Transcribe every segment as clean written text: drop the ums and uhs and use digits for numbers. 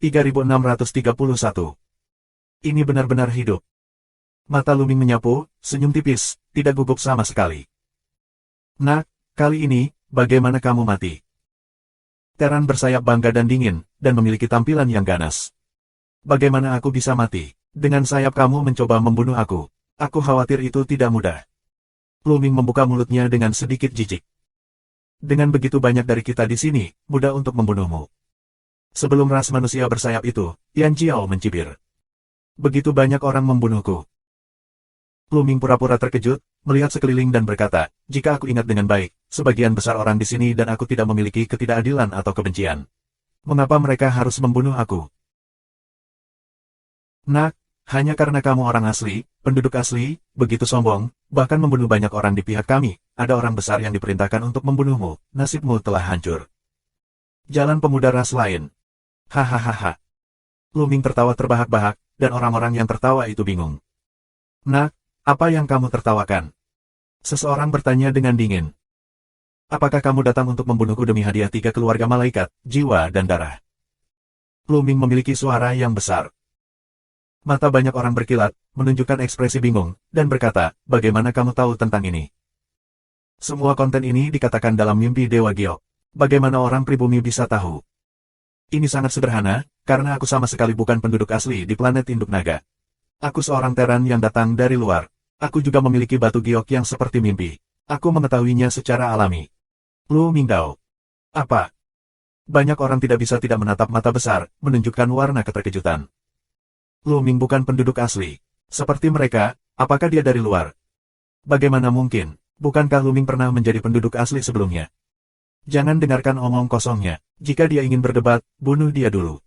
3631. Ini benar-benar hidup. Mata Luming menyapu, senyum tipis, tidak gugup sama sekali. Nak, kali ini, bagaimana kamu mati? Teran bersayap bangga dan dingin, dan memiliki tampilan yang ganas. Bagaimana aku bisa mati? Dengan sayap kamu mencoba membunuh aku. Aku khawatir itu tidak mudah. Luming membuka mulutnya dengan sedikit jijik. Dengan begitu banyak dari kita di sini, mudah untuk membunuhmu. Sebelum ras manusia bersayap itu, Yan Jiao mencibir. Begitu banyak orang membunuhku. Luming pura-pura terkejut, melihat sekeliling dan berkata, jika aku ingat dengan baik, sebagian besar orang di sini dan aku tidak memiliki ketidakadilan atau kebencian. Mengapa mereka harus membunuh aku? Nak, hanya karena kamu orang asli, penduduk asli, begitu sombong, bahkan membunuh banyak orang di pihak kami, ada orang besar yang diperintahkan untuk membunuhmu, nasibmu telah hancur. Jalan pemuda ras lain. Hahaha. Luming tertawa terbahak-bahak, dan orang-orang yang tertawa itu bingung. Nak, apa yang kamu tertawakan? Seseorang bertanya dengan dingin. Apakah kamu datang untuk membunuhku demi hadiah 3 keluarga malaikat, jiwa dan darah? Luming memiliki suara yang besar. Mata banyak orang berkilat, menunjukkan ekspresi bingung, dan berkata, bagaimana kamu tahu tentang ini? Semua konten ini dikatakan dalam mimpi Dewa Giok. Bagaimana orang pribumi bisa tahu? Ini sangat sederhana, karena aku sama sekali bukan penduduk asli di planet Induk Naga. Aku seorang teran yang datang dari luar. Aku juga memiliki batu giok yang seperti mimpi. Aku mengetahuinya secara alami. Lu Mingdao. Apa? Banyak orang tidak bisa tidak menatap mata besar, menunjukkan warna keterkejutan. Lu Ming bukan penduduk asli. Seperti mereka, apakah dia dari luar? Bagaimana mungkin? Bukankah Lu Ming pernah menjadi penduduk asli sebelumnya? Jangan dengarkan omong kosongnya. Jika dia ingin berdebat, bunuh dia dulu.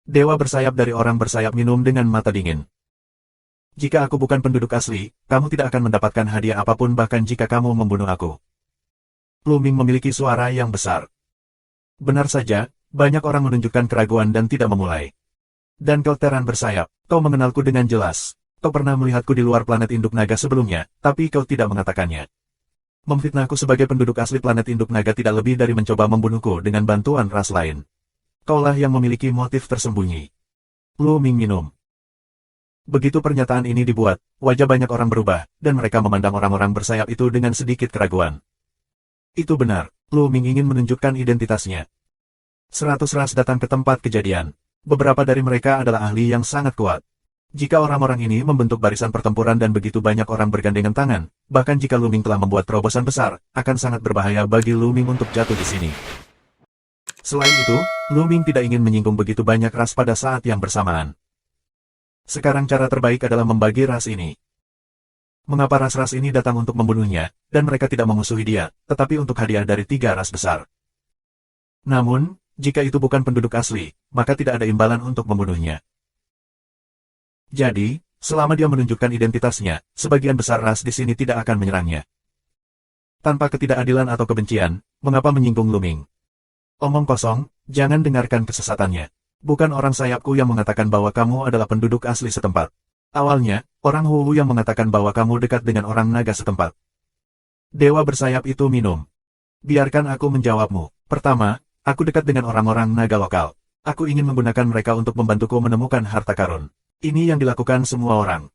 Dewa bersayap dari orang bersayap minum dengan mata dingin. Jika aku bukan penduduk asli, kamu tidak akan mendapatkan hadiah apapun bahkan jika kamu membunuh aku. Lu Ming memiliki suara yang besar. Benar saja, banyak orang menunjukkan keraguan dan tidak memulai. Dan kau teran bersayap, kau mengenalku dengan jelas. Kau pernah melihatku di luar planet Induk Naga sebelumnya, tapi kau tidak mengatakannya. Memfitnahku sebagai penduduk asli planet Induk Naga tidak lebih dari mencoba membunuhku dengan bantuan ras lain. Kaulah yang memiliki motif tersembunyi. Lu Ming minum. Begitu pernyataan ini dibuat, wajah banyak orang berubah, dan mereka memandang orang-orang bersayap itu dengan sedikit keraguan. Itu benar, Lu Ming ingin menunjukkan identitasnya. 100 ras datang ke tempat kejadian. Beberapa dari mereka adalah ahli yang sangat kuat. Jika orang-orang ini membentuk barisan pertempuran dan begitu banyak orang bergandengan tangan, bahkan jika Lu Ming telah membuat terobosan besar, akan sangat berbahaya bagi Lu Ming untuk jatuh di sini. Selain itu, Lu Ming tidak ingin menyinggung begitu banyak ras pada saat yang bersamaan. Sekarang cara terbaik adalah membagi ras ini. Mengapa ras-ras ini datang untuk membunuhnya, dan mereka tidak memusuhi dia, tetapi untuk hadiah dari 3 ras besar. Namun, jika itu bukan penduduk asli, maka tidak ada imbalan untuk membunuhnya. Jadi, selama dia menunjukkan identitasnya, sebagian besar ras di sini tidak akan menyerangnya. Tanpa ketidakadilan atau kebencian, mengapa menyinggung Lu Ming? Omong kosong, jangan dengarkan kesesatannya. Bukan orang sayapku yang mengatakan bahwa kamu adalah penduduk asli setempat. Awalnya, orang Hu yang mengatakan bahwa kamu dekat dengan orang naga setempat. Dewa bersayap itu minum. Biarkan aku menjawabmu. Pertama, aku dekat dengan orang-orang naga lokal. Aku ingin menggunakan mereka untuk membantuku menemukan harta karun. Ini yang dilakukan semua orang.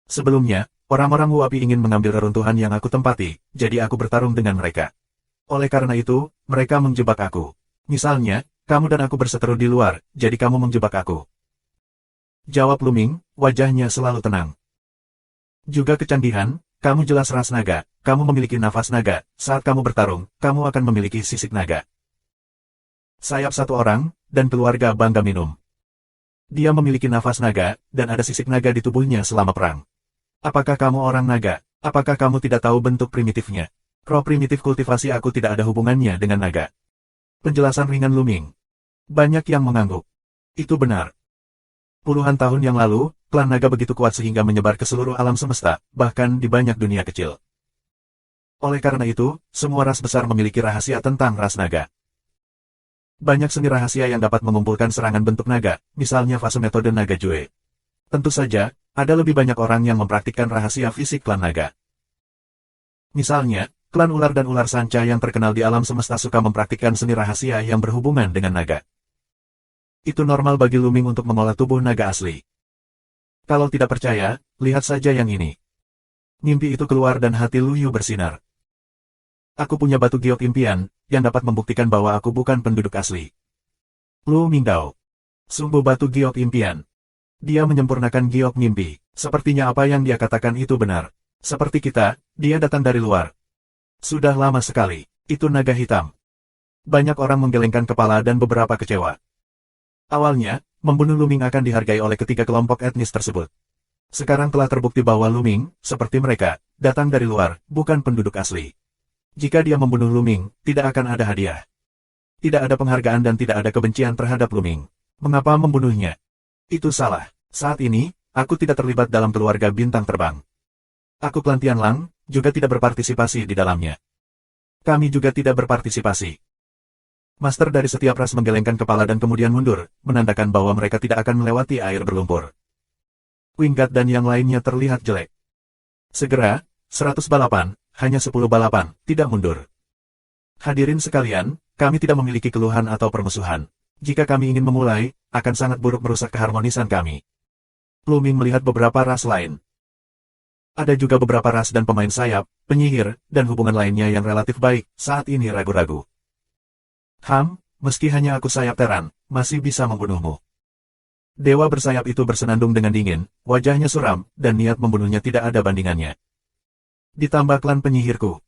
Sebelumnya, orang-orang Huapi ingin mengambil reruntuhan yang aku tempati, jadi aku bertarung dengan mereka. Oleh karena itu, mereka menjebak aku. Misalnya, kamu dan aku berseteru di luar, jadi kamu menjebak aku. Jawab Lu Ming, wajahnya selalu tenang. Juga kecandihan, kamu jelas ras naga, kamu memiliki nafas naga, saat kamu bertarung, kamu akan memiliki sisik naga. Sayap satu orang, dan keluarga bangga minum. Dia memiliki nafas naga, dan ada sisik naga di tubuhnya selama perang. Apakah kamu orang naga? Apakah kamu tidak tahu bentuk primitifnya? Roh primitif kultivasi aku tidak ada hubungannya dengan naga. Penjelasan ringan Lu Ming. Banyak yang mengangguk. Itu benar. Puluhan tahun yang lalu, klan naga begitu kuat sehingga menyebar ke seluruh alam semesta, bahkan di banyak dunia kecil. Oleh karena itu, semua ras besar memiliki rahasia tentang ras naga. Banyak seni rahasia yang dapat mengumpulkan serangan bentuk naga, misalnya fase metode naga Jue. Tentu saja, ada lebih banyak orang yang mempraktikkan rahasia fisik klan naga. Misalnya, klan ular dan ular sanca yang terkenal di alam semesta suka mempraktikkan seni rahasia yang berhubungan dengan naga. Itu normal bagi Luming untuk mengolah tubuh naga asli. Kalau tidak percaya, lihat saja yang ini. Mimpi itu keluar dan hati Lu Yu bersinar. Aku punya batu giok impian, yang dapat membuktikan bahwa aku bukan penduduk asli. Lu Mingdao. Sumbu batu giok impian. Dia menyempurnakan giok mimpi. Sepertinya apa yang dia katakan itu benar. Seperti kita, dia datang dari luar. Sudah lama sekali. Itu naga hitam. Banyak orang menggelengkan kepala dan beberapa kecewa. Awalnya, membunuh Luming akan dihargai oleh ketiga kelompok etnis tersebut. Sekarang telah terbukti bahwa Luming, seperti mereka, datang dari luar, bukan penduduk asli. Jika dia membunuh Luming, tidak akan ada hadiah. Tidak ada penghargaan dan tidak ada kebencian terhadap Luming. Mengapa membunuhnya? Itu salah. Saat ini, aku tidak terlibat dalam keluarga bintang terbang. Aku Klan Tianlang, juga tidak berpartisipasi di dalamnya. Kami juga tidak berpartisipasi. Master dari setiap ras menggelengkan kepala dan kemudian mundur, menandakan bahwa mereka tidak akan melewati air berlumpur. Winggat dan yang lainnya terlihat jelek. Segera, 100 balapan, hanya 10 balapan, tidak mundur. Hadirin sekalian, kami tidak memiliki keluhan atau permusuhan. Jika kami ingin memulai, akan sangat buruk merusak keharmonisan kami. Luming melihat beberapa ras lain. Ada juga beberapa ras dan pemain sayap, penyihir, dan hubungan lainnya yang relatif baik, saat ini ragu-ragu. Meski hanya aku sayap Teran, masih bisa membunuhmu. Dewa bersayap itu bersenandung dengan dingin, wajahnya suram, dan niat membunuhnya tidak ada bandingannya. Ditambah klan penyihirku.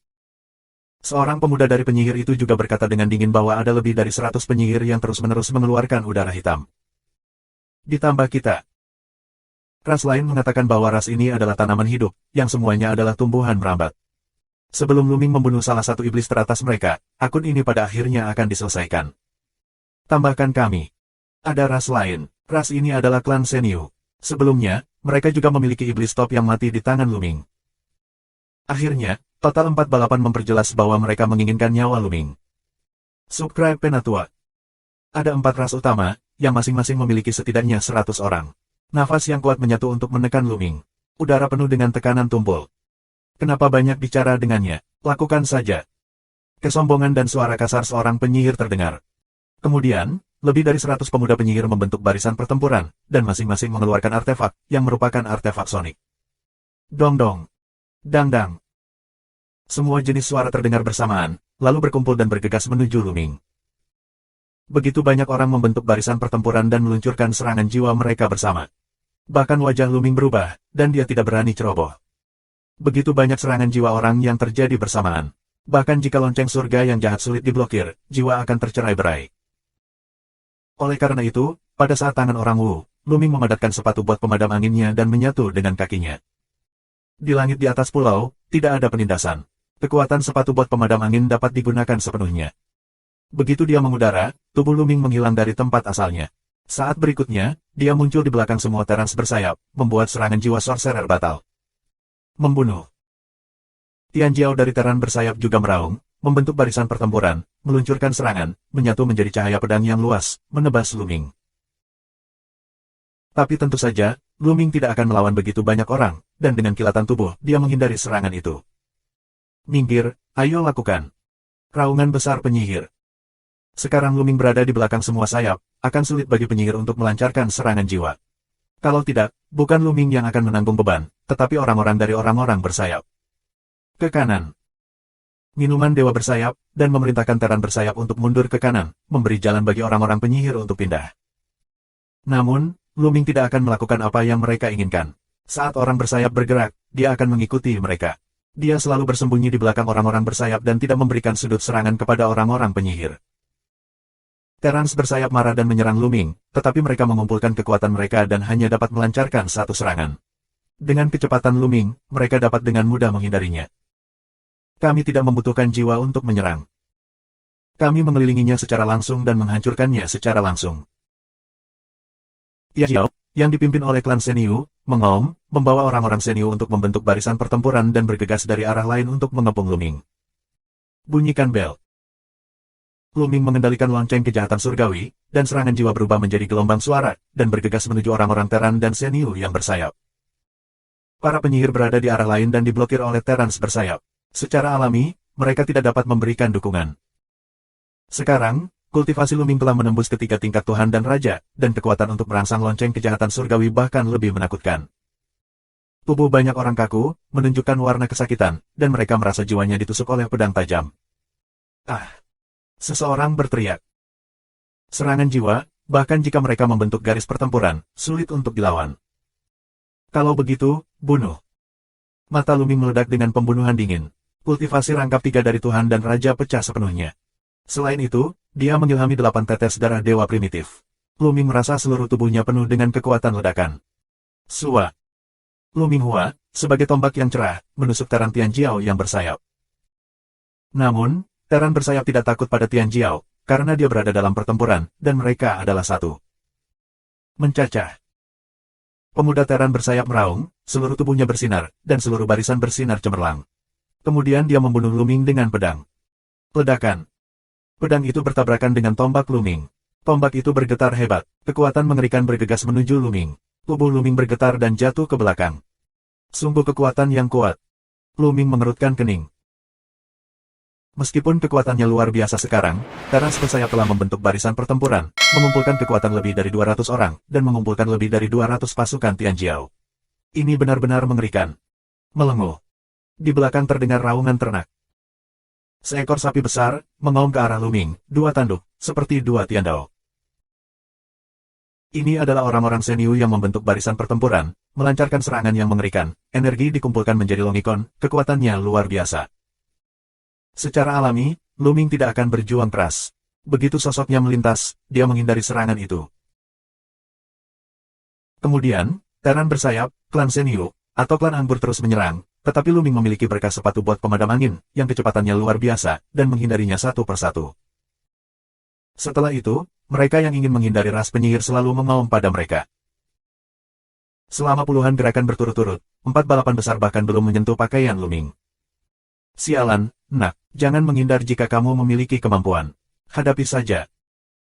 Seorang pemuda dari penyihir itu juga berkata dengan dingin bahwa ada lebih dari 100 penyihir yang terus-menerus mengeluarkan udara hitam. Ditambah kita. Ras lain mengatakan bahwa ras ini adalah tanaman hidup, yang semuanya adalah tumbuhan merambat. Sebelum Luming membunuh salah satu iblis teratas mereka, akun ini pada akhirnya akan diselesaikan. Tambahkan kami. Ada ras lain. Ras ini adalah klan Senyu. Sebelumnya, mereka juga memiliki iblis top yang mati di tangan Luming. Akhirnya, total 4 balapan memperjelas bahwa mereka menginginkan nyawa Luming. Subscribe Penatua. Ada 4 ras utama, yang masing-masing memiliki setidaknya 100 orang. Nafas yang kuat menyatu untuk menekan Luming. Udara penuh dengan tekanan tumpul. Kenapa banyak bicara dengannya? Lakukan saja. Kesombongan dan suara kasar seorang penyihir terdengar. Kemudian, lebih dari 100 pemuda penyihir membentuk barisan pertempuran, dan masing-masing mengeluarkan artefak, yang merupakan artefak sonik. Dong-dong. Dang-dang. Semua jenis suara terdengar bersamaan, lalu berkumpul dan bergegas menuju Luming. Begitu banyak orang membentuk barisan pertempuran dan meluncurkan serangan jiwa mereka bersama. Bahkan wajah Luming berubah, dan dia tidak berani ceroboh. Begitu banyak serangan jiwa orang yang terjadi bersamaan. Bahkan jika lonceng surga yang jahat sulit diblokir, jiwa akan tercerai-berai. Oleh karena itu, pada saat tangan orang Wu, Luming memadatkan sepatu buat pemadam anginnya dan menyatu dengan kakinya. Di langit di atas pulau, tidak ada penindasan. Kekuatan sepatu buat pemadam angin dapat digunakan sepenuhnya. Begitu dia mengudara, tubuh Luming menghilang dari tempat asalnya. Saat berikutnya, dia muncul di belakang semua Terans bersayap, membuat serangan jiwa sorcerer batal. Membunuh. Tian Jiao dari Teran bersayap juga meraung, membentuk barisan pertempuran, meluncurkan serangan, menyatu menjadi cahaya pedang yang luas, menebas Luming. Tapi tentu saja, Luming tidak akan melawan begitu banyak orang, dan dengan kilatan tubuh, dia menghindari serangan itu. Minggir, ayo lakukan. Raungan besar penyihir. Sekarang Luming berada di belakang semua sayap, akan sulit bagi penyihir untuk melancarkan serangan jiwa. Kalau tidak, bukan Luming yang akan menanggung beban, tetapi orang-orang dari orang-orang bersayap. Ke kanan. Minuman dewa bersayap, dan memerintahkan Teran bersayap untuk mundur ke kanan, memberi jalan bagi orang-orang penyihir untuk pindah. Namun, Luming tidak akan melakukan apa yang mereka inginkan. Saat orang bersayap bergerak, dia akan mengikuti mereka. Dia selalu bersembunyi di belakang orang-orang bersayap dan tidak memberikan sudut serangan kepada orang-orang penyihir. Terans bersayap marah dan menyerang Luming, tetapi mereka mengumpulkan kekuatan mereka dan hanya dapat melancarkan satu serangan. Dengan kecepatan Luming, mereka dapat dengan mudah menghindarinya. Kami tidak membutuhkan jiwa untuk menyerang. Kami mengelilinginya secara langsung dan menghancurkannya secara langsung. Jiao, yang dipimpin oleh klan Senyu, mengaum, membawa orang-orang Senyu untuk membentuk barisan pertempuran dan bergegas dari arah lain untuk mengepung Luming. Bunyikan bel. Luming mengendalikan lonceng kejahatan surgawi, dan serangan jiwa berubah menjadi gelombang suara, dan bergegas menuju orang-orang Teran dan Senyu yang bersayap. Para penyihir berada di arah lain dan diblokir oleh Terans bersayap. Secara alami, mereka tidak dapat memberikan dukungan. Sekarang, kultivasi Luming telah menembus ketiga tingkat Tuhan dan Raja, dan kekuatan untuk merangsang lonceng kejahatan surgawi bahkan lebih menakutkan. Tubuh banyak orang kaku, menunjukkan warna kesakitan, dan mereka merasa jiwanya ditusuk oleh pedang tajam. Ah! Seseorang berteriak. Serangan jiwa, bahkan jika mereka membentuk garis pertempuran, sulit untuk dilawan. Kalau begitu, bunuh. Mata Luming meledak dengan pembunuhan dingin. Kultivasi rangkap 3 dari Tuhan dan Raja pecah sepenuhnya. Selain itu, dia mengilhami 8 tetes darah dewa primitif. Luming merasa seluruh tubuhnya penuh dengan kekuatan ledakan. Sua. Luming Hua, sebagai tombak yang cerah, menusuk Teran Tianjiao yang bersayap. Namun, Teran bersayap tidak takut pada Tianjiao, karena dia berada dalam pertempuran, dan mereka adalah satu. Mencacah. Pemuda Teran bersayap meraung, seluruh tubuhnya bersinar, dan seluruh barisan bersinar cemerlang. Kemudian dia membunuh Luming dengan pedang. Ledakan. Pedang itu bertabrakan dengan tombak Luming. Tombak itu bergetar hebat, kekuatan mengerikan bergegas menuju Luming. Tubuh Luming bergetar dan jatuh ke belakang. Sungguh kekuatan yang kuat. Luming mengerutkan kening. Meskipun kekuatannya luar biasa sekarang, Teran bersayap telah membentuk barisan pertempuran, mengumpulkan kekuatan lebih dari 200 orang, dan mengumpulkan lebih dari 200 pasukan Tianjiao. Ini benar-benar mengerikan. Melenguh. Di belakang terdengar raungan ternak. Seekor sapi besar, mengaum ke arah Luming, 2 tanduk, seperti 2 tiandao. Ini adalah orang-orang Senyu yang membentuk barisan pertempuran, melancarkan serangan yang mengerikan, energi dikumpulkan menjadi longikon, kekuatannya luar biasa. Secara alami, Luming tidak akan berjuang keras. Begitu sosoknya melintas, dia menghindari serangan itu. Kemudian, Teran bersayap, klan Senyu, atau klan anggur terus menyerang, tetapi Luming memiliki berkas sepatu bot pemadam angin, yang kecepatannya luar biasa, dan menghindarinya satu persatu. Setelah itu, mereka yang ingin menghindari ras penyihir selalu mengaum pada mereka. Selama puluhan gerakan berturut-turut, 4 balapan besar bahkan belum menyentuh pakaian Luming. Sialan, nak, jangan menghindar jika kamu memiliki kemampuan. Hadapi saja.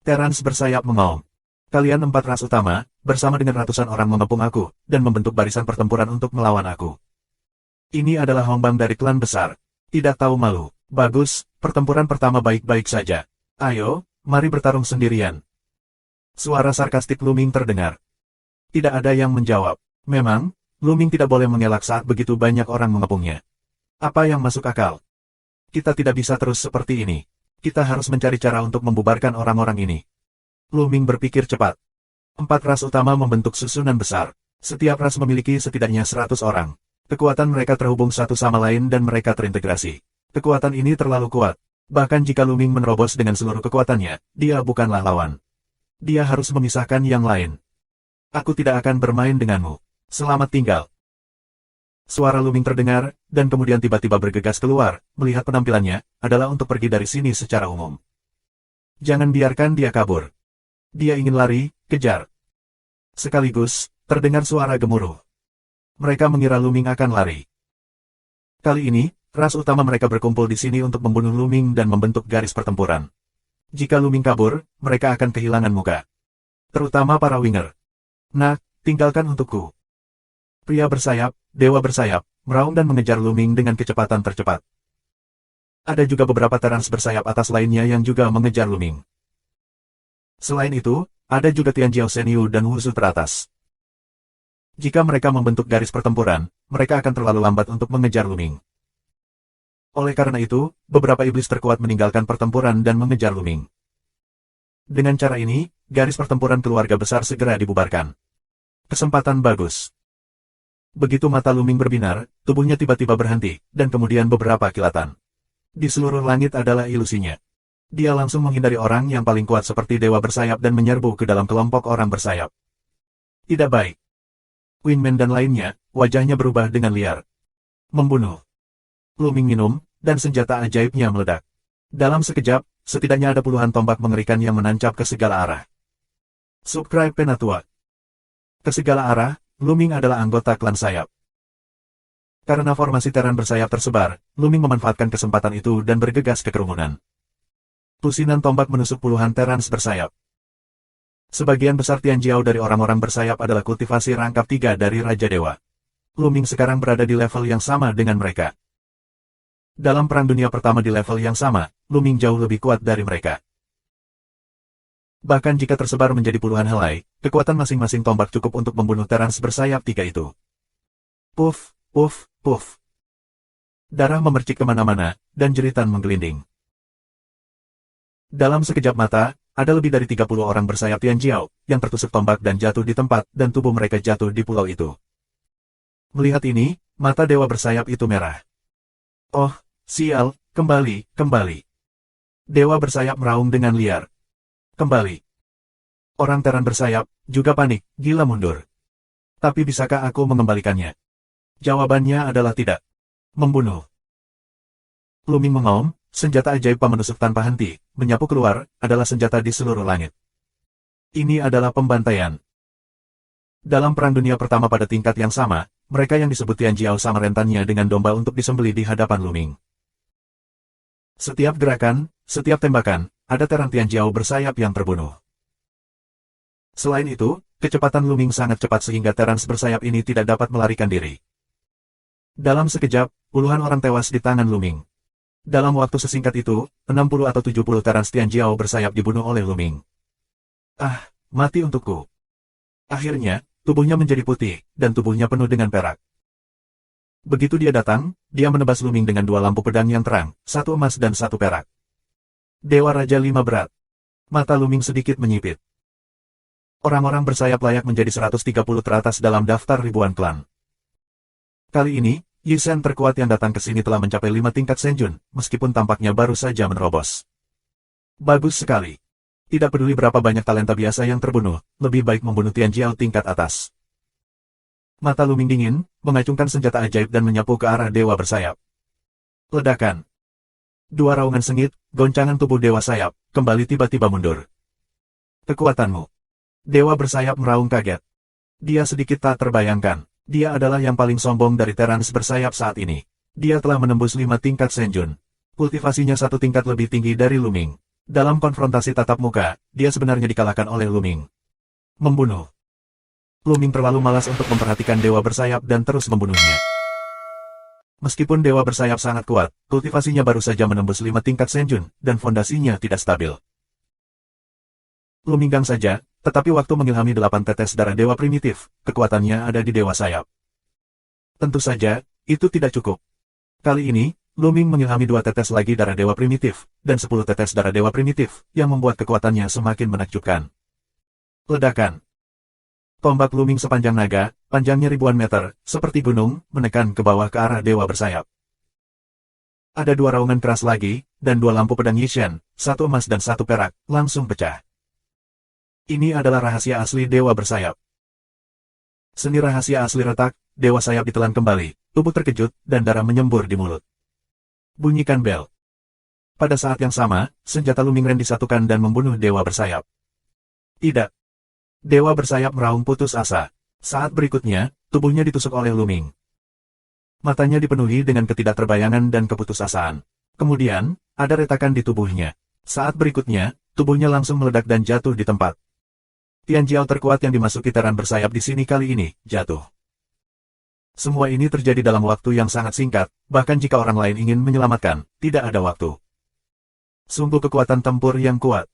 Terans bersayap mengaum. Kalian 4 ras utama, bersama dengan ratusan orang mengepung aku, dan membentuk barisan pertempuran untuk melawan aku. Ini adalah Hongbang dari klan besar. Tidak tahu malu. Bagus, pertempuran pertama baik-baik saja. Ayo, mari bertarung sendirian. Suara sarkastik Luming terdengar. Tidak ada yang menjawab. Memang, Luming tidak boleh mengelak saat begitu banyak orang mengepungnya. Apa yang masuk akal? Kita tidak bisa terus seperti ini. Kita harus mencari cara untuk membubarkan orang-orang ini. Luming berpikir cepat. 4 ras utama membentuk susunan besar. Setiap ras memiliki setidaknya 100 orang. Kekuatan mereka terhubung satu sama lain dan mereka terintegrasi. Kekuatan ini terlalu kuat. Bahkan jika Luming menerobos dengan seluruh kekuatannya, dia bukanlah lawan. Dia harus memisahkan yang lain. Aku tidak akan bermain denganmu. Selamat tinggal. Suara Luming terdengar, dan kemudian tiba-tiba bergegas keluar, melihat penampilannya, adalah untuk pergi dari sini secara umum. Jangan biarkan dia kabur. Dia ingin lari, kejar. Sekaligus, terdengar suara gemuruh. Mereka mengira Luming akan lari. Kali ini, ras utama mereka berkumpul di sini untuk membunuh Luming dan membentuk garis pertempuran. Jika Luming kabur, mereka akan kehilangan muka. Terutama para winger. Nah, tinggalkan untukku. Pria bersayap, dewa bersayap, meraung dan mengejar Luming dengan kecepatan tercepat. Ada juga beberapa Terans bersayap atas lainnya yang juga mengejar Luming. Selain itu, ada juga Tianjiao Senyu dan Wusu teratas. Jika mereka membentuk garis pertempuran, mereka akan terlalu lambat untuk mengejar Luming. Oleh karena itu, beberapa iblis terkuat meninggalkan pertempuran dan mengejar Luming. Dengan cara ini, garis pertempuran keluarga besar segera dibubarkan. Kesempatan bagus. Begitu mata Luming berbinar, tubuhnya tiba-tiba berhenti, dan kemudian beberapa kilatan. Di seluruh langit adalah ilusinya. Dia langsung menghindari orang yang paling kuat seperti dewa bersayap dan menyerbu ke dalam kelompok orang bersayap. Tidak baik. Wingman dan lainnya, wajahnya berubah dengan liar. Membunuh. Luming minum, dan senjata ajaibnya meledak. Dalam sekejap, setidaknya ada puluhan tombak mengerikan yang menancap ke segala arah. Subscribe Penatua. Ke segala arah, Luming adalah anggota klan sayap. Karena formasi Teran bersayap tersebar, Luming memanfaatkan kesempatan itu dan bergegas ke kerumunan. Pusinan tombak menusuk puluhan Terans bersayap. Sebagian besar Tianjiao dari orang-orang bersayap adalah kultivasi rangkap 3 dari Raja Dewa. Luming sekarang berada di level yang sama dengan mereka. Dalam Perang Dunia Pertama di level yang sama, Luming jauh lebih kuat dari mereka. Bahkan jika tersebar menjadi puluhan helai, kekuatan masing-masing tombak cukup untuk membunuh Terans bersayap 3 itu. Puff, puff, puff. Darah memercik kemana-mana, dan jeritan menggelinding. Dalam sekejap mata, ada lebih dari 30 orang bersayap Tianjiao, yang tertusuk tombak dan jatuh di tempat, dan tubuh mereka jatuh di pulau itu. Melihat ini, mata dewa bersayap itu merah. Oh, sial, kembali, kembali. Dewa bersayap meraung dengan liar. Kembali. Orang Teran bersayap, juga panik, gila mundur. Tapi bisakah aku mengembalikannya? Jawabannya adalah tidak. Membunuh. Luming mengaum, senjata ajaib pemenusuk tanpa henti, menyapu keluar, adalah senjata di seluruh langit. Ini adalah pembantaian. Dalam Perang Dunia Pertama pada tingkat yang sama, mereka yang disebut Tianjiao sama rentannya dengan domba untuk disembelih di hadapan Luming. Setiap gerakan, setiap tembakan, ada Teran Tianjiao bersayap yang terbunuh. Selain itu, kecepatan Luming sangat cepat sehingga Terans bersayap ini tidak dapat melarikan diri. Dalam sekejap, puluhan orang tewas di tangan Luming. Dalam waktu sesingkat itu, 60 atau 70 Terans Tianjiao bersayap dibunuh oleh Luming. Ah, mati untukku. Akhirnya, tubuhnya menjadi putih, dan tubuhnya penuh dengan perak. Begitu dia datang, dia menebas Luming dengan 2 lampu pedang yang terang, 1 emas dan 1 perak. Dewa Raja 5 berat. Mata Luming sedikit menyipit. Orang-orang bersayap layak menjadi 130 teratas dalam daftar ribuan klan. Kali ini, Yi Shen terkuat yang datang ke sini telah mencapai 5 tingkat Senjun, meskipun tampaknya baru saja menerobos. Bagus sekali. Tidak peduli berapa banyak talenta biasa yang terbunuh, lebih baik membunuh Tianjiao tingkat atas. Mata Luming dingin, mengacungkan senjata ajaib dan menyapu ke arah dewa bersayap. Ledakan. 2 raungan sengit, goncangan tubuh dewa sayap, kembali tiba-tiba mundur. Kekuatanmu. Dewa bersayap meraung kaget. Dia sedikit tak terbayangkan. Dia adalah yang paling sombong dari Terans bersayap saat ini. Dia telah menembus 5 tingkat Senjun. Kultivasinya 1 tingkat lebih tinggi dari Luming. Dalam konfrontasi tatap muka, dia sebenarnya dikalahkan oleh Luming. Membunuh. Luming terlalu malas untuk memperhatikan dewa bersayap dan terus membunuhnya. Meskipun dewa bersayap sangat kuat, kultivasinya baru saja menembus 5 tingkat Senjun, dan fondasinya tidak stabil. Luming gang saja, tetapi waktu mengilhami 8 tetes darah dewa primitif, kekuatannya ada di dewa sayap. Tentu saja, itu tidak cukup. Kali ini, Luming mengilhami 2 tetes lagi darah dewa primitif, dan 10 tetes darah dewa primitif, yang membuat kekuatannya semakin menakjubkan. Ledakan. Tombak Luming sepanjang naga, panjangnya ribuan meter, seperti gunung, menekan ke bawah ke arah dewa bersayap. Ada 2 raungan keras lagi, dan 2 lampu pedang Yi Shen, 1 emas dan 1 perak, langsung pecah. Ini adalah rahasia asli dewa bersayap. Seni rahasia asli retak, dewa sayap ditelan kembali, tubuh terkejut, dan darah menyembur di mulut. Bunyikan bel. Pada saat yang sama, senjata Luming Ren disatukan dan membunuh dewa bersayap. Tidak. Dewa bersayap meraung putus asa. Saat berikutnya, tubuhnya ditusuk oleh Luming. Matanya dipenuhi dengan ketidakterbayangan dan keputusasaan. Kemudian, ada retakan di tubuhnya. Saat berikutnya, tubuhnya langsung meledak dan jatuh di tempat. Tianjiao terkuat yang dimasuki Teran bersayap di sini kali ini, jatuh. Semua ini terjadi dalam waktu yang sangat singkat, bahkan jika orang lain ingin menyelamatkan, tidak ada waktu. Sungguh kekuatan tempur yang kuat.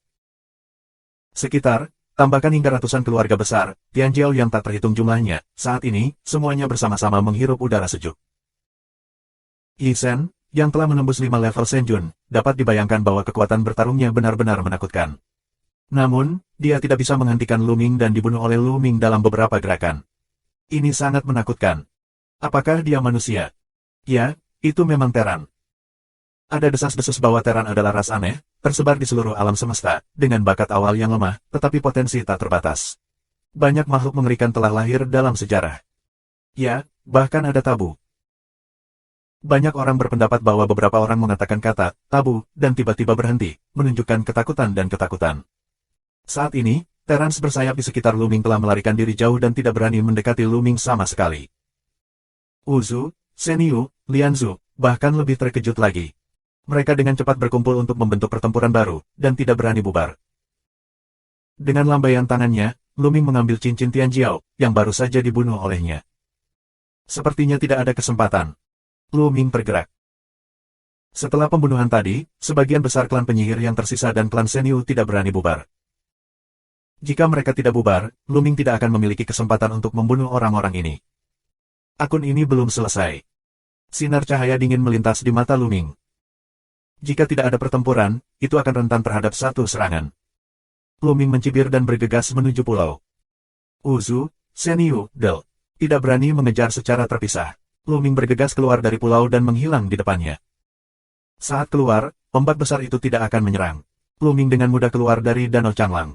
Sekitar, tambahkan hingga ratusan keluarga besar, Tianjiao yang tak terhitung jumlahnya, saat ini, semuanya bersama-sama menghirup udara sejuk. Yi Shen, yang telah menembus 5 level Senjun, dapat dibayangkan bahwa kekuatan bertarungnya benar-benar menakutkan. Namun, dia tidak bisa menghentikan Luming dan dibunuh oleh Luming dalam beberapa gerakan. Ini sangat menakutkan. Apakah dia manusia? Ya, itu memang Teran. Ada desas-desus bahwa Teran adalah ras aneh, tersebar di seluruh alam semesta, dengan bakat awal yang lemah, tetapi potensi tak terbatas. Banyak makhluk mengerikan telah lahir dalam sejarah. Ya, bahkan ada tabu. Banyak orang berpendapat bahwa beberapa orang mengatakan kata tabu, dan tiba-tiba berhenti, menunjukkan ketakutan dan ketakutan. Saat ini, Terans bersayap di sekitar Luming telah melarikan diri jauh dan tidak berani mendekati Luming sama sekali. Wuzu, Shenyu, Lianzu, bahkan lebih terkejut lagi. Mereka dengan cepat berkumpul untuk membentuk pertempuran baru, dan tidak berani bubar. Dengan lambaian tangannya, Luming mengambil cincin Tianjiao, yang baru saja dibunuh olehnya. Sepertinya tidak ada kesempatan. Luming bergerak. Setelah pembunuhan tadi, sebagian besar klan penyihir yang tersisa dan klan Shenyu tidak berani bubar. Jika mereka tidak bubar, Luming tidak akan memiliki kesempatan untuk membunuh orang-orang ini. Akun ini belum selesai. Sinar cahaya dingin melintas di mata Luming. Jika tidak ada pertempuran, itu akan rentan terhadap satu serangan. Luming mencibir dan bergegas menuju pulau. Uzu, Seniu, Del. Tidak berani mengejar secara terpisah. Luming bergegas keluar dari pulau dan menghilang di depannya. Saat keluar, ombak besar itu tidak akan menyerang. Luming dengan mudah keluar dari Danau Changlang.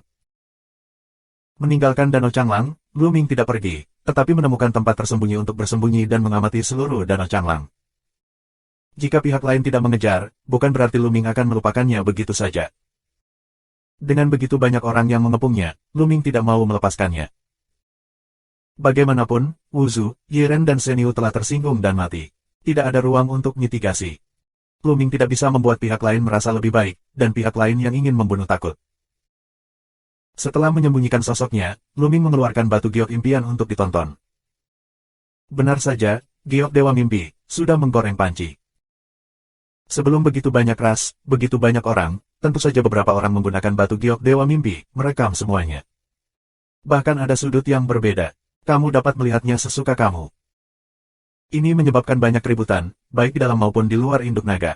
Meninggalkan Danau Changlang, Luming tidak pergi, tetapi menemukan tempat tersembunyi untuk bersembunyi dan mengamati seluruh Danau Changlang. Jika pihak lain tidak mengejar, bukan berarti Luming akan melupakannya begitu saja. Dengan begitu banyak orang yang mengepungnya, Luming tidak mau melepaskannya. Bagaimanapun, Wuzu, Yiren dan Seniu telah tersinggung dan mati. Tidak ada ruang untuk mitigasi. Luming tidak bisa membuat pihak lain merasa lebih baik, dan pihak lain yang ingin membunuh takut. Setelah menyembunyikan sosoknya, Luming mengeluarkan batu giok impian untuk ditonton. Benar saja, giok Dewa Mimpi, sudah menggoreng panci. Sebelum begitu banyak ras, begitu banyak orang, tentu saja beberapa orang menggunakan batu giok Dewa Mimpi, merekam semuanya. Bahkan ada sudut yang berbeda. Kamu dapat melihatnya sesuka kamu. Ini menyebabkan banyak keributan, baik di dalam maupun di luar Induk Naga.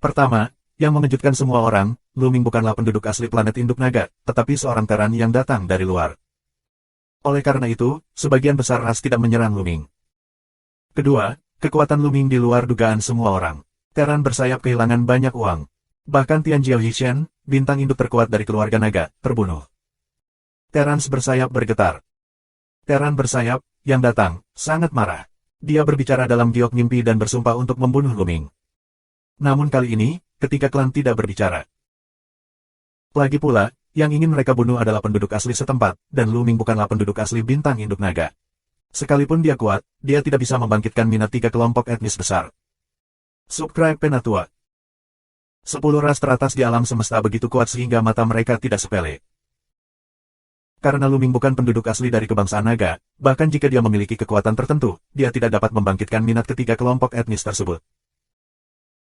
Pertama, yang mengejutkan semua orang, Luming bukanlah penduduk asli planet Induk Naga, tetapi seorang Terran yang datang dari luar. Oleh karena itu, sebagian besar ras tidak menyerang Luming. Kedua, kekuatan Luming di luar dugaan semua orang. Terran bersayap kehilangan banyak uang. Bahkan Tian Jiao Hishen, bintang induk terkuat dari keluarga naga, terbunuh. Terrans bersayap bergetar. Terran bersayap, yang datang, sangat marah. Dia berbicara dalam giok mimpi dan bersumpah untuk membunuh Luming. Namun kali ini, ketika klan tidak berbicara. Lagi pula, yang ingin mereka bunuh adalah penduduk asli setempat, dan Luming bukanlah penduduk asli bintang induk naga. Sekalipun dia kuat, dia tidak bisa membangkitkan minat 3 kelompok etnis besar. Subscribe Penatua. 10 ras teratas di alam semesta begitu kuat sehingga mata mereka tidak sepele. Karena Luming bukan penduduk asli dari kebangsaan naga, bahkan jika dia memiliki kekuatan tertentu, dia tidak dapat membangkitkan minat ketiga kelompok etnis tersebut.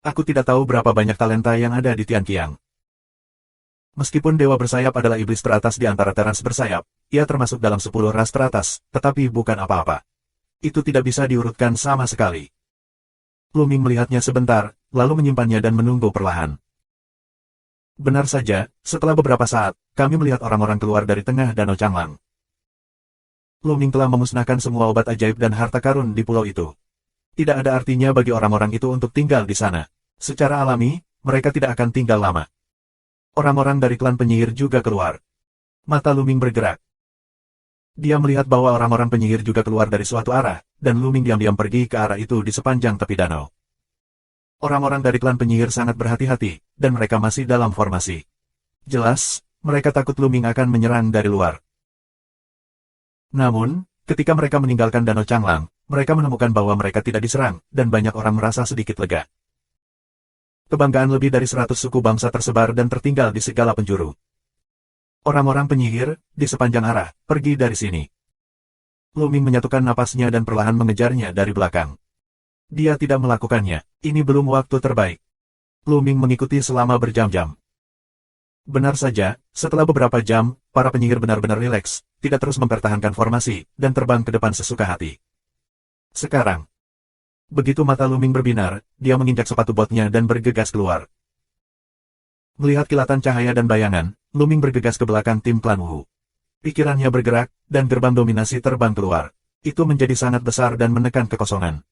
Aku tidak tahu berapa banyak talenta yang ada di Tianqiang. Meskipun Dewa Bersayap adalah iblis teratas di antara Terrans bersayap, ia termasuk dalam 10 ras teratas, tetapi bukan apa-apa. Itu tidak bisa diurutkan sama sekali. Luming melihatnya sebentar, lalu menyimpannya dan menunggu perlahan. Benar saja, setelah beberapa saat, kami melihat orang-orang keluar dari tengah Danau Changlang. Luming telah memusnahkan semua obat ajaib dan harta karun di pulau itu. Tidak ada artinya bagi orang-orang itu untuk tinggal di sana. Secara alami, mereka tidak akan tinggal lama. Orang-orang dari klan penyihir juga keluar. Mata Luming bergerak. Dia melihat bahwa orang-orang penyihir juga keluar dari suatu arah, dan Luming diam-diam pergi ke arah itu di sepanjang tepi danau. Orang-orang dari klan penyihir sangat berhati-hati, dan mereka masih dalam formasi. Jelas, mereka takut Luming akan menyerang dari luar. Namun, ketika mereka meninggalkan Danau Changlang, mereka menemukan bahwa mereka tidak diserang, dan banyak orang merasa sedikit lega. Kebanggaan lebih dari 100 suku bangsa tersebar dan tertinggal di segala penjuru. Orang-orang penyihir, di sepanjang arah, pergi dari sini. Luming menyatukan napasnya dan perlahan mengejarnya dari belakang. Dia tidak melakukannya, ini belum waktu terbaik. Luming mengikuti selama berjam-jam. Benar saja, setelah beberapa jam, para penyihir benar-benar rileks, tidak terus mempertahankan formasi, dan terbang ke depan sesuka hati. Sekarang, begitu mata Luming berbinar, dia menginjak sepatu botnya dan bergegas keluar. Melihat kilatan cahaya dan bayangan, Luming bergegas ke belakang tim klan Wu. Pikirannya bergerak, dan gerbang dominasi terbang keluar. Itu menjadi sangat besar dan menekan kekosongan.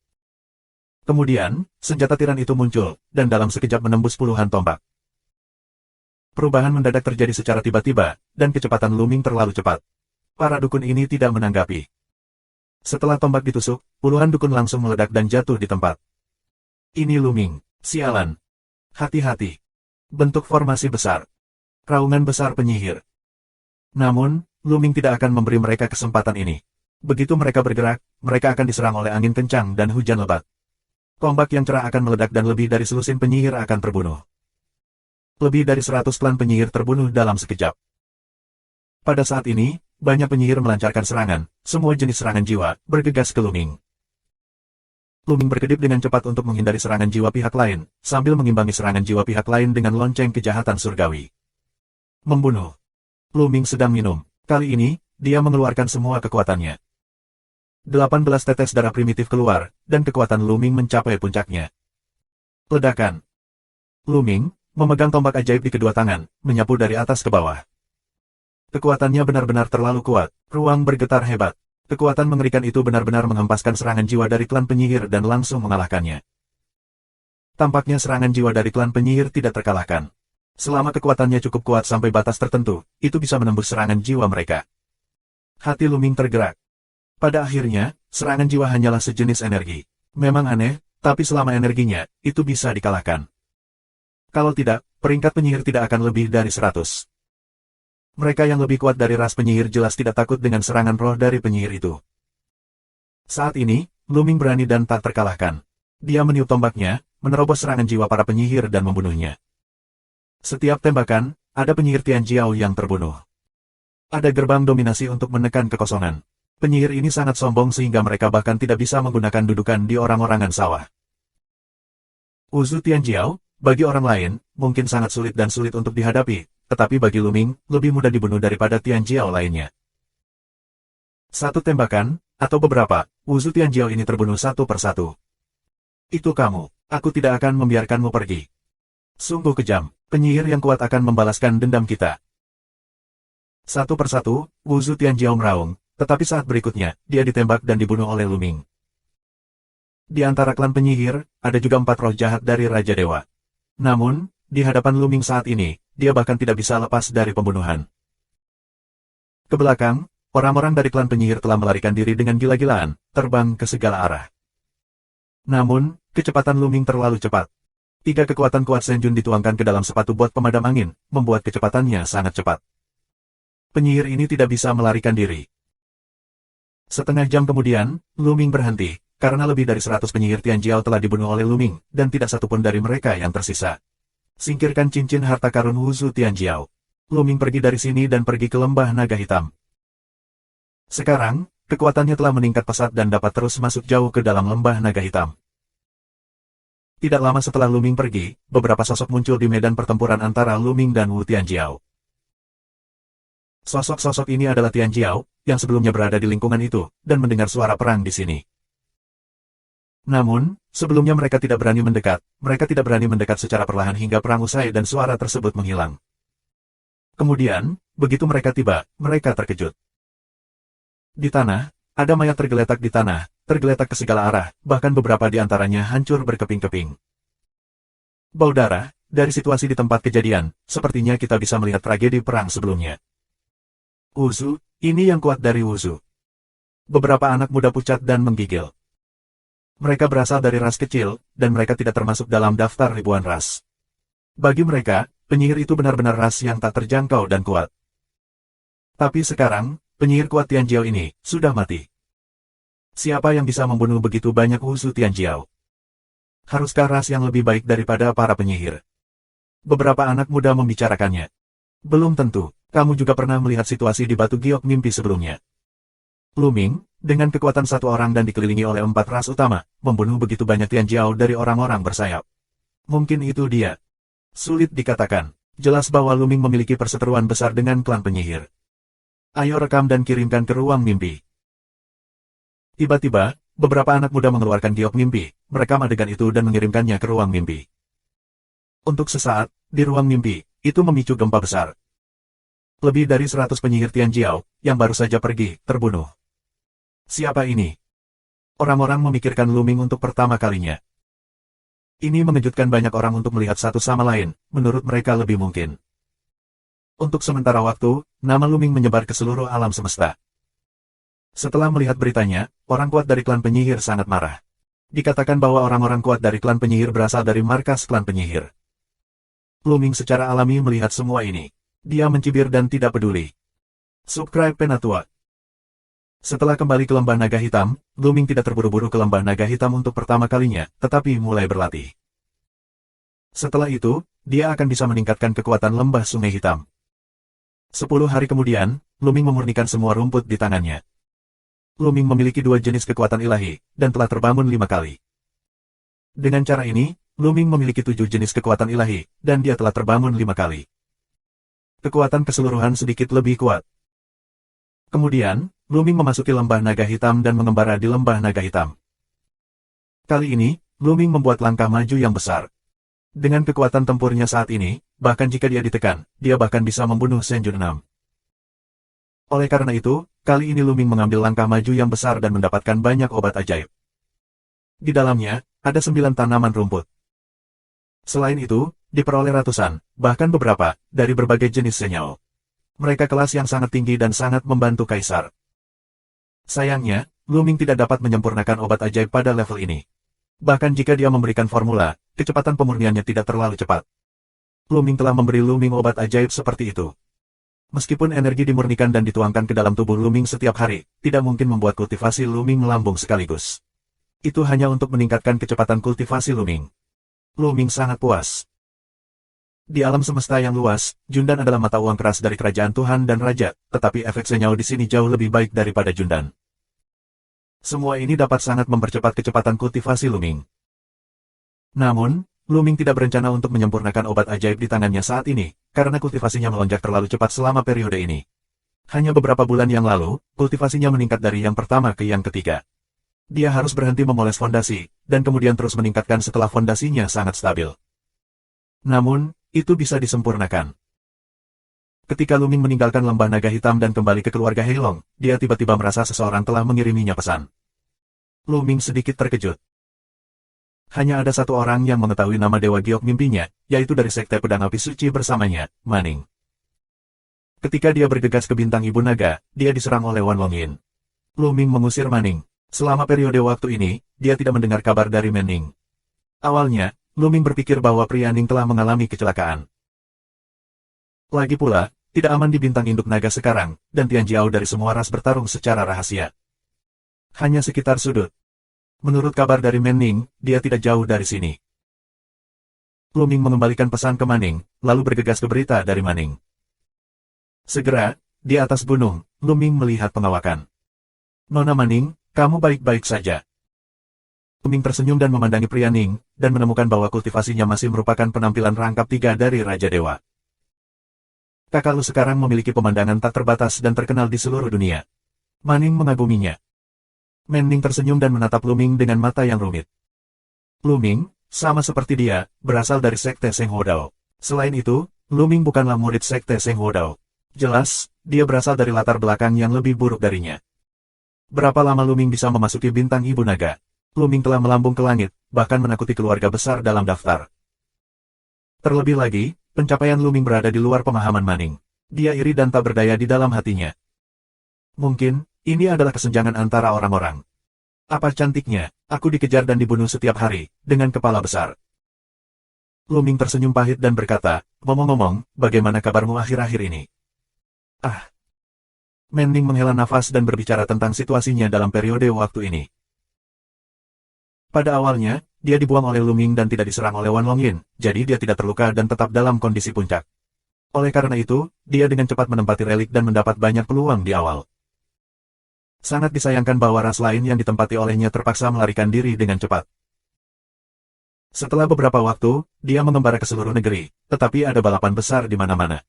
Kemudian, senjata tiran itu muncul, dan dalam sekejap menembus puluhan tombak. Perubahan mendadak terjadi secara tiba-tiba, dan kecepatan Luming terlalu cepat. Para dukun ini tidak menanggapi. Setelah tombak ditusuk, puluhan dukun langsung meledak dan jatuh di tempat. Ini Luming, sialan. Hati-hati. Bentuk formasi besar. Raungan besar penyihir. Namun, Luming tidak akan memberi mereka kesempatan ini. Begitu mereka bergerak, mereka akan diserang oleh angin kencang dan hujan lebat. Tombak yang cerah akan meledak dan lebih dari selusin penyihir akan terbunuh. Lebih dari 100 klan penyihir terbunuh dalam sekejap. Pada saat ini, banyak penyihir melancarkan serangan, semua jenis serangan jiwa, bergegas ke Luming. Luming berkedip dengan cepat untuk menghindari serangan jiwa pihak lain, sambil mengimbangi serangan jiwa pihak lain dengan lonceng kejahatan surgawi. Membunuh. Luming sedang minum. Kali ini, dia mengeluarkan semua kekuatannya. 18 tetes darah primitif keluar, dan kekuatan Luming mencapai puncaknya. Ledakan. Luming memegang tombak ajaib di kedua tangan, menyapu dari atas ke bawah. Kekuatannya benar-benar terlalu kuat, ruang bergetar hebat. Kekuatan mengerikan itu benar-benar menghempaskan serangan jiwa dari klan penyihir dan langsung mengalahkannya. Tampaknya serangan jiwa dari klan penyihir tidak terkalahkan. Selama kekuatannya cukup kuat sampai batas tertentu, itu bisa menembus serangan jiwa mereka. Hati Luming tergerak. Pada akhirnya, serangan jiwa hanyalah sejenis energi. Memang aneh, tapi selama energinya, itu bisa dikalahkan. Kalau tidak, peringkat penyihir tidak akan lebih dari 100. Mereka yang lebih kuat dari ras penyihir jelas tidak takut dengan serangan roh dari penyihir itu. Saat ini, Luming berani dan tak terkalahkan. Dia meniup tombaknya, menerobos serangan jiwa para penyihir dan membunuhnya. Setiap tembakan, ada penyihir Tianjiao yang terbunuh. Ada gerbang dominasi untuk menekan kekosongan. Penyihir ini sangat sombong sehingga mereka bahkan tidak bisa menggunakan dudukan di orang-orangan sawah. Wuzu Tianjiao, bagi orang lain, mungkin sangat sulit dan sulit untuk dihadapi, tetapi bagi Luming, lebih mudah dibunuh daripada Tianjiao lainnya. Satu tembakan, atau beberapa, Wuzu Tianjiao ini terbunuh satu persatu. Itu kamu, aku tidak akan membiarkanmu pergi. Sungguh kejam, penyihir yang kuat akan membalaskan dendam kita. Satu persatu, Wuzu Tianjiao meraung, tetapi saat berikutnya, dia ditembak dan dibunuh oleh Luming. Di antara klan penyihir, ada juga 4 roh jahat dari Raja Dewa. Namun, di hadapan Luming saat ini, dia bahkan tidak bisa lepas dari pembunuhan. Ke belakang, orang-orang dari klan penyihir telah melarikan diri dengan gila-gilaan, terbang ke segala arah. Namun, kecepatan Luming terlalu cepat. 3 kekuatan kuat Senjun dituangkan ke dalam sepatu bot pemadam angin, membuat kecepatannya sangat cepat. Penyihir ini tidak bisa melarikan diri. Setengah jam kemudian, Luming berhenti, karena lebih dari 100 penyihir Tianjiao telah dibunuh oleh Luming, dan tidak satupun dari mereka yang tersisa. Singkirkan cincin harta karun Wuzu Tianjiao. Luming pergi dari sini dan pergi ke lembah naga hitam. Sekarang, kekuatannya telah meningkat pesat dan dapat terus masuk jauh ke dalam lembah naga hitam. Tidak lama setelah Luming pergi, beberapa sosok muncul di medan pertempuran antara Luming dan Wu Tianjiao. Sosok-sosok ini adalah Tianjiao, yang sebelumnya berada di lingkungan itu, dan mendengar suara perang di sini. Namun, sebelumnya mereka tidak berani mendekat secara perlahan hingga perang usai dan suara tersebut menghilang. Kemudian, begitu mereka tiba, mereka terkejut. Di tanah, ada mayat tergeletak di tanah, tergeletak ke segala arah, bahkan beberapa di antaranya hancur berkeping-keping. Bau darah, dari situasi di tempat kejadian, sepertinya kita bisa melihat tragedi perang sebelumnya. Wuzu, ini yang kuat dari Wuzu. Beberapa anak muda pucat dan menggigil. Mereka berasal dari ras kecil, dan mereka tidak termasuk dalam daftar ribuan ras. Bagi mereka, penyihir itu benar-benar ras yang tak terjangkau dan kuat. Tapi sekarang, penyihir kuat Tianjiao ini, sudah mati. Siapa yang bisa membunuh begitu banyak Wuzu Tianjiao? Haruskah ras yang lebih baik daripada para penyihir? Beberapa anak muda membicarakannya. Belum tentu, kamu juga pernah melihat situasi di Batu Giok Mimpi sebelumnya. Luming, dengan kekuatan satu orang dan dikelilingi oleh 4 ras utama, membunuh begitu banyak Tianjiao dari orang-orang bersayap. Mungkin itu dia. Sulit dikatakan. Jelas bahwa Luming memiliki perseteruan besar dengan klan penyihir. Ayo rekam dan kirimkan ke ruang mimpi. Tiba-tiba, beberapa anak muda mengeluarkan giok mimpi, merekam adegan itu dan mengirimkannya ke ruang mimpi. Untuk sesaat, di ruang mimpi, itu memicu gempa besar. Lebih dari 100 penyihir Tianjiao, yang baru saja pergi, terbunuh. Siapa ini? Orang-orang memikirkan Luming untuk pertama kalinya. Ini mengejutkan banyak orang untuk melihat satu sama lain, menurut mereka lebih mungkin. Untuk sementara waktu, nama Luming menyebar ke seluruh alam semesta. Setelah melihat beritanya, orang kuat dari klan penyihir sangat marah. Dikatakan bahwa orang-orang kuat dari klan penyihir berasal dari markas klan penyihir. Luming secara alami melihat semua ini. Dia mencibir dan tidak peduli. Subscribe Penatua. Setelah kembali ke lembah naga hitam, Luming tidak terburu-buru ke lembah naga hitam untuk pertama kalinya, tetapi mulai berlatih. Setelah itu, dia akan bisa meningkatkan kekuatan lembah sungai hitam. 10 hari kemudian, Luming memurnikan semua rumput di tangannya. Luming memiliki 2 jenis kekuatan ilahi, dan telah terbangun 5 kali. Dengan cara ini, Luming memiliki 7 jenis kekuatan ilahi, dan dia telah terbangun 5 kali. kekuatan keseluruhan sedikit lebih kuat. Kemudian, Luming memasuki lembah naga hitam dan mengembara di lembah naga hitam. Kali ini, Luming membuat langkah maju yang besar. Dengan kekuatan tempurnya saat ini, bahkan jika dia ditekan, dia bahkan bisa membunuh Senjun 6. Oleh karena itu, kali ini Luming mengambil langkah maju yang besar dan mendapatkan banyak obat ajaib. Di dalamnya, ada 9 tanaman rumput. Selain itu, diperoleh ratusan, bahkan beberapa, dari berbagai jenis senyal. Mereka kelas yang sangat tinggi dan sangat membantu Kaisar. Sayangnya, Luming tidak dapat menyempurnakan obat ajaib pada level ini. Bahkan jika dia memberikan formula, kecepatan pemurniannya tidak terlalu cepat. Luming telah memberi Luming obat ajaib seperti itu. Meskipun energi dimurnikan dan dituangkan ke dalam tubuh Luming setiap hari, tidak mungkin membuat kultivasi Luming melambung sekaligus. Itu hanya untuk meningkatkan kecepatan kultivasi Luming. Luming sangat puas. Di alam semesta yang luas, Jundan adalah mata uang keras dari kerajaan Tuhan dan Raja, tetapi efek senyau di sini jauh lebih baik daripada Jundan. Semua ini dapat sangat mempercepat kecepatan kultivasi Luming. Namun, Luming tidak berencana untuk menyempurnakan obat ajaib di tangannya saat ini, karena kultivasinya melonjak terlalu cepat selama periode ini. Hanya beberapa bulan yang lalu, kultivasinya meningkat dari yang pertama ke yang ketiga. Dia harus berhenti memoles fondasi, dan kemudian terus meningkatkan setelah fondasinya sangat stabil. Namun, itu bisa disempurnakan. Ketika Luming meninggalkan lembah naga hitam dan kembali ke keluarga Heilong, dia tiba-tiba merasa seseorang telah mengiriminya pesan. Luming sedikit terkejut. Hanya ada satu orang yang mengetahui nama Dewa Giok mimpinya, yaitu dari Sekte Pedang Api Suci bersamanya, Manning. Ketika dia bergegas ke bintang Ibu Naga, dia diserang oleh Wan Longyin. Luming mengusir Manning. Selama periode waktu ini, dia tidak mendengar kabar dari Manning. Awalnya, Luming berpikir bahwa pria Ning telah mengalami kecelakaan. Lagi pula, tidak aman di bintang induk naga sekarang, dan Tian Jiao dari semua ras bertarung secara rahasia. Hanya sekitar sudut. Menurut kabar dari Manning, dia tidak jauh dari sini. Luming mengembalikan pesan ke Manning, lalu bergegas ke berita dari Manning. Segera, di atas gunung, Luming melihat pengawakan. Nona Manning, kamu baik-baik saja. Luming tersenyum dan memandangi pria Ning, dan menemukan bahwa kultivasinya masih merupakan penampilan rangkap 3 dari Raja Dewa. Kakak lu sekarang memiliki pemandangan tak terbatas dan terkenal di seluruh dunia. Manning mengaguminya. Manning tersenyum dan menatap Luming dengan mata yang rumit. Luming, sama seperti dia, berasal dari Sekte Seng Hodao. Selain itu, Luming bukanlah murid Sekte Seng Hodao. Jelas, dia berasal dari latar belakang yang lebih buruk darinya. Berapa lama Luming bisa memasuki bintang Ibu Naga? Luming telah melambung ke langit, bahkan menakuti keluarga besar dalam daftar. Terlebih lagi, pencapaian Luming berada di luar pemahaman Manning. Dia iri dan tak berdaya di dalam hatinya. Mungkin, ini adalah kesenjangan antara orang-orang. Apa cantiknya, aku dikejar dan dibunuh setiap hari, dengan kepala besar. Luming tersenyum pahit dan berkata, ngomong-ngomong, bagaimana kabarmu akhir-akhir ini? Ah. Manning menghela nafas dan berbicara tentang situasinya dalam periode waktu ini. Pada awalnya, dia dibuang oleh Luming dan tidak diserang oleh Wan Longyin, jadi dia tidak terluka dan tetap dalam kondisi puncak. Oleh karena itu, dia dengan cepat menempati relik dan mendapat banyak peluang di awal. Sangat disayangkan bahwa ras lain yang ditempati olehnya terpaksa melarikan diri dengan cepat. Setelah beberapa waktu, dia mengembara ke seluruh negeri, tetapi ada balapan besar di mana-mana.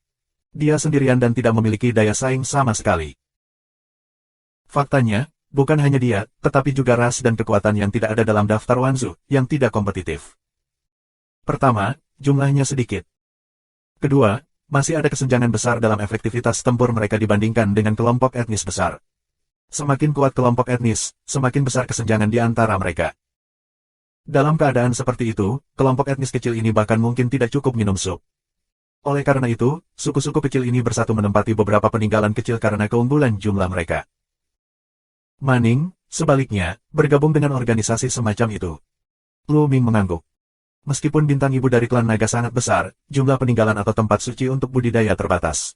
Dia sendirian dan tidak memiliki daya saing sama sekali. Faktanya, bukan hanya dia, tetapi juga ras dan kekuatan yang tidak ada dalam daftar Wanzu, yang tidak kompetitif. Pertama, jumlahnya sedikit. Kedua, masih ada kesenjangan besar dalam efektivitas tempur mereka dibandingkan dengan kelompok etnis besar. Semakin kuat kelompok etnis, semakin besar kesenjangan di antara mereka. Dalam keadaan seperti itu, kelompok etnis kecil ini bahkan mungkin tidak cukup minum sup. Oleh karena itu, suku-suku kecil ini bersatu menempati beberapa peninggalan kecil karena keunggulan jumlah mereka. Manning, sebaliknya, bergabung dengan organisasi semacam itu. Luming mengangguk. Meskipun bintang ibu dari klan naga sangat besar, jumlah peninggalan atau tempat suci untuk budidaya terbatas.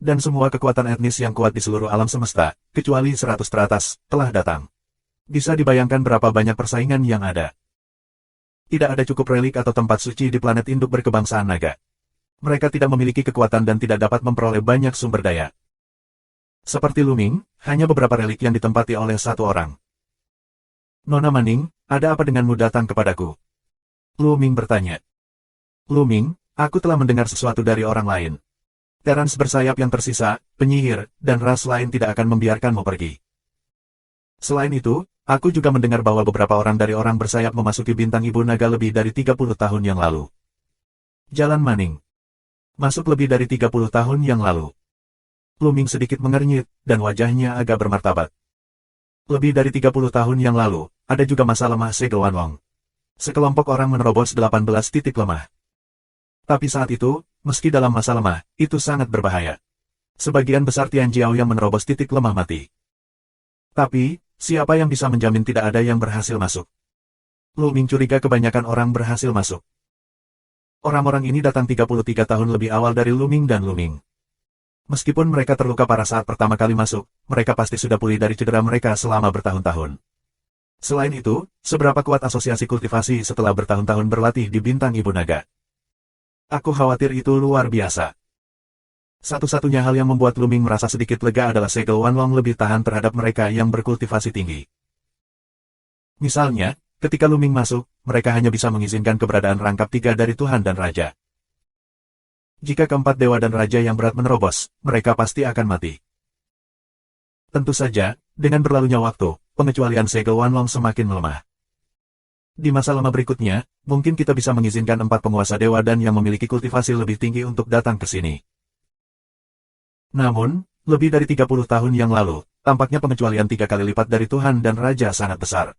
Dan semua kekuatan etnis yang kuat di seluruh alam semesta, kecuali 100 teratas, telah datang. Bisa dibayangkan berapa banyak persaingan yang ada. Tidak ada cukup relik atau tempat suci di planet induk berkebangsaan naga. Mereka tidak memiliki kekuatan dan tidak dapat memperoleh banyak sumber daya. Seperti Luming, hanya beberapa relik yang ditempati oleh satu orang. Nona Manning, ada apa denganmu datang kepadaku? Luming bertanya. Luming, Aku telah mendengar sesuatu dari orang lain. Terans bersayap yang tersisa, penyihir, dan ras lain tidak akan membiarkanmu pergi. Selain itu, aku juga mendengar bahwa beberapa orang dari orang bersayap memasuki bintang ibu naga lebih dari 30 tahun yang lalu. Jalan maning. Masuk lebih dari 30 tahun yang lalu. Luming sedikit mengernyit, dan wajahnya agak bermartabat. Lebih dari 30 tahun yang lalu, ada juga masa lemah Segel Wanlong. Sekelompok orang menerobos 18 titik lemah. Tapi saat itu, meski dalam masa lemah, itu sangat berbahaya. Sebagian besar Tianjiao yang menerobos titik lemah mati. Tapi, siapa yang bisa menjamin tidak ada yang berhasil masuk? Luming curiga kebanyakan orang berhasil masuk. Orang-orang ini datang 33 tahun lebih awal dari Luming dan Luming. Meskipun mereka terluka parah saat pertama kali masuk, mereka pasti sudah pulih dari cedera mereka selama bertahun-tahun. Selain itu, seberapa kuat asosiasi kultivasi setelah bertahun-tahun berlatih di bintang Ibu Naga? Aku khawatir itu luar biasa. Satu-satunya hal yang membuat Luming merasa sedikit lega adalah Segel Wanlong lebih tahan terhadap mereka yang berkultivasi tinggi. Misalnya, ketika Luming masuk, mereka hanya bisa mengizinkan keberadaan rangkap 3 dari Tuhan dan Raja. Jika keempat dewa dan raja yang berat menerobos, mereka pasti akan mati. Tentu saja, dengan berlalunya waktu, pengecualian Segel Wanlong semakin melemah. Di masa lama berikutnya, mungkin kita bisa mengizinkan 4 penguasa dewa dan yang memiliki kultivasi lebih tinggi untuk datang ke sini. Namun, lebih dari 30 tahun yang lalu, tampaknya pengecualian 3 kali lipat dari Tuhan dan Raja sangat besar.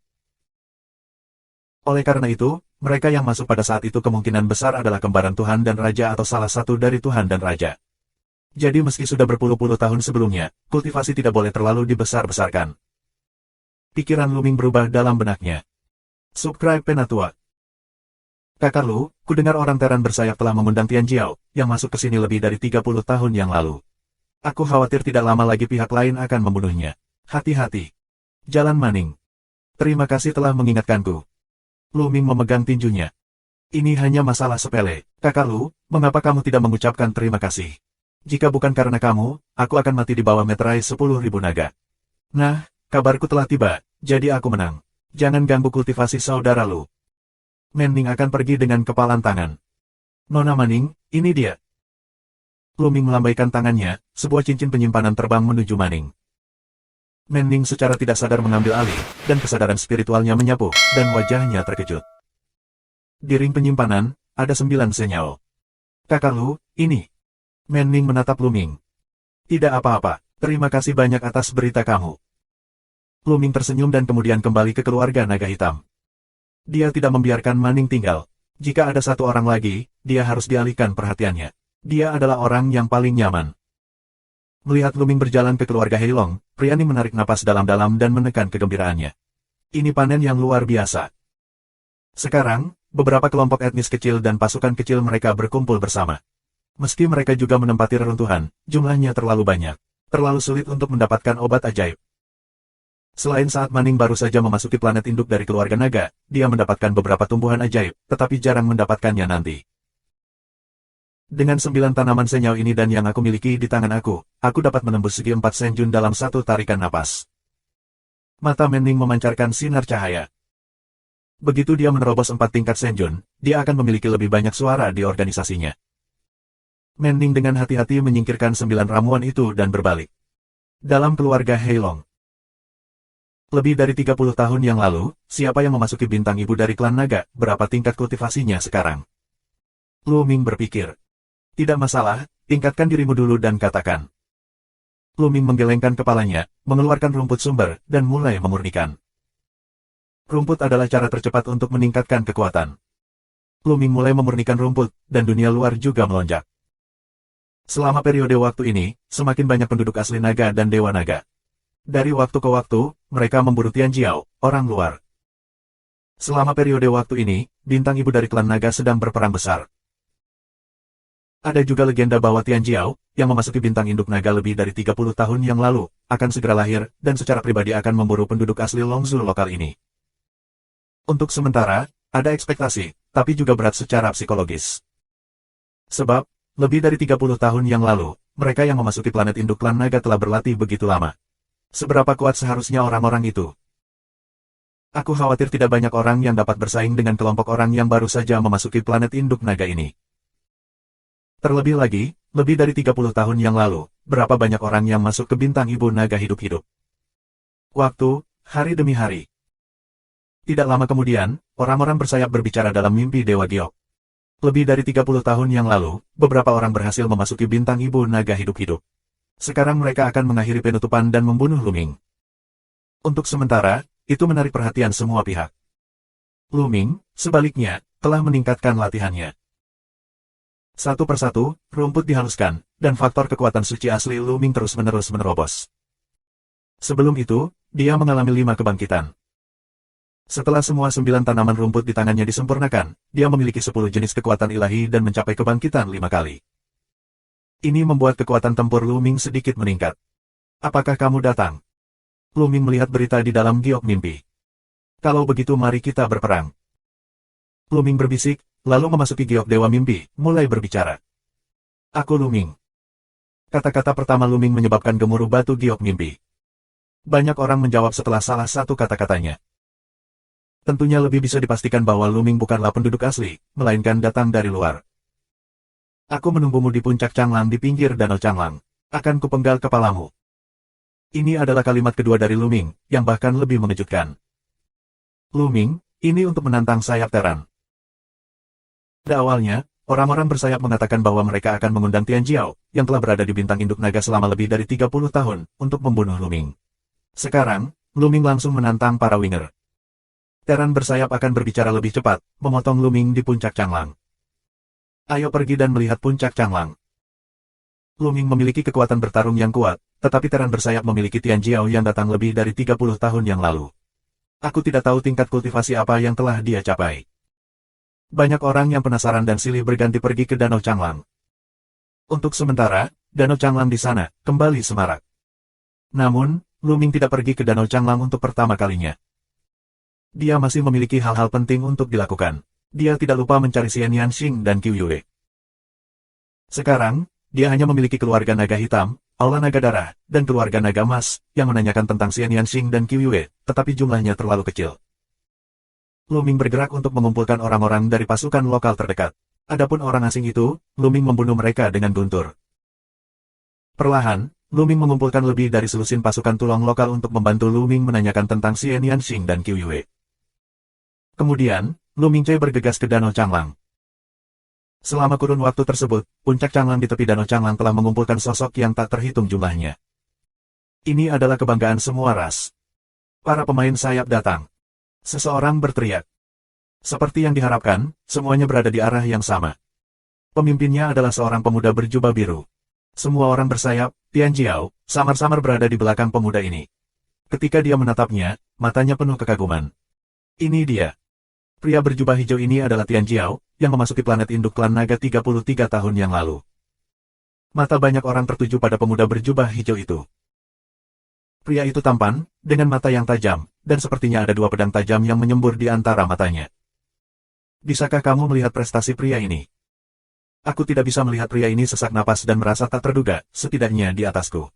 Oleh karena itu, mereka yang masuk pada saat itu kemungkinan besar adalah kembaran Tuhan dan Raja atau salah satu dari Tuhan dan Raja. Jadi meski sudah berpuluh-puluh tahun sebelumnya, kultivasi tidak boleh terlalu dibesar-besarkan. Pikiran Luming berubah dalam benaknya. Subscribe Penatua. Kakak Lu, kudengar orang Teran bersayap telah mengundang Tianjiao, yang masuk ke sini lebih dari 30 tahun yang lalu. Aku khawatir tidak lama lagi pihak lain akan membunuhnya. Hati-hati. Jalan maning. Terima kasih telah mengingatkanku. Luming memegang tinjunya. Ini hanya masalah sepele. Kakak Lu, mengapa kamu tidak mengucapkan terima kasih? Jika bukan karena kamu, aku akan mati di bawah meterai 10.000 naga. Nah, kabarku telah tiba, jadi aku menang. Jangan ganggu kultivasi saudara Lu. Menning akan pergi dengan kepalan tangan. Nona Maning, ini dia. Luming melambaikan tangannya, sebuah cincin penyimpanan terbang menuju Maning. Menning secara tidak sadar mengambil alih, dan kesadaran spiritualnya menyapu, dan wajahnya terkejut. Di ring penyimpanan, ada 9 senyal. Kakak Lu, ini. Menning menatap Luming. Tidak apa-apa, terima kasih banyak atas berita kamu. Luming tersenyum dan kemudian kembali ke keluarga naga hitam. Dia tidak membiarkan Maning tinggal. Jika ada satu orang lagi, dia harus dialihkan perhatiannya. Dia adalah orang yang paling nyaman. Melihat Luming berjalan ke keluarga Heilong, pria ini menarik napas dalam-dalam dan menekan kegembiraannya. Ini panen yang luar biasa. Sekarang, beberapa kelompok etnis kecil dan pasukan kecil mereka berkumpul bersama. Meski mereka juga menempati reruntuhan, jumlahnya terlalu banyak. Terlalu sulit untuk mendapatkan obat ajaib. Selain saat Maning baru saja memasuki planet induk dari keluarga naga, dia mendapatkan beberapa tumbuhan ajaib, tetapi jarang mendapatkannya nanti. Dengan 9 tanaman senyau ini dan yang aku miliki di tangan aku dapat menembus segi 4 senjun dalam satu tarikan napas. Mata Menning memancarkan sinar cahaya. Begitu dia menerobos 4 tingkat senjun, dia akan memiliki lebih banyak suara di organisasinya. Menning dengan hati-hati menyingkirkan 9 ramuan itu dan berbalik. Dalam keluarga Heilong. Lebih dari 30 tahun yang lalu, siapa yang memasuki bintang ibu dari klan naga, berapa tingkat kultivasinya sekarang? Luming berpikir. Tidak masalah, tingkatkan dirimu dulu dan katakan. Luming menggelengkan kepalanya, mengeluarkan rumput sumber, dan mulai memurnikan. Rumput adalah cara tercepat untuk meningkatkan kekuatan. Luming mulai memurnikan rumput, dan dunia luar juga melonjak. Selama periode waktu ini, semakin banyak penduduk asli naga dan dewa naga. Dari waktu ke waktu, mereka memburu Tianjiao, orang luar. Selama periode waktu ini, bintang ibu dari klan naga sedang berperang besar. Ada juga legenda bahwa Tianjiao, yang memasuki bintang induk naga lebih dari 30 tahun yang lalu, akan segera lahir, dan secara pribadi akan memburu penduduk asli Longzhou lokal ini. Untuk sementara, ada ekspektasi, tapi juga berat secara psikologis. Sebab, lebih dari 30 tahun yang lalu, mereka yang memasuki planet induk klan naga telah berlatih begitu lama. Seberapa kuat seharusnya orang-orang itu? Aku khawatir tidak banyak orang yang dapat bersaing dengan kelompok orang yang baru saja memasuki planet induk naga ini. Terlebih lagi, lebih dari 30 tahun yang lalu, berapa banyak orang yang masuk ke bintang ibu naga hidup-hidup. Waktu, hari demi hari. Tidak lama kemudian, orang-orang bersayap berbicara dalam mimpi Dewa Giok. Lebih dari 30 tahun yang lalu, beberapa orang berhasil memasuki bintang ibu naga hidup-hidup. Sekarang mereka akan mengakhiri penutupan dan membunuh Luming. Untuk sementara, itu menarik perhatian semua pihak. Luming, sebaliknya, telah meningkatkan latihannya. Satu persatu, rumput dihaluskan, dan faktor kekuatan suci asli Luming terus-menerus menerobos. Sebelum itu, dia mengalami 5 kebangkitan. Setelah semua 9 tanaman rumput di tangannya disempurnakan, dia memiliki 10 jenis kekuatan ilahi dan mencapai kebangkitan 5 kali. Ini membuat kekuatan tempur Luming sedikit meningkat. Apakah kamu datang? Luming melihat berita di dalam giok mimpi. Kalau begitu mari kita berperang. Luming berbisik, lalu memasuki giok Dewa Mimpi, mulai berbicara. Aku Luming. Kata-kata pertama Luming menyebabkan gemuruh batu giok mimpi. Banyak orang menjawab setelah salah satu kata-katanya. Tentunya lebih bisa dipastikan bahwa Luming bukanlah penduduk asli, melainkan datang dari luar. Aku menunggumu di puncak Changlang di pinggir Danau Changlang. Akan kupenggal kepalamu. Ini adalah kalimat kedua dari Luming, yang bahkan lebih mengejutkan. Luming, ini untuk menantang sayap Teran. Pada awalnya, orang-orang bersayap mengatakan bahwa mereka akan mengundang Tian Jiao, yang telah berada di bintang induk naga selama lebih dari 30 tahun, untuk membunuh Luming. Sekarang, Luming langsung menantang para winger. Teran bersayap akan berbicara lebih cepat, memotong Luming di puncak Changlang. Ayo pergi dan melihat puncak Changlang. Luming memiliki kekuatan bertarung yang kuat, tetapi Teran bersayap memiliki Tian Jiao yang datang lebih dari 30 tahun yang lalu. Aku tidak tahu tingkat kultivasi apa yang telah dia capai. Banyak orang yang penasaran dan silih berganti pergi ke Danau Changlang. Untuk sementara, Danau Changlang di sana, kembali semarak. Namun, Luming tidak pergi ke Danau Changlang untuk pertama kalinya. Dia masih memiliki hal-hal penting untuk dilakukan. Dia tidak lupa mencari Xian Yanxing dan Qiu Yue. Sekarang, dia hanya memiliki keluarga naga hitam, aula naga darah, dan keluarga naga emas, yang menanyakan tentang Xian Yanxing dan Qiu Yue, tetapi jumlahnya terlalu kecil. Luming bergerak untuk mengumpulkan orang-orang dari pasukan lokal terdekat. Adapun orang asing itu, Luming membunuh mereka dengan guntur. Perlahan, Luming mengumpulkan lebih dari selusin pasukan tulong lokal untuk membantu Luming menanyakan tentang Xian Yanxing dan Qiu Yue. Kemudian, Luming Cai bergegas ke Danau Changlang. Selama kurun waktu tersebut, puncak Changlang di tepi Danau Changlang telah mengumpulkan sosok yang tak terhitung jumlahnya. Ini adalah kebanggaan semua ras. Para pemain sayap datang. Seseorang berteriak. Seperti yang diharapkan, semuanya berada di arah yang sama. Pemimpinnya adalah seorang pemuda berjubah biru. Semua orang bersayap, Tian Jiao, samar-samar berada di belakang pemuda ini. Ketika dia menatapnya, matanya penuh kekaguman. Ini dia. Pria berjubah hijau ini adalah Tian Jiao, yang memasuki planet induk klan naga 33 tahun yang lalu. Mata banyak orang tertuju pada pemuda berjubah hijau itu. Pria itu tampan, dengan mata yang tajam, dan sepertinya ada 2 pedang tajam yang menyembur di antara matanya. Bisakah kamu melihat prestasi pria ini? Aku tidak bisa melihat pria ini sesak napas dan merasa tak terduga, setidaknya di atasku.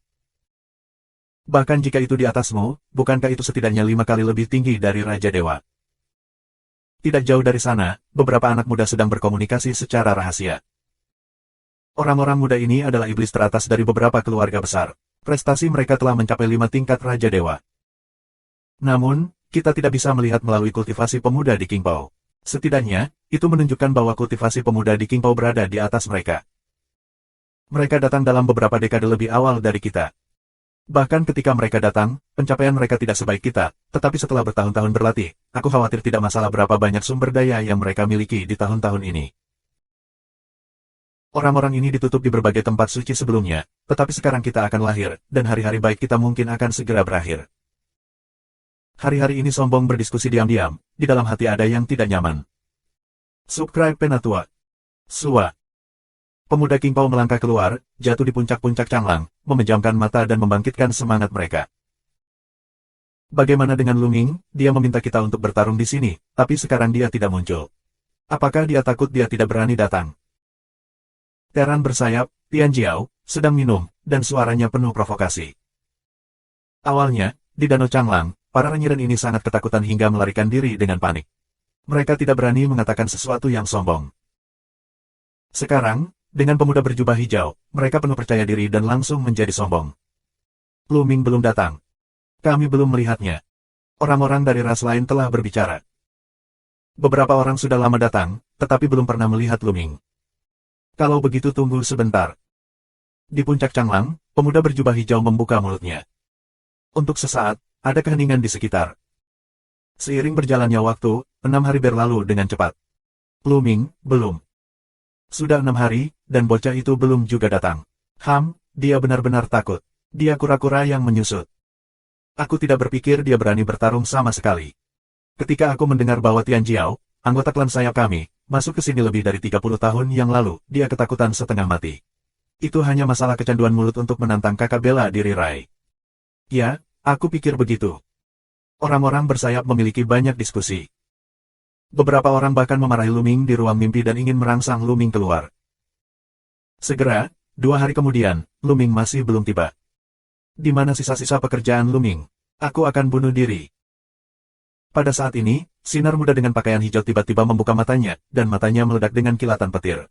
Bahkan jika itu di atasmu, bukankah itu setidaknya 5 kali lebih tinggi dari Raja Dewa? Tidak jauh dari sana, beberapa anak muda sedang berkomunikasi secara rahasia. Orang-orang muda ini adalah iblis teratas dari beberapa keluarga besar. Prestasi mereka telah mencapai 5 tingkat Raja Dewa. Namun, kita tidak bisa melihat melalui kultivasi pemuda di Qingpao. Setidaknya, itu menunjukkan bahwa kultivasi pemuda di Qingpao berada di atas mereka. Mereka datang dalam beberapa dekade lebih awal dari kita. Bahkan ketika mereka datang, pencapaian mereka tidak sebaik kita, tetapi setelah bertahun-tahun berlatih, aku khawatir tidak masalah berapa banyak sumber daya yang mereka miliki di tahun-tahun ini. Orang-orang ini ditutup di berbagai tempat suci sebelumnya, tetapi sekarang kita akan lahir, dan hari-hari baik kita mungkin akan segera berakhir. Hari-hari ini sombong berdiskusi diam-diam, di dalam hati ada yang tidak nyaman. Subscribe Penatua. Sua. Pemuda Qingpao melangkah keluar, jatuh di puncak-puncak Changlang, memejamkan mata dan membangkitkan semangat mereka. Bagaimana dengan Luming? Dia meminta kita untuk bertarung di sini, tapi sekarang dia tidak muncul. Apakah dia takut dia tidak berani datang? Teran bersayap, Tian Jiao, sedang minum, dan suaranya penuh provokasi. Awalnya, di Danau Changlang, para renyiren ini sangat ketakutan hingga melarikan diri dengan panik. Mereka tidak berani mengatakan sesuatu yang sombong. Sekarang, Dengan pemuda berjubah hijau, mereka penuh percaya diri dan langsung menjadi sombong. Luming belum datang. Kami belum melihatnya. Orang-orang dari ras lain telah berbicara. Beberapa orang sudah lama datang, tetapi belum pernah melihat Luming. Kalau begitu tunggu sebentar. Di puncak Changlang, pemuda berjubah hijau membuka mulutnya. Untuk sesaat, ada keheningan di sekitar. Seiring berjalannya waktu, 6 hari berlalu dengan cepat. Luming, belum. Sudah 6 hari, dan bocah itu belum juga datang. Dia benar-benar takut. Dia kura-kura yang menyusut. Aku tidak berpikir dia berani bertarung sama sekali. Ketika aku mendengar bahwa Tian Jiao, anggota klan sayap kami, masuk ke sini lebih dari 30 tahun yang lalu, dia ketakutan setengah mati. Itu hanya masalah kecanduan mulut untuk menantang kakak bela diri Rai. Ya, aku pikir begitu. Orang-orang bersayap memiliki banyak diskusi. Beberapa orang bahkan memarahi Luming di ruang mimpi dan ingin merangsang Luming keluar. Segera, 2 hari kemudian, Luming masih belum tiba. Di mana sisa-sisa pekerjaan Luming? Aku akan bunuh diri. Pada saat ini, sinar muda dengan pakaian hijau tiba-tiba membuka matanya, dan matanya meledak dengan kilatan petir.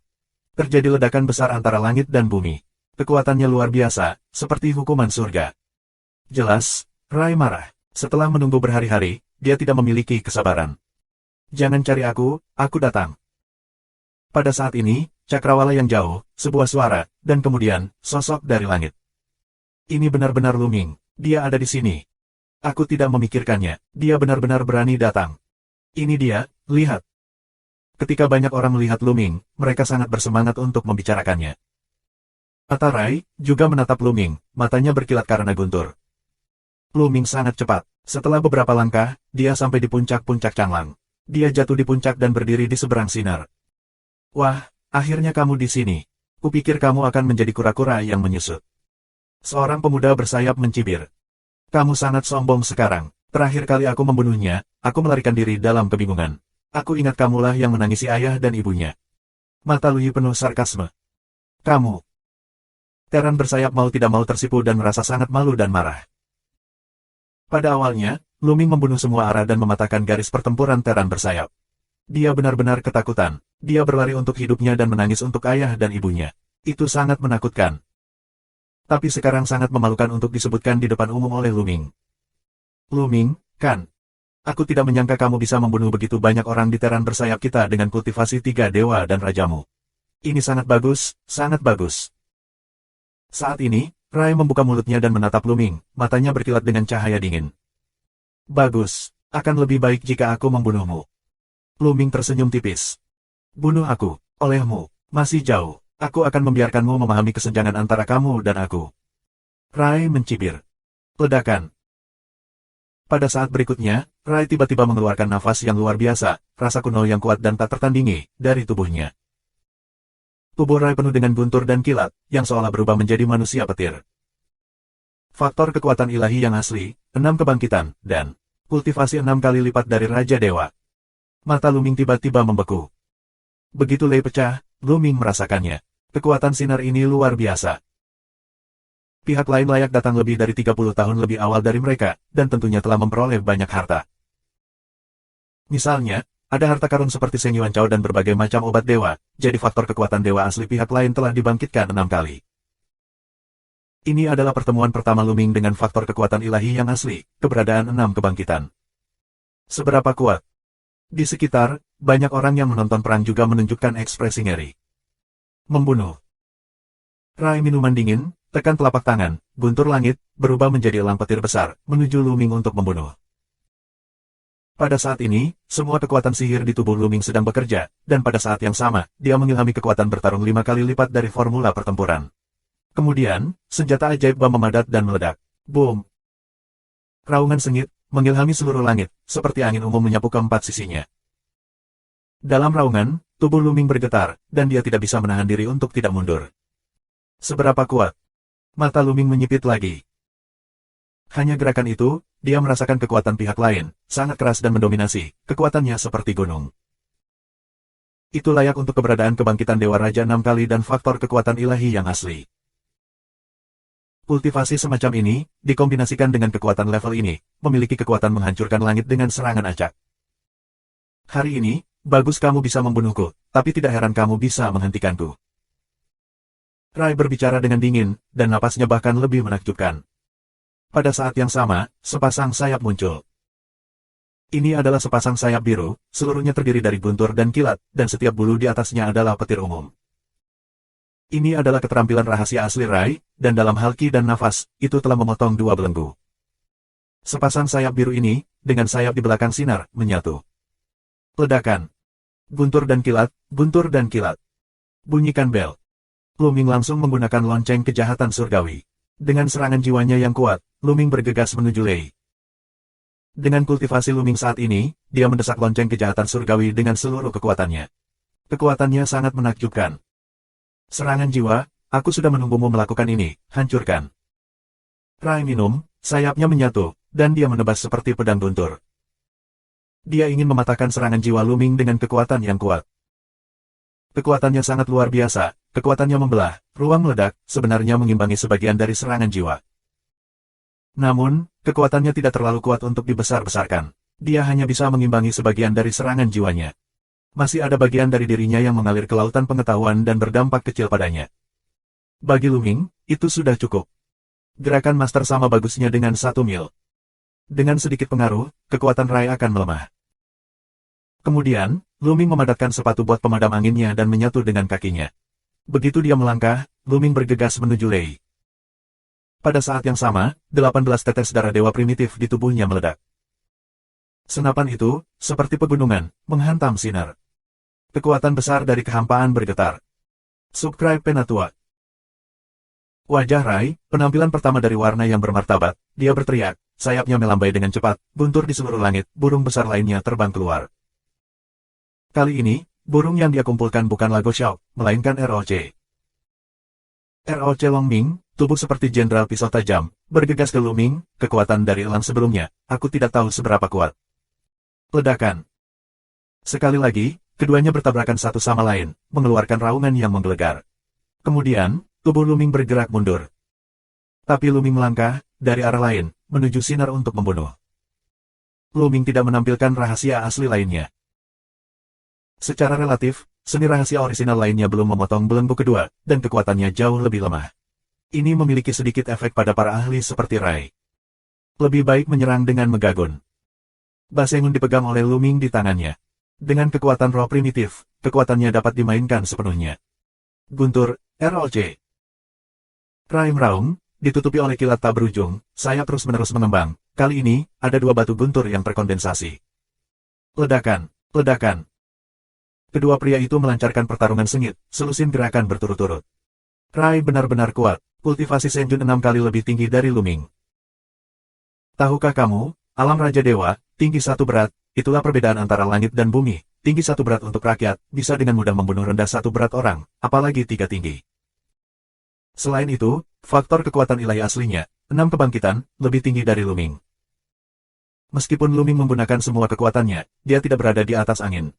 Terjadi ledakan besar antara langit dan bumi. Kekuatannya luar biasa, seperti hukuman surga. Jelas, Rai marah. Setelah menunggu berhari-hari, dia tidak memiliki kesabaran. Jangan cari aku datang. Pada saat ini, cakrawala yang jauh, sebuah suara, dan kemudian, sosok dari langit. Ini benar-benar Luming. Dia ada di sini. Aku tidak memikirkannya. Dia benar-benar berani datang. Ini dia, lihat. Ketika banyak orang melihat Luming, mereka sangat bersemangat untuk membicarakannya. Mata Rai juga menatap Luming, matanya berkilat karena guntur. Luming sangat cepat. Setelah beberapa langkah, dia sampai di puncak-puncak Changlang. Dia jatuh di puncak dan berdiri di seberang sinar. Wah, akhirnya kamu di sini. Kupikir kamu akan menjadi kura-kura yang menyusut. Seorang pemuda bersayap mencibir. Kamu sangat sombong sekarang. Terakhir kali aku membunuhnya, aku melarikan diri dalam kebingungan. Aku ingat kamulah yang menangisi ayah dan ibunya. Mata Lui penuh sarkasme. Kamu. Teran bersayap mau tidak mau tersipu dan merasa sangat malu dan marah. Pada awalnya, Luming membunuh semua arah dan mematahkan garis pertempuran Teran bersayap. Dia benar-benar ketakutan. Dia berlari untuk hidupnya dan menangis untuk ayah dan ibunya. Itu sangat menakutkan. Tapi sekarang sangat memalukan untuk disebutkan di depan umum oleh Luming. Luming, kan? Aku tidak menyangka kamu bisa membunuh begitu banyak orang di Teran bersayap kita dengan kultivasi 3 dewa dan rajamu. Ini sangat bagus, sangat bagus. Saat ini, Rai membuka mulutnya dan menatap Luming, matanya berkilat dengan cahaya dingin. Bagus, akan lebih baik jika aku membunuhmu. Luming tersenyum tipis. Bunuh aku, olehmu, masih jauh. Aku akan membiarkanmu memahami kesenjangan antara kamu dan aku. Rai mencibir. Ledakan. Pada saat berikutnya, Rai tiba-tiba mengeluarkan nafas yang luar biasa, rasa kuno yang kuat dan tak tertandingi, dari tubuhnya. Tubuh Rai penuh dengan guntur dan kilat, yang seolah berubah menjadi manusia petir. Faktor kekuatan ilahi yang asli, 6 kebangkitan, dan kultivasi 6 kali lipat dari Raja Dewa. Mata Luming tiba-tiba membeku. Begitu Lei pecah, Luming merasakannya. Kekuatan sinar ini luar biasa. Pihak lain layak datang lebih dari 30 tahun lebih awal dari mereka, dan tentunya telah memperoleh banyak harta. Misalnya, ada harta karun seperti Seng Yuan Chao dan berbagai macam obat dewa, jadi faktor kekuatan dewa asli pihak lain telah dibangkitkan 6 kali. Ini adalah pertemuan pertama Luming dengan faktor kekuatan ilahi yang asli, keberadaan 6 kebangkitan. Seberapa kuat? Di sekitar, banyak orang yang menonton perang juga menunjukkan ekspresi ngeri. Membunuh. Rai minuman dingin, tekan telapak tangan, guntur langit, berubah menjadi elang petir besar, menuju Luming untuk membunuh. Pada saat ini, semua kekuatan sihir di tubuh Luming sedang bekerja, dan pada saat yang sama, dia mengilhami kekuatan bertarung 5 kali lipat dari formula pertempuran. Kemudian, senjata ajaib bom memadat dan meledak. Boom! Raungan sengit, mengilhami seluruh langit, seperti angin umum menyapu keempat sisinya. Dalam raungan, tubuh Luming bergetar, dan dia tidak bisa menahan diri untuk tidak mundur. Seberapa kuat? Mata Luming menyipit lagi. Hanya gerakan itu, dia merasakan kekuatan pihak lain, sangat keras dan mendominasi, kekuatannya seperti gunung. Itu layak untuk keberadaan kebangkitan Dewa Raja 6 kali dan faktor kekuatan ilahi yang asli. Kultivasi semacam ini, dikombinasikan dengan kekuatan level ini, memiliki kekuatan menghancurkan langit dengan serangan acak. Hari ini, bagus kamu bisa membunuhku, tapi tidak heran kamu bisa menghentikanku. Rai berbicara dengan dingin, dan napasnya bahkan lebih menakjubkan. Pada saat yang sama, sepasang sayap muncul. Ini adalah sepasang sayap biru, seluruhnya terdiri dari guntur dan kilat, dan setiap bulu di atasnya adalah petir umum. Ini adalah keterampilan rahasia asli Rai, dan dalam hal ki dan nafas, itu telah memotong dua belenggu. Sepasang sayap biru ini, dengan sayap di belakang sinar, menyatu. Ledakan. Guntur dan kilat, guntur dan kilat. Bunyikan bel. Luming langsung menggunakan lonceng kejahatan surgawi. Dengan serangan jiwanya yang kuat, Luming bergegas menuju Lei. Dengan kultivasi Luming saat ini, dia mendesak lonceng kejahatan surgawi dengan seluruh kekuatannya. Kekuatannya sangat menakjubkan. Serangan jiwa, aku sudah menunggumu melakukan ini, hancurkan. Rai minum, sayapnya menyatu, dan dia menebas seperti pedang guntur. Dia ingin mematahkan serangan jiwa Luming dengan kekuatan yang kuat. Kekuatannya sangat luar biasa, kekuatannya membelah, ruang meledak, sebenarnya mengimbangi sebagian dari serangan jiwa. Namun, kekuatannya tidak terlalu kuat untuk dibesar-besarkan. Dia hanya bisa mengimbangi sebagian dari serangan jiwanya. Masih ada bagian dari dirinya yang mengalir ke lautan pengetahuan dan berdampak kecil padanya. Bagi Luming, itu sudah cukup. Gerakan master sama bagusnya dengan 1 mil. Dengan sedikit pengaruh, kekuatan Rai akan melemah. Kemudian, Luming memadatkan sepatu bot pemadam anginnya dan menyatu dengan kakinya. Begitu dia melangkah, Luming bergegas menuju Lei. Pada saat yang sama, 18 tetes darah dewa primitif di tubuhnya meledak. Senapan itu, seperti pegunungan, menghantam sinar. Kekuatan besar dari kehampaan bergetar. Subscribe Penatua. Wajah Rai, penampilan pertama dari warna yang bermartabat, dia berteriak, sayapnya melambai dengan cepat, guntur di seluruh langit, burung besar lainnya terbang keluar. Kali ini, burung yang dia kumpulkan bukanlah Goshawk, melainkan ROC. ROC Longming, tubuh seperti jenderal pisau tajam, bergegas ke Luming, kekuatan dari elang sebelumnya, aku tidak tahu seberapa kuat. Ledakan. Sekali lagi, keduanya bertabrakan satu sama lain, mengeluarkan raungan yang menggelegar. Kemudian, tubuh Luming bergerak mundur. Tapi Luming melangkah, dari arah lain, menuju sinar untuk membunuh. Luming tidak menampilkan rahasia asli lainnya. Secara relatif, seni rahasia orisinal lainnya belum memotong belenggu kedua, dan kekuatannya jauh lebih lemah. Ini memiliki sedikit efek pada para ahli seperti Rai. Lebih baik menyerang dengan Megagon. Basengun dipegang oleh Luming di tangannya. Dengan kekuatan roh primitif, kekuatannya dapat dimainkan sepenuhnya. Guntur, ROC. Rai meraung, ditutupi oleh kilat tak berujung, sayap terus-menerus mengembang. Kali ini, ada dua batu guntur yang terkondensasi. Ledakan, ledakan. Kedua pria itu melancarkan pertarungan sengit, selusin gerakan berturut-turut. Rai benar-benar kuat, kultivasi Senjun 6 kali lebih tinggi dari Luming. Tahukah kamu, alam Raja Dewa, tinggi satu berat, itulah perbedaan antara langit dan bumi, tinggi satu berat untuk rakyat, bisa dengan mudah membunuh rendah satu berat orang, apalagi 3 tinggi. Selain itu, faktor kekuatan ilahi aslinya, 6 kebangkitan, lebih tinggi dari Luming. Meskipun Luming menggunakan semua kekuatannya, dia tidak berada di atas angin.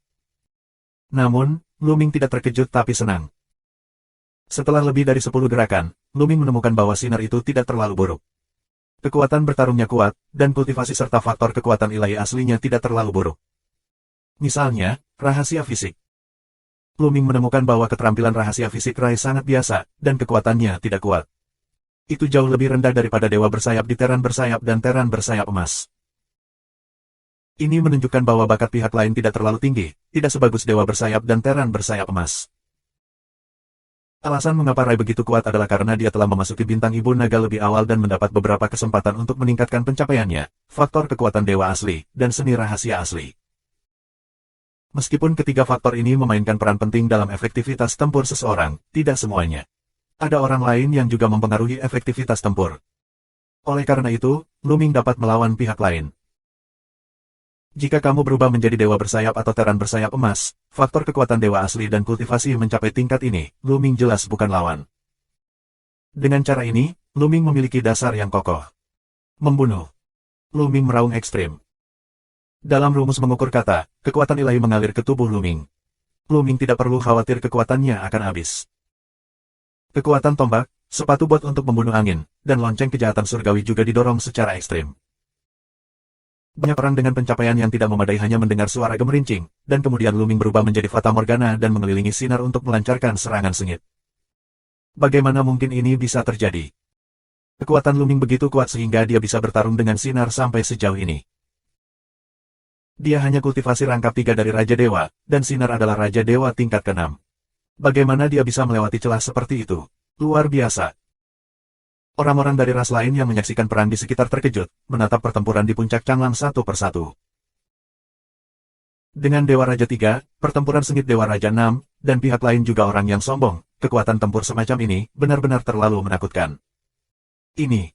Namun, Luming tidak terkejut tapi senang. Setelah lebih dari 10 gerakan, Luming menemukan bahwa sinar itu tidak terlalu buruk. Kekuatan bertarungnya kuat, dan kultivasi serta faktor kekuatan ilahi aslinya tidak terlalu buruk. Misalnya, rahasia fisik. Luming menemukan bahwa keterampilan rahasia fisik Rai sangat biasa, dan kekuatannya tidak kuat. Itu jauh lebih rendah daripada dewa bersayap di teran bersayap dan teran bersayap emas. Ini menunjukkan bahwa bakat pihak lain tidak terlalu tinggi, tidak sebagus dewa bersayap dan teran bersayap emas. Alasan mengapa Rai begitu kuat adalah karena dia telah memasuki bintang ibu naga lebih awal dan mendapat beberapa kesempatan untuk meningkatkan pencapaiannya, faktor kekuatan dewa asli, dan seni rahasia asli. Meskipun ketiga faktor ini memainkan peran penting dalam efektivitas tempur seseorang, tidak semuanya. Ada orang lain yang juga mempengaruhi efektivitas tempur. Oleh karena itu, Luming dapat melawan pihak lain. Jika kamu berubah menjadi dewa bersayap atau teran bersayap emas, faktor kekuatan dewa asli dan kultivasi mencapai tingkat ini, Luming jelas bukan lawan. Dengan cara ini, Luming memiliki dasar yang kokoh. Membunuh. Luming meraung ekstrim. Dalam rumus mengukur kata, kekuatan ilahi mengalir ke tubuh Luming. Luming tidak perlu khawatir kekuatannya akan habis. Kekuatan tombak, sepatu bot untuk membunuh angin, dan lonceng kejahatan surgawi juga didorong secara ekstrim. Banyak orang dengan pencapaian yang tidak memadai hanya mendengar suara gemerincing, dan kemudian Luming berubah menjadi Fata Morgana dan mengelilingi sinar untuk melancarkan serangan sengit. Bagaimana mungkin ini bisa terjadi? Kekuatan Luming begitu kuat sehingga dia bisa bertarung dengan sinar sampai sejauh ini. Dia hanya kultivasi rangkap 3 dari Raja Dewa, dan sinar adalah Raja Dewa tingkat ke-6. Bagaimana dia bisa melewati celah seperti itu? Luar biasa. Orang-orang dari ras lain yang menyaksikan perang di sekitar terkejut, menatap pertempuran di puncak Changlang satu persatu. Dengan Dewa Raja 3, pertempuran sengit Dewa Raja 6, dan pihak lain juga orang yang sombong, kekuatan tempur semacam ini benar-benar terlalu menakutkan. Ini.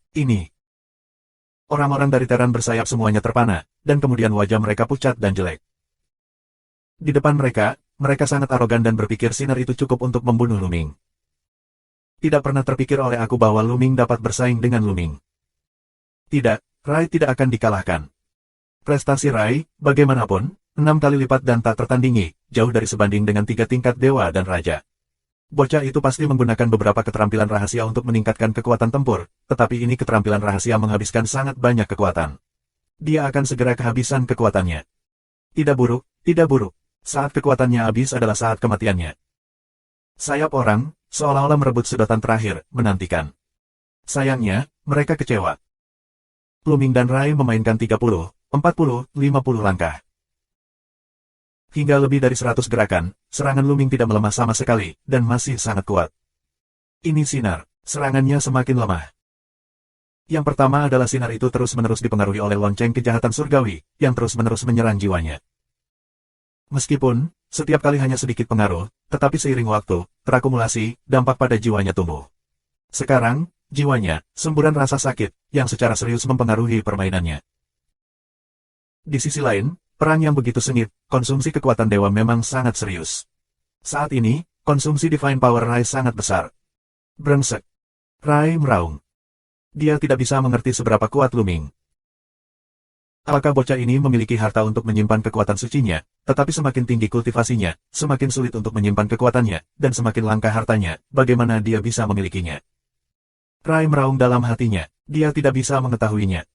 Orang-orang dari Teran bersayap semuanya terpana, dan kemudian wajah mereka pucat dan jelek. Di depan mereka sangat arogan dan berpikir sinar itu cukup untuk membunuh Luming. Tidak pernah terpikir oleh aku bahwa Luming dapat bersaing dengan Luming. Tidak, Rai tidak akan dikalahkan. Prestasi Rai, bagaimanapun, 6 kali lipat dan tak tertandingi, jauh dari sebanding dengan 3 tingkat dewa dan raja. Bocah itu pasti menggunakan beberapa keterampilan rahasia untuk meningkatkan kekuatan tempur, tetapi ini keterampilan rahasia menghabiskan sangat banyak kekuatan. Dia akan segera kehabisan kekuatannya. Tidak buruk. Saat kekuatannya habis adalah saat kematiannya. Sayap orang, seolah-olah merebut sedotan terakhir, menantikan. Sayangnya, mereka kecewa. Luming dan Rai memainkan 30, 40, 50 langkah. Hingga lebih dari 100 gerakan, serangan Luming tidak melemah sama sekali, dan masih sangat kuat. Ini sinar, serangannya semakin lemah. Yang pertama adalah sinar itu terus-menerus dipengaruhi oleh lonceng kejahatan surgawi, yang terus-menerus menyerang jiwanya. Meskipun, setiap kali hanya sedikit pengaruh, tetapi seiring waktu, terakumulasi, dampak pada jiwanya tumbuh. Sekarang, jiwanya, semburan rasa sakit, yang secara serius mempengaruhi permainannya. Di sisi lain, perang yang begitu sengit, konsumsi kekuatan dewa memang sangat serius. Saat ini, konsumsi Divine Power Rai sangat besar. Brengsek. Rai meraung. Dia tidak bisa mengerti seberapa kuat Luming. Apakah bocah ini memiliki harta untuk menyimpan kekuatan sucinya, tetapi semakin tinggi kultivasinya, semakin sulit untuk menyimpan kekuatannya, dan semakin langka hartanya, bagaimana dia bisa memilikinya? Rai meraung dalam hatinya, dia tidak bisa mengetahuinya.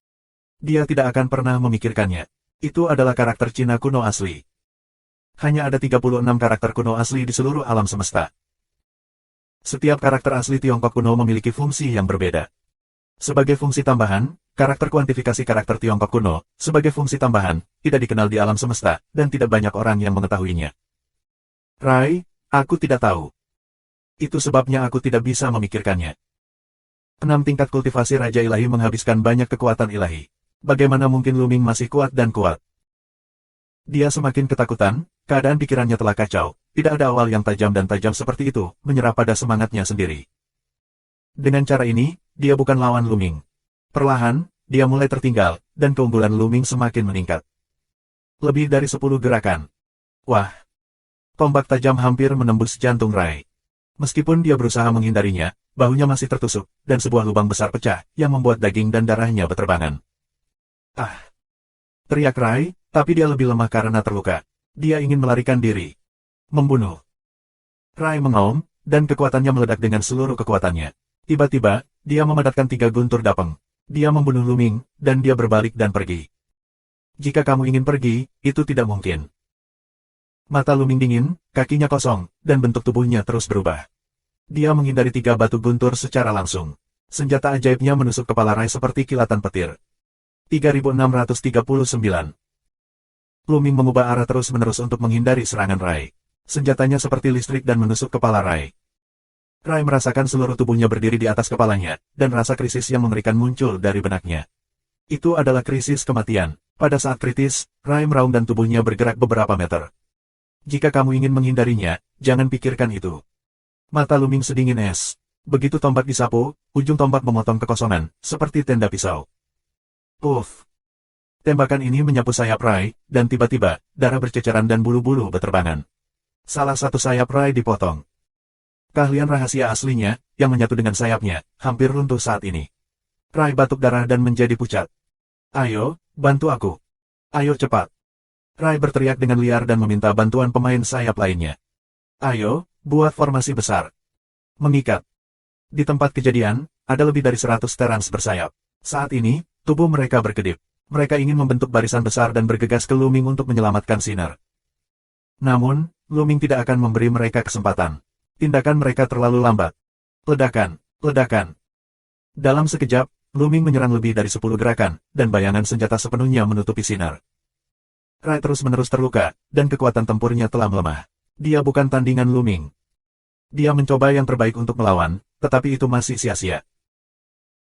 Dia tidak akan pernah memikirkannya. Itu adalah karakter Cina kuno asli. Hanya ada 36 karakter kuno asli di seluruh alam semesta. Setiap karakter asli Tiongkok kuno memiliki fungsi yang berbeda. Sebagai fungsi tambahan, karakter kuantifikasi karakter Tiongkok kuno, sebagai fungsi tambahan, tidak dikenal di alam semesta, dan tidak banyak orang yang mengetahuinya. Rai, aku tidak tahu. Itu sebabnya aku tidak bisa memikirkannya. 6 tingkat kultivasi Raja Ilahi menghabiskan banyak kekuatan ilahi. Bagaimana mungkin Luming masih kuat dan kuat? Dia semakin ketakutan, keadaan pikirannya telah kacau, tidak ada awal yang tajam dan tajam seperti itu, menyerah pada semangatnya sendiri. Dengan cara ini, dia bukan lawan Luming. Perlahan, dia mulai tertinggal, dan keunggulan Luming semakin meningkat. Lebih dari 10 gerakan. Wah! Tombak tajam hampir menembus jantung Rai. Meskipun dia berusaha menghindarinya, bahunya masih tertusuk, dan sebuah lubang besar pecah, yang membuat daging dan darahnya berterbangan. Ah! Teriak Rai, tapi dia lebih lemah karena terluka. Dia ingin melarikan diri. Membunuh. Rai mengaum, dan kekuatannya meledak dengan seluruh kekuatannya. Tiba-tiba, dia memadatkan 3 guntur dapeng. Dia membunuh Luming, dan dia berbalik dan pergi. Jika kamu ingin pergi, itu tidak mungkin. Mata Luming dingin, kakinya kosong, dan bentuk tubuhnya terus berubah. Dia menghindari 3 batu guntur secara langsung. Senjata ajaibnya menusuk kepala Rai seperti kilatan petir. 3639. Luming mengubah arah terus-menerus untuk menghindari serangan Rai. Senjatanya seperti listrik dan menusuk kepala Rai. Rai merasakan seluruh tubuhnya berdiri di atas kepalanya, dan rasa krisis yang mengerikan muncul dari benaknya. Itu adalah krisis kematian. Pada saat kritis, Rai meraung dan tubuhnya bergerak beberapa meter. Jika kamu ingin menghindarinya, jangan pikirkan itu. Mata Luming sedingin es. Begitu tombak disapu, ujung tombak memotong kekosongan, seperti tenda pisau. Puff! Tembakan ini menyapu sayap Rai, dan tiba-tiba, darah berceceran dan bulu-bulu berterbangan. Salah satu sayap Rai dipotong. Keahlian rahasia aslinya, yang menyatu dengan sayapnya, hampir runtuh saat ini. Rai batuk darah dan menjadi pucat. Ayo, bantu aku. Ayo cepat. Rai berteriak dengan liar dan meminta bantuan pemain sayap lainnya. Ayo, buat formasi besar. Mengikat. Di tempat kejadian, ada lebih dari 100 terans bersayap. Saat ini, tubuh mereka berkedip. Mereka ingin membentuk barisan besar dan bergegas ke Luming untuk menyelamatkan sinar. Namun, Luming tidak akan memberi mereka kesempatan. Tindakan mereka terlalu lambat. Ledakan, ledakan. Dalam sekejap, Luming menyerang lebih dari 10 gerakan, dan bayangan senjata sepenuhnya menutupi sinar. Rai terus-menerus terluka, dan kekuatan tempurnya telah melemah. Dia bukan tandingan Luming. Dia mencoba yang terbaik untuk melawan, tetapi itu masih sia-sia.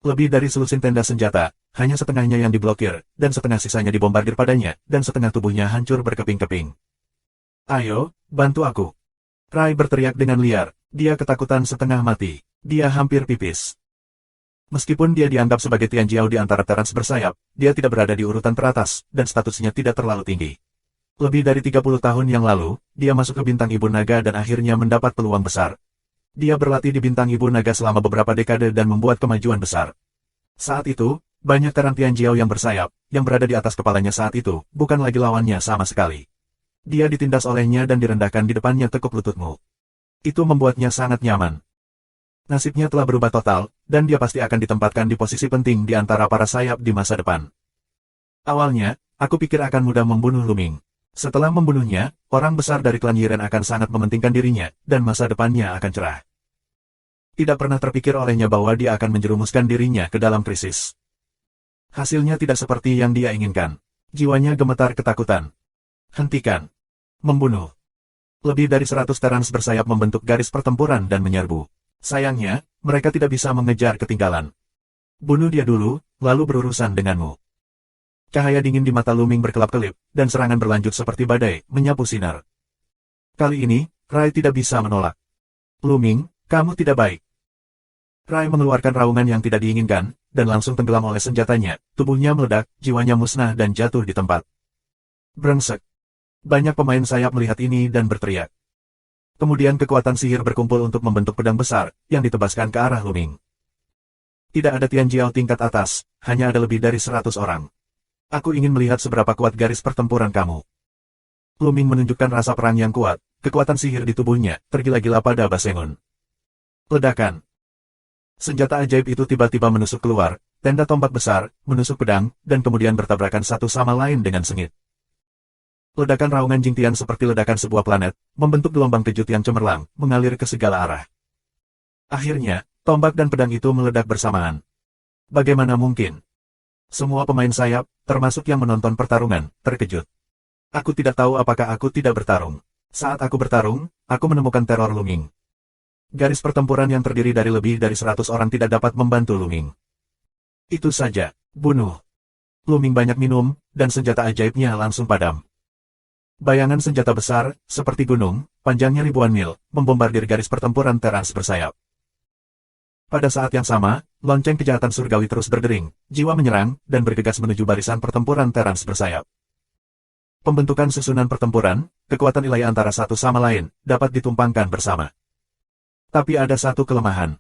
Lebih dari selusin tenda senjata, hanya setengahnya yang diblokir, dan setengah sisanya dibombardir padanya, dan setengah tubuhnya hancur berkeping-keping. Ayo, bantu aku. Rai berteriak dengan liar, dia ketakutan setengah mati. Dia hampir pipis. Meskipun dia dianggap sebagai Tianjiao di antara terans bersayap, dia tidak berada di urutan teratas, dan statusnya tidak terlalu tinggi. Lebih dari 30 tahun yang lalu, dia masuk ke Bintang Ibu Naga dan akhirnya mendapat peluang besar. Dia berlatih di Bintang Ibu Naga selama beberapa dekade dan membuat kemajuan besar. Saat itu, banyak teran Tianjiao yang bersayap, yang berada di atas kepalanya saat itu, bukan lagi lawannya sama sekali. Dia ditindas olehnya dan direndahkan di depannya tekuk lututmu. Itu membuatnya sangat nyaman. Nasibnya telah berubah total, dan dia pasti akan ditempatkan di posisi penting di antara para sayap di masa depan. Awalnya, aku pikir akan mudah membunuh Luming. Setelah membunuhnya, orang besar dari klan Yiren akan sangat mementingkan dirinya, dan masa depannya akan cerah. Tidak pernah terpikir olehnya bahwa dia akan menjerumuskan dirinya ke dalam krisis. Hasilnya tidak seperti yang dia inginkan. Jiwanya gemetar ketakutan. Hentikan. Membunuh. Lebih dari 100 terans bersayap membentuk garis pertempuran dan menyerbu. Sayangnya, mereka tidak bisa mengejar ketinggalan. Bunuh dia dulu, lalu berurusan denganmu. Cahaya dingin di mata Luming berkelap-kelip, dan serangan berlanjut seperti badai, menyapu sinar. Kali ini, Rai tidak bisa menolak. Luming, kamu tidak baik. Rai mengeluarkan raungan yang tidak diinginkan, dan langsung tenggelam oleh senjatanya, tubuhnya meledak, jiwanya musnah dan jatuh di tempat. Brengsek. Banyak pemain sayap melihat ini dan berteriak. Kemudian kekuatan sihir berkumpul untuk membentuk pedang besar, yang ditebaskan ke arah Luming. Tidak ada Tianjiao tingkat atas, hanya ada lebih dari 100 orang. Aku ingin melihat seberapa kuat garis pertempuran kamu. Luming menunjukkan rasa perang yang kuat, kekuatan sihir di tubuhnya, tergila-gila pada Basengun. Ledakan. Senjata ajaib itu tiba-tiba menusuk keluar, tenda tombak besar, menusuk pedang, dan kemudian bertabrakan satu sama lain dengan sengit. Ledakan raungan Jingtian seperti ledakan sebuah planet, membentuk gelombang kejut yang cemerlang, mengalir ke segala arah. Akhirnya, tombak dan pedang itu meledak bersamaan. Bagaimana mungkin? Semua pemain sayap, termasuk yang menonton pertarungan, terkejut. Aku tidak tahu apakah aku tidak bertarung. Saat aku bertarung, aku menemukan teror Luming. Garis pertempuran yang terdiri dari lebih dari 100 orang tidak dapat membantu Luming. Itu saja, bunuh. Luming banyak minum, dan senjata ajaibnya langsung padam. Bayangan senjata besar, seperti gunung, panjangnya ribuan mil, membombardir garis pertempuran terans bersayap. Pada saat yang sama, lonceng kejahatan surgawi terus berdering, jiwa menyerang, dan bergegas menuju barisan pertempuran terans bersayap. Pembentukan susunan pertempuran, kekuatan ilahi antara satu sama lain, dapat ditumpangkan bersama. Tapi ada satu kelemahan.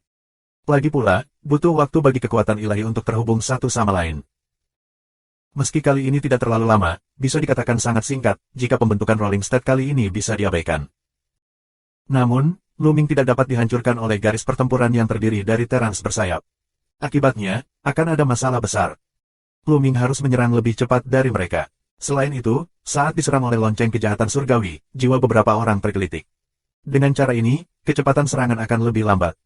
Lagi pula, butuh waktu bagi kekuatan ilahi untuk terhubung satu sama lain. Meski kali ini tidak terlalu lama, bisa dikatakan sangat singkat, jika pembentukan rolling state kali ini bisa diabaikan. Namun, Luming tidak dapat dihancurkan oleh garis pertempuran yang terdiri dari terans bersayap. Akibatnya, akan ada masalah besar. Luming harus menyerang lebih cepat dari mereka. Selain itu, saat diserang oleh lonceng kejahatan surgawi, jiwa beberapa orang tergelitik. Dengan cara ini, kecepatan serangan akan lebih lambat.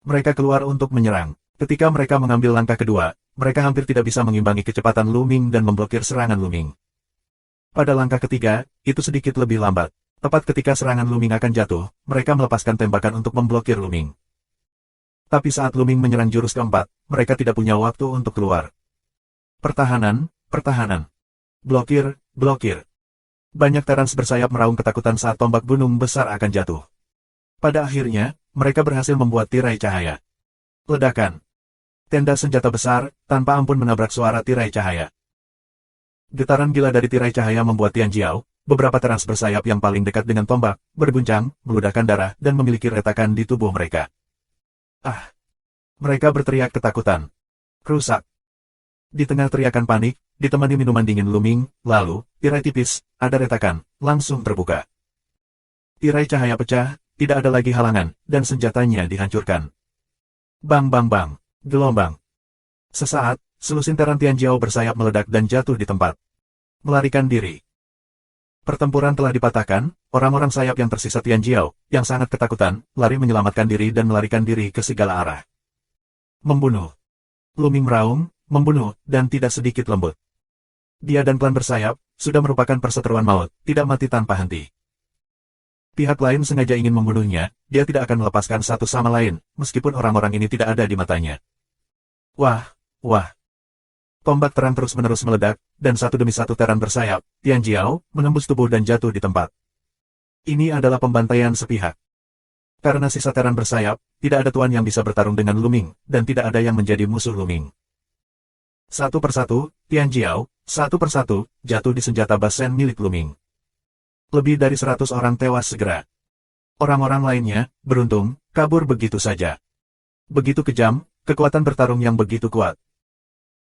Mereka keluar untuk menyerang. Ketika mereka mengambil langkah kedua, mereka hampir tidak bisa mengimbangi kecepatan Luming dan memblokir serangan Luming. Pada langkah ketiga, itu sedikit lebih lambat. Tepat ketika serangan Luming akan jatuh, mereka melepaskan tembakan untuk memblokir Luming. Tapi saat Luming menyerang jurus keempat, mereka tidak punya waktu untuk keluar. Pertahanan, pertahanan. Blokir, blokir. Banyak terans bersayap meraung ketakutan saat tombak gunung besar akan jatuh. Pada akhirnya, mereka berhasil membuat tirai cahaya. Ledakan. Tenda senjata besar, tanpa ampun menabrak suara tirai cahaya. Getaran gila dari tirai cahaya membuat Tianjiao, beberapa terans bersayap yang paling dekat dengan tombak, berguncang, meludahkan darah, dan memiliki retakan di tubuh mereka. Ah! Mereka berteriak ketakutan. Rusak. Di tengah teriakan panik, ditemani minuman dingin Luming, lalu, tirai tipis, ada retakan, langsung terbuka. Tirai cahaya pecah, tidak ada lagi halangan, dan senjatanya dihancurkan. Bang bang bang. Gelombang. Sesaat, selusin teran Tianjiao bersayap meledak dan jatuh di tempat. Melarikan diri. Pertempuran telah dipatahkan, orang-orang sayap yang tersisa Tianjiao, yang sangat ketakutan, lari menyelamatkan diri dan melarikan diri ke segala arah. Membunuh. Luming meraung, membunuh, dan tidak sedikit lembut. Dia dan klan bersayap, sudah merupakan perseteruan maut, tidak mati tanpa henti. Pihak lain sengaja ingin membunuhnya, dia tidak akan melepaskan satu sama lain, meskipun orang-orang ini tidak ada di matanya. Wah, wah. Tombak terang terus-menerus meledak, dan satu demi satu teran bersayap, Tianjiao, menembus tubuh dan jatuh di tempat. Ini adalah pembantaian sepihak. Karena sisa teran bersayap, tidak ada tuan yang bisa bertarung dengan Luming, dan tidak ada yang menjadi musuh Luming. Satu persatu, Tianjiao, satu persatu, jatuh di senjata basen milik Luming. Lebih dari 100 orang tewas segera. Orang-orang lainnya, beruntung, kabur begitu saja. Begitu kejam, kekuatan bertarung yang begitu kuat.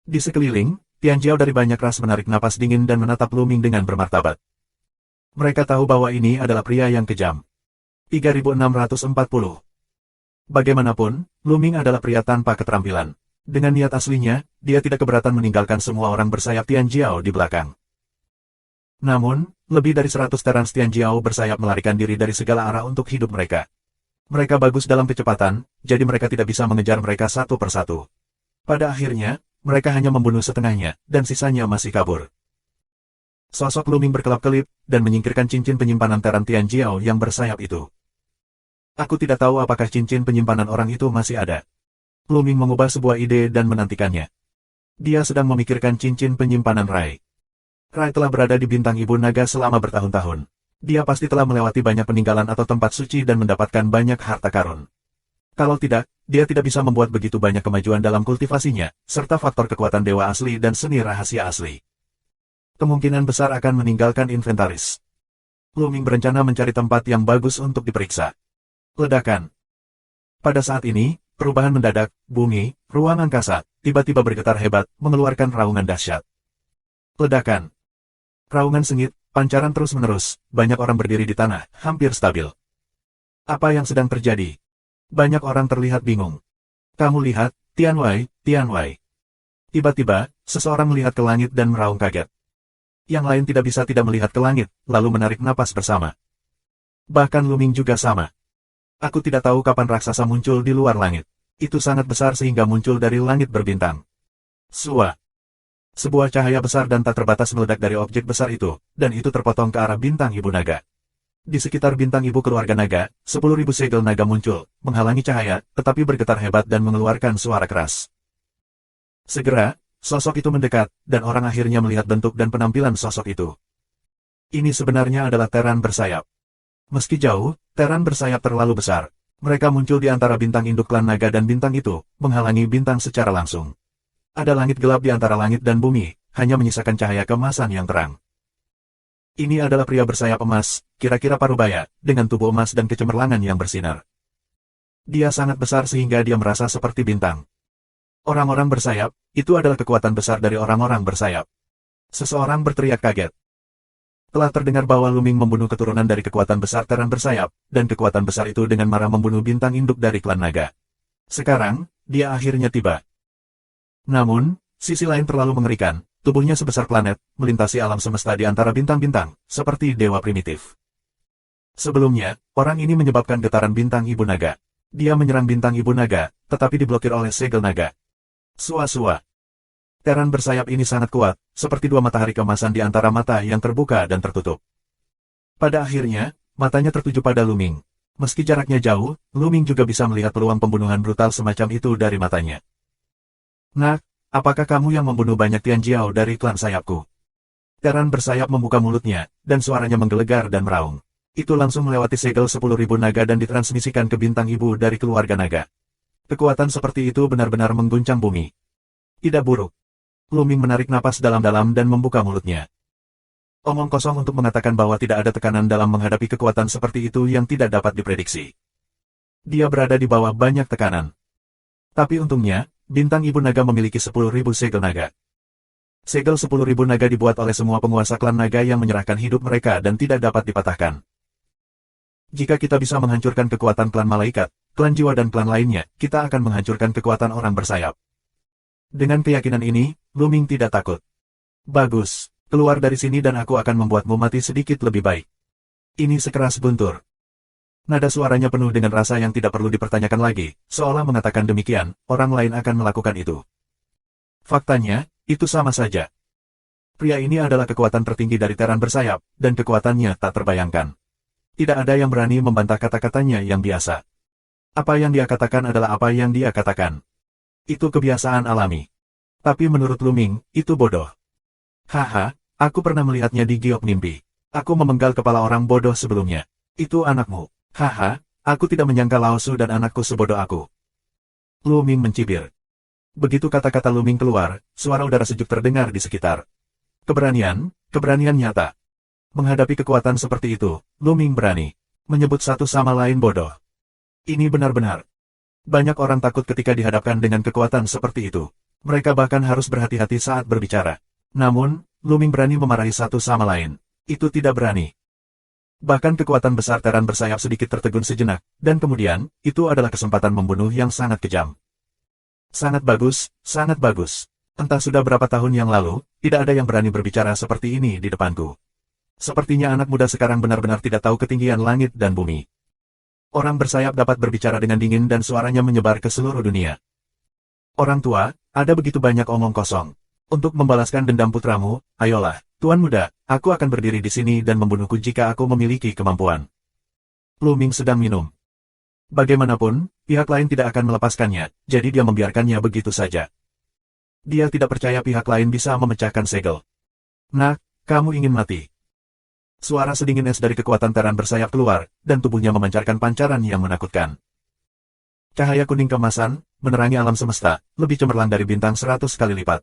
Di sekeliling, Tianjiao dari banyak ras menarik napas dingin dan menatap Luming dengan bermartabat. Mereka tahu bahwa ini adalah pria yang kejam. 3640. Bagaimanapun, Luming adalah pria tanpa keterampilan. Dengan niat aslinya, dia tidak keberatan meninggalkan semua orang bersayap Tianjiao di belakang. Namun, lebih dari 100 teran Tianjiao bersayap melarikan diri dari segala arah untuk hidup mereka. Mereka bagus dalam kecepatan, jadi mereka tidak bisa mengejar mereka satu persatu. Pada akhirnya, mereka hanya membunuh setengahnya, dan sisanya masih kabur. Sosok Luming berkelap-kelip, dan menyingkirkan cincin penyimpanan teran Tianjiao yang bersayap itu. Aku tidak tahu apakah cincin penyimpanan orang itu masih ada. Luming mengubah sebuah ide dan menantikannya. Dia sedang memikirkan cincin penyimpanan Rai. Rai telah berada di bintang Ibu Naga selama bertahun-tahun. Dia pasti telah melewati banyak peninggalan atau tempat suci dan mendapatkan banyak harta karun. Kalau tidak, dia tidak bisa membuat begitu banyak kemajuan dalam kultivasinya, serta faktor kekuatan dewa asli dan seni rahasia asli. Kemungkinan besar akan meninggalkan inventaris. Luming berencana mencari tempat yang bagus untuk diperiksa. Ledakan. Pada saat ini, perubahan mendadak, bumi, ruang angkasa, tiba-tiba bergetar hebat, mengeluarkan raungan dahsyat. Ledakan. Raungan sengit, pancaran terus-menerus, banyak orang berdiri di tanah, hampir stabil. Apa yang sedang terjadi? Banyak orang terlihat bingung. Kamu lihat, Tianwei, Tianwei. Tiba-tiba, seseorang melihat ke langit dan meraung kaget. Yang lain tidak bisa tidak melihat ke langit, lalu menarik napas bersama. Bahkan Luming juga sama. Aku tidak tahu kapan raksasa muncul di luar langit. Itu sangat besar sehingga muncul dari langit berbintang. Sua. Sebuah cahaya besar dan tak terbatas meledak dari objek besar itu, dan itu terpotong ke arah bintang Ibu Naga. Di sekitar bintang Ibu Keluarga Naga, 10.000 segel naga muncul, menghalangi cahaya, tetapi bergetar hebat dan mengeluarkan suara keras. Segera, sosok itu mendekat, dan orang akhirnya melihat bentuk dan penampilan sosok itu. Ini sebenarnya adalah teran bersayap. Meski jauh, teran bersayap terlalu besar. Mereka muncul di antara bintang induk klan naga dan bintang itu, menghalangi bintang secara langsung. Ada langit gelap di antara langit dan bumi, hanya menyisakan cahaya keemasan yang terang. Ini adalah pria bersayap emas, kira-kira parubaya, dengan tubuh emas dan kecemerlangan yang bersinar. Dia sangat besar sehingga dia merasa seperti bintang. Orang-orang bersayap, itu adalah kekuatan besar dari orang-orang bersayap. Seseorang berteriak kaget. Telah terdengar bahwa Luming membunuh keturunan dari kekuatan besar teran bersayap, dan kekuatan besar itu dengan marah membunuh bintang induk dari klan naga. Sekarang, dia akhirnya tiba. Namun, sisi lain terlalu mengerikan. Tubuhnya sebesar planet, melintasi alam semesta di antara bintang-bintang, seperti dewa primitif. Sebelumnya, orang ini menyebabkan getaran bintang Ibu Naga. Dia menyerang bintang Ibu Naga, tetapi diblokir oleh segel naga. Sua-sua. Teran bersayap ini sangat kuat, seperti dua matahari kemasan di antara mata yang terbuka dan tertutup. Pada akhirnya, matanya tertuju pada Luming. Meski jaraknya jauh, Luming juga bisa melihat peluang pembunuhan brutal semacam itu dari matanya. Nak, apakah kamu yang membunuh banyak Tianjiao dari klan sayapku? Teran bersayap membuka mulutnya, dan suaranya menggelegar dan meraung. Itu langsung melewati segel 10.000 naga dan ditransmisikan ke bintang ibu dari keluarga naga. Kekuatan seperti itu benar-benar mengguncang bumi. Tidak buruk. Luming menarik napas dalam-dalam dan membuka mulutnya. Omong kosong untuk mengatakan bahwa tidak ada tekanan dalam menghadapi kekuatan seperti itu yang tidak dapat diprediksi. Dia berada di bawah banyak tekanan. Tapi untungnya, bintang ibu naga memiliki 10.000 segel naga. Segel 10.000 naga dibuat oleh semua penguasa klan naga yang menyerahkan hidup mereka dan tidak dapat dipatahkan. Jika kita bisa menghancurkan kekuatan klan malaikat, klan jiwa dan klan lainnya, kita akan menghancurkan kekuatan orang bersayap. Dengan keyakinan ini, Luming tidak takut. Bagus. Keluar dari sini dan aku akan membuatmu mati sedikit lebih baik. Ini sekeras guntur. Nada suaranya penuh dengan rasa yang tidak perlu dipertanyakan lagi, seolah mengatakan demikian, orang lain akan melakukan itu. Faktanya, itu sama saja. Pria ini adalah kekuatan tertinggi dari teran bersayap, dan kekuatannya tak terbayangkan. Tidak ada yang berani membantah kata-katanya yang biasa. Apa yang dia katakan adalah apa yang dia katakan. Itu kebiasaan alami. Tapi menurut Luming, itu bodoh. Haha, aku pernah melihatnya di giok mimpi. Aku memenggal kepala orang bodoh sebelumnya. Itu anakmu. Haha, aku tidak menyangka Lao Su dan anakku sebodoh aku. Luming mencibir. Begitu kata-kata Luming keluar, suara udara sejuk terdengar di sekitar. Keberanian nyata. Menghadapi kekuatan seperti itu, Luming berani menyebut satu sama lain bodoh. Ini benar-benar. Banyak orang takut ketika dihadapkan dengan kekuatan seperti itu. Mereka bahkan harus berhati-hati saat berbicara. Namun, Luming berani memarahi satu sama lain. Itu tidak berani. Bahkan kekuatan besar teran bersayap sedikit tertegun sejenak, dan kemudian, itu adalah kesempatan membunuh yang sangat kejam. Sangat bagus, sangat bagus. Entah sudah berapa tahun yang lalu, tidak ada yang berani berbicara seperti ini di depanku. Sepertinya anak muda sekarang benar-benar tidak tahu ketinggian langit dan bumi. Orang bersayap dapat berbicara dengan dingin dan suaranya menyebar ke seluruh dunia. Orang tua, ada begitu banyak omong kosong. Untuk membalaskan dendam putramu, ayolah, Tuan Muda, aku akan berdiri di sini dan membunuhku jika aku memiliki kemampuan. Luming sedang minum. Bagaimanapun, pihak lain tidak akan melepaskannya, jadi dia membiarkannya begitu saja. Dia tidak percaya pihak lain bisa memecahkan segel. Nak, kamu ingin mati. Suara sedingin es dari kekuatan teran bersayap keluar, dan tubuhnya memancarkan pancaran yang menakutkan. Cahaya kuning keemasan, menerangi alam semesta, lebih cemerlang dari bintang 100 kali lipat.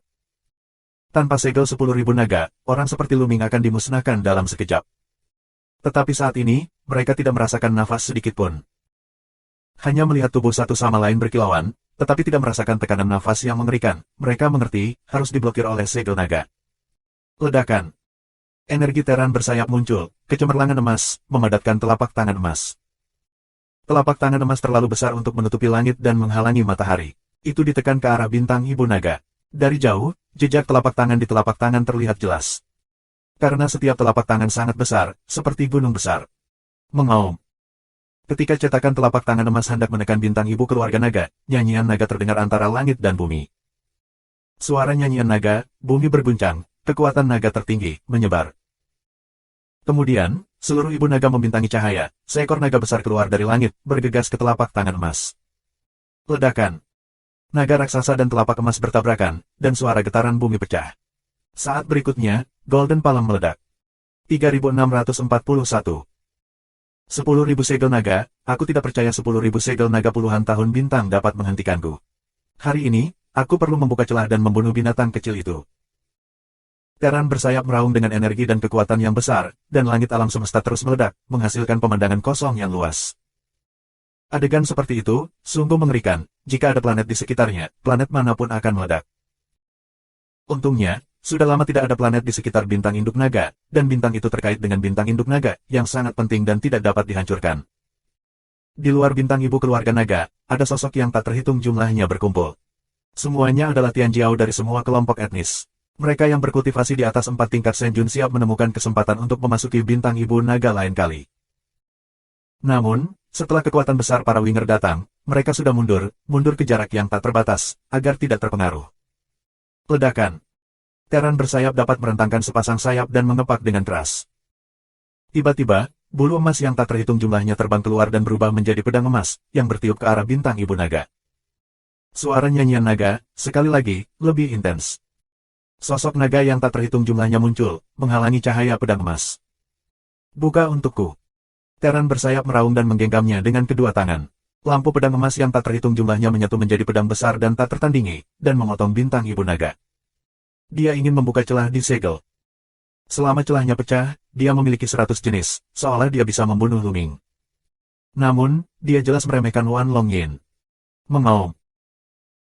Tanpa segel 10.000 naga, orang seperti Luming akan dimusnahkan dalam sekejap. Tetapi saat ini, mereka tidak merasakan nafas sedikit pun. Hanya melihat tubuh satu sama lain berkilauan, tetapi tidak merasakan tekanan nafas yang mengerikan. Mereka mengerti, harus diblokir oleh segel naga. Ledakan. Energi teran bersayap muncul, kecemerlangan emas, memadatkan telapak tangan emas. Telapak tangan emas terlalu besar untuk menutupi langit dan menghalangi matahari. Itu ditekan ke arah bintang ibu naga. Dari jauh, jejak telapak tangan di telapak tangan terlihat jelas. Karena setiap telapak tangan sangat besar, seperti gunung besar. Mengaum. Ketika cetakan telapak tangan emas hendak menekan bintang ibu keluarga naga, nyanyian naga terdengar antara langit dan bumi. Suara nyanyian naga, bumi berguncang, kekuatan naga tertinggi, menyebar. Kemudian, seluruh ibu naga membintangi cahaya, seekor naga besar keluar dari langit, bergegas ke telapak tangan emas. Ledakan. Naga raksasa dan telapak emas bertabrakan, dan suara getaran bumi pecah. Saat berikutnya, Golden Palm meledak. 3641. 10.000 segel naga, aku tidak percaya 10.000 segel naga puluhan tahun bintang dapat menghentikanku. Hari ini, aku perlu membuka celah dan membunuh binatang kecil itu. Teran bersayap meraung dengan energi dan kekuatan yang besar, dan langit alam semesta terus meledak, menghasilkan pemandangan kosong yang luas. Adegan seperti itu, sungguh mengerikan. Jika ada planet di sekitarnya, planet manapun akan meledak. Untungnya, sudah lama tidak ada planet di sekitar bintang induk naga, dan bintang itu terkait dengan bintang induk naga, yang sangat penting dan tidak dapat dihancurkan. Di luar bintang ibu keluarga naga, ada sosok yang tak terhitung jumlahnya berkumpul. Semuanya adalah Tianjiao dari semua kelompok etnis. Mereka yang berkultivasi di atas 4 tingkat Senjun siap menemukan kesempatan untuk memasuki bintang ibu naga lain kali. Namun, setelah kekuatan besar para winger datang, mereka sudah mundur ke jarak yang tak terbatas, agar tidak terpengaruh. Ledakan. Teran bersayap dapat merentangkan sepasang sayap dan mengepak dengan keras. Tiba-tiba, bulu emas yang tak terhitung jumlahnya terbang keluar dan berubah menjadi pedang emas, yang bertiup ke arah bintang ibu naga. Suara nyanyian naga, sekali lagi, lebih intens. Sosok naga yang tak terhitung jumlahnya muncul, menghalangi cahaya pedang emas. Buka untukku. Teran bersayap meraung dan menggenggamnya dengan kedua tangan. Lampu pedang emas yang tak terhitung jumlahnya menyatu menjadi pedang besar dan tak tertandingi, dan memotong bintang ibu naga. Dia ingin membuka celah di segel. Selama celahnya pecah, dia memiliki 100 jenis, seolah dia bisa membunuh Luming. Namun, dia jelas meremehkan Wan Longyin. Mengaum.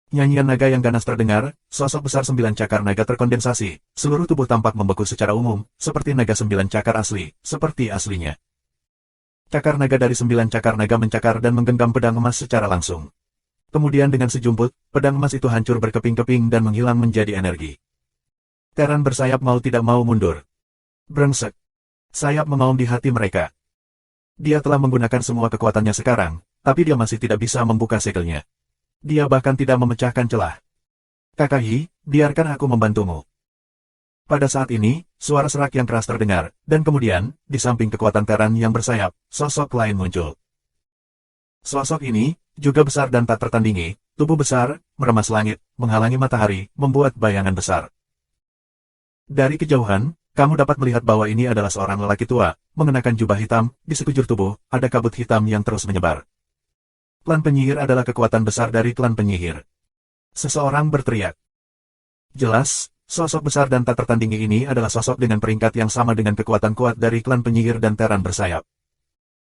Nyanyian naga yang ganas terdengar, sosok besar 9 cakar naga terkondensasi, seluruh tubuh tampak membeku secara umum, seperti naga 9 cakar asli, seperti aslinya. Cakar naga dari 9 cakar naga mencakar dan menggenggam pedang emas secara langsung. Kemudian dengan sejumput, pedang emas itu hancur berkeping-keping dan menghilang menjadi energi. Teran bersayap mau tidak mau mundur. Brengsek. Sayap mengaum di hati mereka. Dia telah menggunakan semua kekuatannya sekarang, tapi dia masih tidak bisa membuka segelnya. Dia bahkan tidak memecahkan celah. Kakahi, biarkan aku membantumu. Pada saat ini, suara serak yang keras terdengar, dan kemudian, di samping kekuatan Teran yang bersayap, sosok lain muncul. Sosok ini, juga besar dan tak tertandingi, tubuh besar, meremas langit, menghalangi matahari, membuat bayangan besar. Dari kejauhan, kamu dapat melihat bahwa ini adalah seorang lelaki tua, mengenakan jubah hitam, di sekujur tubuh, ada kabut hitam yang terus menyebar. Klan penyihir adalah kekuatan besar dari klan penyihir. Seseorang berteriak. Jelas, sosok besar dan tak tertandingi ini adalah sosok dengan peringkat yang sama dengan kekuatan kuat dari klan penyihir dan Teran bersayap.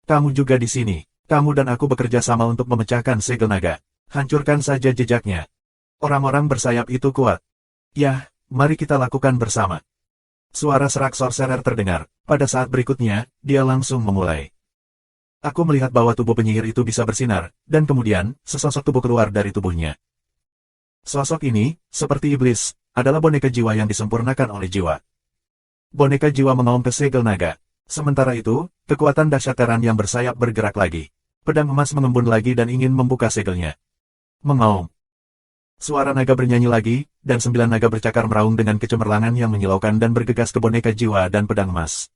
Kamu juga di sini. Kamu dan aku bekerja sama untuk memecahkan segel naga. Hancurkan saja jejaknya. Orang-orang bersayap itu kuat. Yah, mari kita lakukan bersama. Suara serak sorcerer terdengar. Pada saat berikutnya, dia langsung memulai. Aku melihat bahwa tubuh penyihir itu bisa bersinar, dan kemudian, sesosok tubuh keluar dari tubuhnya. Sosok ini, seperti iblis, adalah boneka jiwa yang disempurnakan oleh jiwa. Boneka jiwa mengaum ke segel naga. Sementara itu, kekuatan dahsyat Teran yang bersayap bergerak lagi. Pedang emas mengembun lagi dan ingin membuka segelnya. Mengaum. Suara naga bernyanyi lagi, dan 9 naga bercakar meraung dengan kecemerlangan yang menyilaukan dan bergegas ke boneka jiwa dan pedang emas.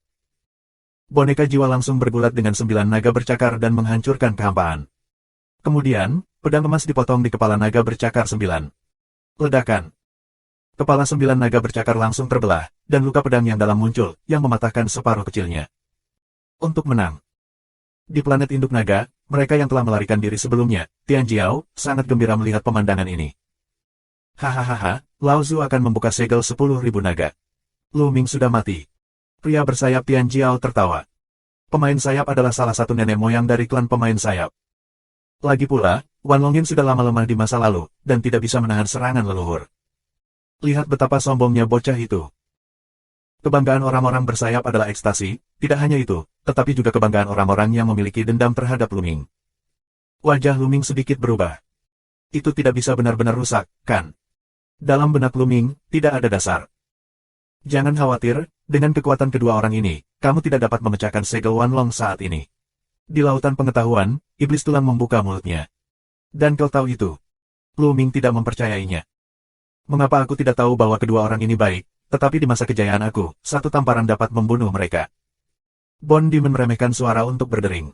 Boneka jiwa langsung bergulat dengan 9 naga bercakar dan menghancurkan kehampaan. Kemudian, pedang emas dipotong di kepala naga bercakar 9. Ledakan. Kepala 9 naga bercakar langsung terbelah, dan luka pedang yang dalam muncul, yang mematahkan separuh kecilnya. Untuk menang. Di planet induk naga, mereka yang telah melarikan diri sebelumnya, Tian Jiao, sangat gembira melihat pemandangan ini. Hahaha, Lao Zu akan membuka segel 10.000 naga. Lu Ming sudah mati. Pria bersayap Tian Jiao tertawa. Pemain sayap adalah salah satu nenek moyang dari klan pemain sayap. Lagi pula, Wan Longjin sudah lama lemah di masa lalu, dan tidak bisa menahan serangan leluhur. Lihat betapa sombongnya bocah itu. Kebanggaan orang-orang bersayap adalah ekstasi, tidak hanya itu, tetapi juga kebanggaan orang-orang yang memiliki dendam terhadap Lu Ming. Wajah Lu Ming sedikit berubah. Itu tidak bisa benar-benar rusak, kan? Dalam benak Lu Ming, tidak ada dasar. Jangan khawatir, dengan kekuatan kedua orang ini, kamu tidak dapat memecahkan segel Wan Long saat ini. Di lautan pengetahuan, iblis tulang membuka mulutnya. Dan kau tahu itu. Lu Ming tidak mempercayainya. Mengapa aku tidak tahu bahwa kedua orang ini baik, tetapi di masa kejayaan aku, satu tamparan dapat membunuh mereka. Bond Demon meremehkan suara untuk berdering.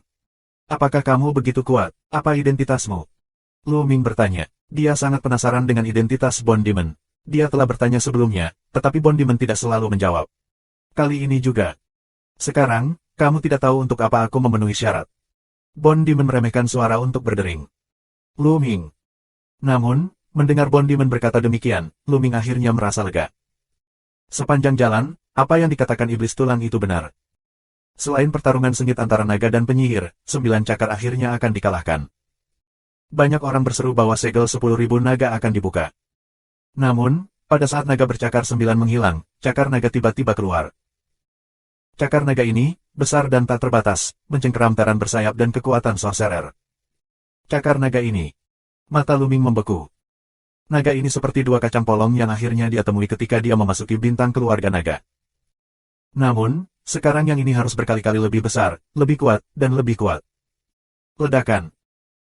Apakah kamu begitu kuat? Apa identitasmu? Lu Ming bertanya. Dia sangat penasaran dengan identitas Bond Demon. Dia telah bertanya sebelumnya, tetapi Bond Demon tidak selalu menjawab. Kali ini juga. Sekarang, kamu tidak tahu untuk apa aku memenuhi syarat. Bond Demon meremehkan suara untuk berdering. Lu Ming. Namun, mendengar Bond Demon berkata demikian, Lu Ming akhirnya merasa lega. Sepanjang jalan, apa yang dikatakan iblis tulang itu benar. Selain pertarungan sengit antara naga dan penyihir, 9 cakar akhirnya akan dikalahkan. Banyak orang berseru bahwa segel 10.000 naga akan dibuka. Namun, pada saat naga bercakar 9 menghilang, cakar naga tiba-tiba keluar. Cakar naga ini, besar dan tak terbatas, mencengkeram Teran bersayap dan kekuatan sorcerer. Cakar naga ini. Mata Lu Ming membeku. Naga ini seperti 2 kacang polong yang akhirnya dia temui ketika dia memasuki bintang keluarga naga. Namun, sekarang yang ini harus berkali-kali lebih besar, lebih kuat, dan lebih kuat. Ledakan.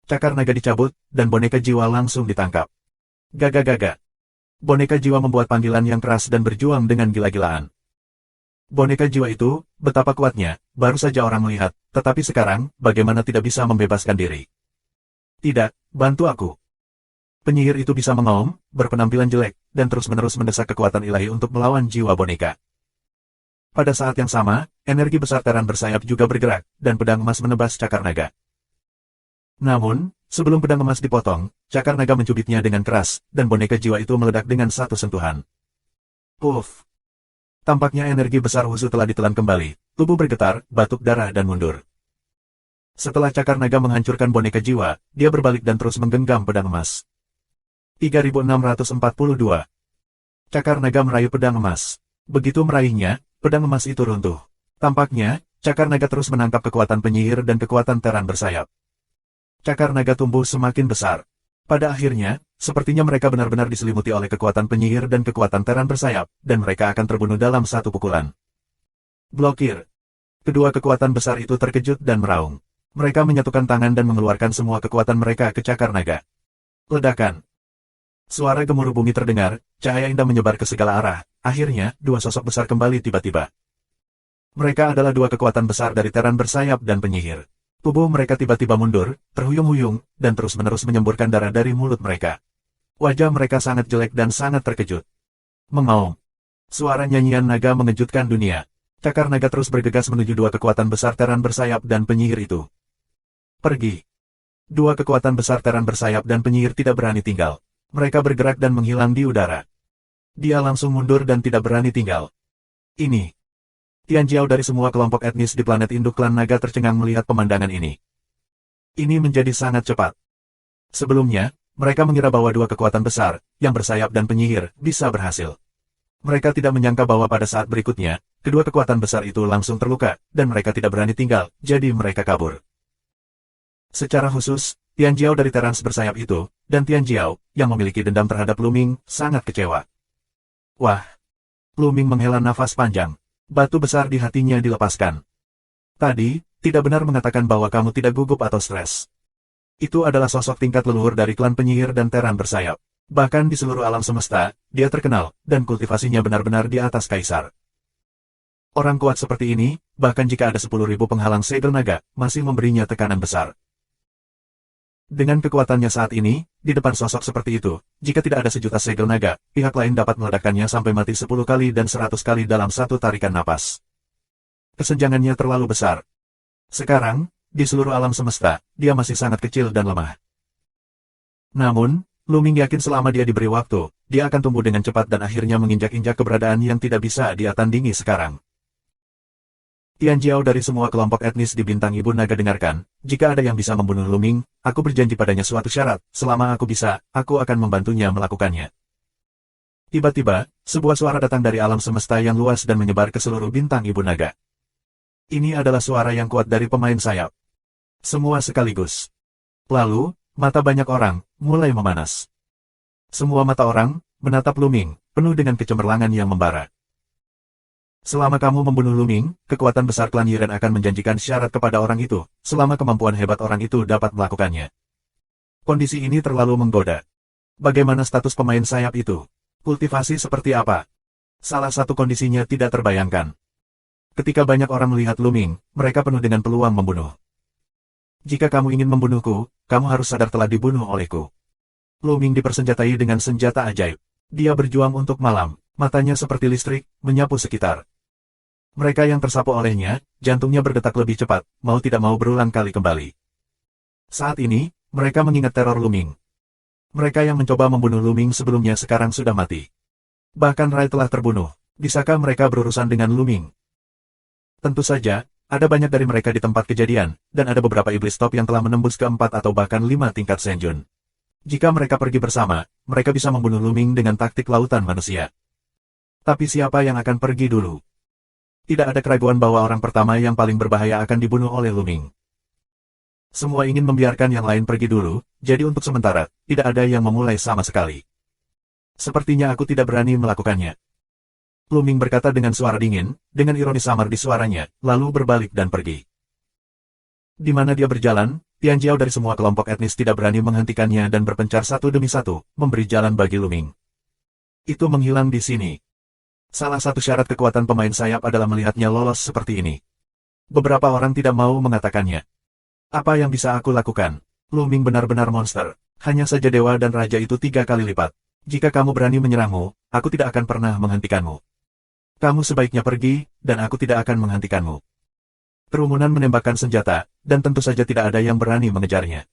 Cakar naga dicabut, dan boneka jiwa langsung ditangkap. Gaga-gaga. Boneka jiwa membuat panggilan yang keras dan berjuang dengan gila-gilaan. Boneka jiwa itu, betapa kuatnya, baru saja orang melihat, tetapi sekarang, bagaimana tidak bisa membebaskan diri. Tidak, bantu aku. Penyihir itu bisa mengaum, berpenampilan jelek, dan terus-menerus mendesak kekuatan ilahi untuk melawan jiwa boneka. Pada saat yang sama, energi besar Teran bersayap juga bergerak, dan pedang emas menebas cakar naga. Namun, sebelum pedang emas dipotong, cakar naga mencubitnya dengan keras, dan boneka jiwa itu meledak dengan satu sentuhan. Puff! Tampaknya energi besar Wusu telah ditelan kembali, tubuh bergetar, batuk darah dan mundur. Setelah cakar naga menghancurkan boneka jiwa, dia berbalik dan terus menggenggam pedang emas. 3642. Cakar naga meraih pedang emas. Begitu meraihnya, pedang emas itu runtuh. Tampaknya, cakar naga terus menangkap kekuatan penyihir dan kekuatan Teran bersayap. Cakar naga tumbuh semakin besar. Pada akhirnya, sepertinya mereka benar-benar diselimuti oleh kekuatan penyihir dan kekuatan teran bersayap, dan mereka akan terbunuh dalam satu pukulan. Blokir. Kedua kekuatan besar itu terkejut dan meraung. Mereka menyatukan tangan dan mengeluarkan semua kekuatan mereka ke cakar naga. Ledakan. Suara gemuruh bumi terdengar, cahaya indah menyebar ke segala arah. Akhirnya, dua sosok besar kembali tiba-tiba. Mereka adalah dua kekuatan besar dari teran bersayap dan penyihir. Tubuh mereka tiba-tiba mundur, terhuyung-huyung, dan terus-menerus menyemburkan darah dari mulut mereka. Wajah mereka sangat jelek dan sangat terkejut. Mengaum. Suara nyanyian naga mengejutkan dunia. Cakar naga terus bergegas menuju dua kekuatan besar teran bersayap dan penyihir itu. Pergi. Dua kekuatan besar teran bersayap dan penyihir tidak berani tinggal. Mereka bergerak dan menghilang di udara. Dia langsung mundur dan tidak berani tinggal. Ini. Tianjiao dari semua kelompok etnis di planet induk klan naga tercengang melihat pemandangan ini. Ini menjadi sangat cepat. Sebelumnya, mereka mengira bahwa dua kekuatan besar, yang bersayap dan penyihir, bisa berhasil. Mereka tidak menyangka bahwa pada saat berikutnya, kedua kekuatan besar itu langsung terluka, dan mereka tidak berani tinggal, jadi mereka kabur. Secara khusus, Tianjiao dari Terans bersayap itu, dan Tianjiao, yang memiliki dendam terhadap Luming, sangat kecewa. Wah! Luming menghela nafas panjang. Batu besar di hatinya dilepaskan. Tadi, tidak benar mengatakan bahwa kamu tidak gugup atau stres. Itu adalah sosok tingkat leluhur dari klan penyihir dan teran bersayap. Bahkan di seluruh alam semesta, dia terkenal, dan kultivasinya benar-benar di atas kaisar. Orang kuat seperti ini, bahkan jika ada 10.000 penghalang segel naga, masih memberinya tekanan besar. Dengan kekuatannya saat ini, di depan sosok seperti itu, jika tidak ada 1.000.000 segel naga, pihak lain dapat meledakkannya sampai mati 10 kali dan 100 kali dalam satu tarikan napas. Kesenjangannya terlalu besar. Sekarang, di seluruh alam semesta, dia masih sangat kecil dan lemah. Namun, Luming yakin selama dia diberi waktu, dia akan tumbuh dengan cepat dan akhirnya menginjak-injak keberadaan yang tidak bisa dia tandingi sekarang. Tianjiao dari semua kelompok etnis di Bintang Ibu Naga dengarkan, jika ada yang bisa membunuh Luming, aku berjanji padanya suatu syarat, selama aku bisa, aku akan membantunya melakukannya. Tiba-tiba, sebuah suara datang dari alam semesta yang luas dan menyebar ke seluruh Bintang Ibu Naga. Ini adalah suara yang kuat dari pemain sayap. Semua sekaligus. Lalu, mata banyak orang, mulai memanas. Semua mata orang, menatap Luming, penuh dengan kecemerlangan yang membara. Selama kamu membunuh Luming, kekuatan besar klan Yiren akan menjanjikan syarat kepada orang itu, selama kemampuan hebat orang itu dapat melakukannya. Kondisi ini terlalu menggoda. Bagaimana status pemain sayap itu? Kultivasi seperti apa? Salah satu kondisinya tidak terbayangkan. Ketika banyak orang melihat Luming, mereka penuh dengan peluang membunuh. Jika kamu ingin membunuhku, kamu harus sadar telah dibunuh olehku. Luming dipersenjatai dengan senjata ajaib. Dia berjuang untuk malam, matanya seperti listrik, menyapu sekitar. Mereka yang tersapu olehnya, jantungnya berdetak lebih cepat, mau tidak mau berulang kali kembali. Saat ini, mereka mengingat teror Luming. Mereka yang mencoba membunuh Luming sebelumnya sekarang sudah mati. Bahkan Rai telah terbunuh. Bisakah mereka berurusan dengan Luming? Tentu saja, ada banyak dari mereka di tempat kejadian, dan ada beberapa iblis top yang telah menembus ke 4 atau bahkan 5 tingkat Senjun. Jika mereka pergi bersama, mereka bisa membunuh Luming dengan taktik lautan manusia. Tapi siapa yang akan pergi dulu? Tidak ada keraguan bahwa orang pertama yang paling berbahaya akan dibunuh oleh Luming. Semua ingin membiarkan yang lain pergi dulu, jadi untuk sementara, tidak ada yang memulai sama sekali. Sepertinya aku tidak berani melakukannya. Luming berkata dengan suara dingin, dengan ironis samar di suaranya, lalu berbalik dan pergi. Di mana dia berjalan, Tianjiao dari semua kelompok etnis tidak berani menghentikannya dan berpencar satu demi satu, memberi jalan bagi Luming. Itu menghilang di sini. Salah satu syarat kekuatan pemain sayap adalah melihatnya lolos seperti ini. Beberapa orang tidak mau mengatakannya. Apa yang bisa aku lakukan? Luming benar-benar monster. Hanya saja dewa dan raja itu 3 kali lipat. Jika kamu berani menyerangmu, aku tidak akan pernah menghentikanmu. Kamu sebaiknya pergi, dan aku tidak akan menghentikanmu. Kerumunan menembakkan senjata, dan tentu saja tidak ada yang berani mengejarnya.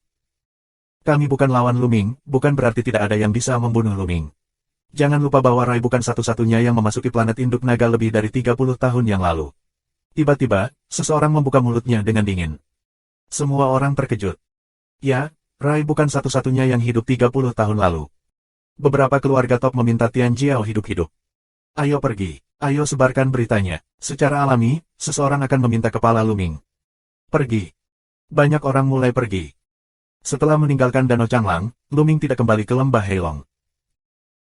Kami bukan lawan Luming, bukan berarti tidak ada yang bisa membunuh Luming. Jangan lupa bahwa Rai bukan satu-satunya yang memasuki planet induk naga lebih dari 30 tahun yang lalu. Tiba-tiba, seseorang membuka mulutnya dengan dingin. Semua orang terkejut. Ya, Rai bukan satu-satunya yang hidup 30 tahun lalu. Beberapa keluarga top meminta Tianjiao hidup-hidup. Ayo pergi, ayo sebarkan beritanya. Secara alami, seseorang akan meminta kepala Luming. Pergi. Banyak orang mulai pergi. Setelah meninggalkan Danau Changlang, Luming tidak kembali ke lembah Heilong.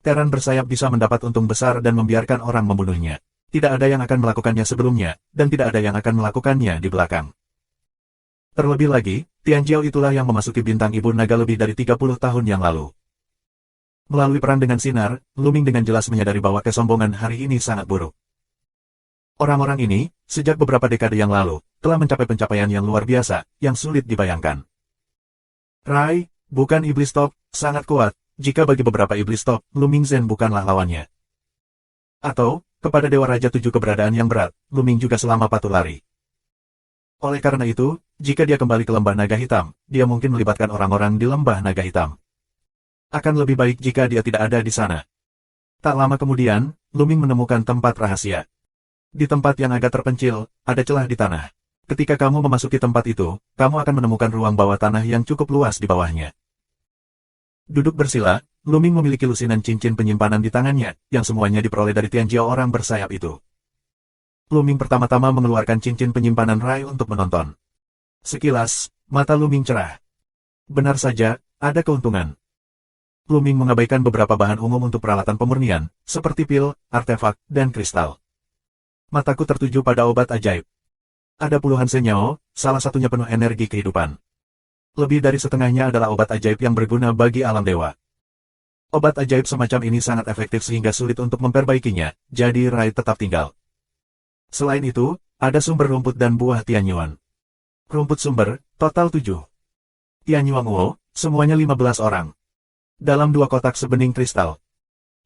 Teran bersayap bisa mendapat untung besar dan membiarkan orang membunuhnya. Tidak ada yang akan melakukannya sebelumnya, dan tidak ada yang akan melakukannya di belakang. Terlebih lagi, Tianjiao itulah yang memasuki bintang ibu naga lebih dari 30 tahun yang lalu. Melalui perang dengan sinar, Luming dengan jelas menyadari bahwa kesombongan hari ini sangat buruk. Orang-orang ini, sejak beberapa dekade yang lalu, telah mencapai pencapaian yang luar biasa, yang sulit dibayangkan. Rai, bukan iblis top, sangat kuat, jika bagi beberapa iblis top, Luming Zen bukanlah lawannya. Atau, kepada Dewa Raja 7 keberadaan yang berat, Luming juga selama patuh lari. Oleh karena itu, jika dia kembali ke lembah naga hitam, dia mungkin melibatkan orang-orang di lembah naga hitam. Akan lebih baik jika dia tidak ada di sana. Tak lama kemudian, Luming menemukan tempat rahasia. Di tempat yang agak terpencil, ada celah di tanah. Ketika kamu memasuki tempat itu, kamu akan menemukan ruang bawah tanah yang cukup luas di bawahnya. Duduk bersila, Luming memiliki lusinan cincin penyimpanan di tangannya, yang semuanya diperoleh dari Tianjiao orang bersayap itu. Luming pertama-tama mengeluarkan cincin penyimpanan Rai untuk menonton. Sekilas, mata Luming cerah. Benar saja, ada keuntungan. Luming mengabaikan beberapa bahan umum untuk peralatan pemurnian, seperti pil, artefak, dan kristal. Mataku tertuju pada obat ajaib. Ada puluhan senyawa, salah satunya penuh energi kehidupan. Lebih dari setengahnya adalah obat ajaib yang berguna bagi alam dewa. Obat ajaib semacam ini sangat efektif sehingga sulit untuk memperbaikinya, jadi Rai tetap tinggal. Selain itu, ada sumber rumput dan buah Tianyuan. Rumput sumber, total 7. Tianyuan Wo, semuanya 15 orang. Dalam 2 kotak sebening kristal.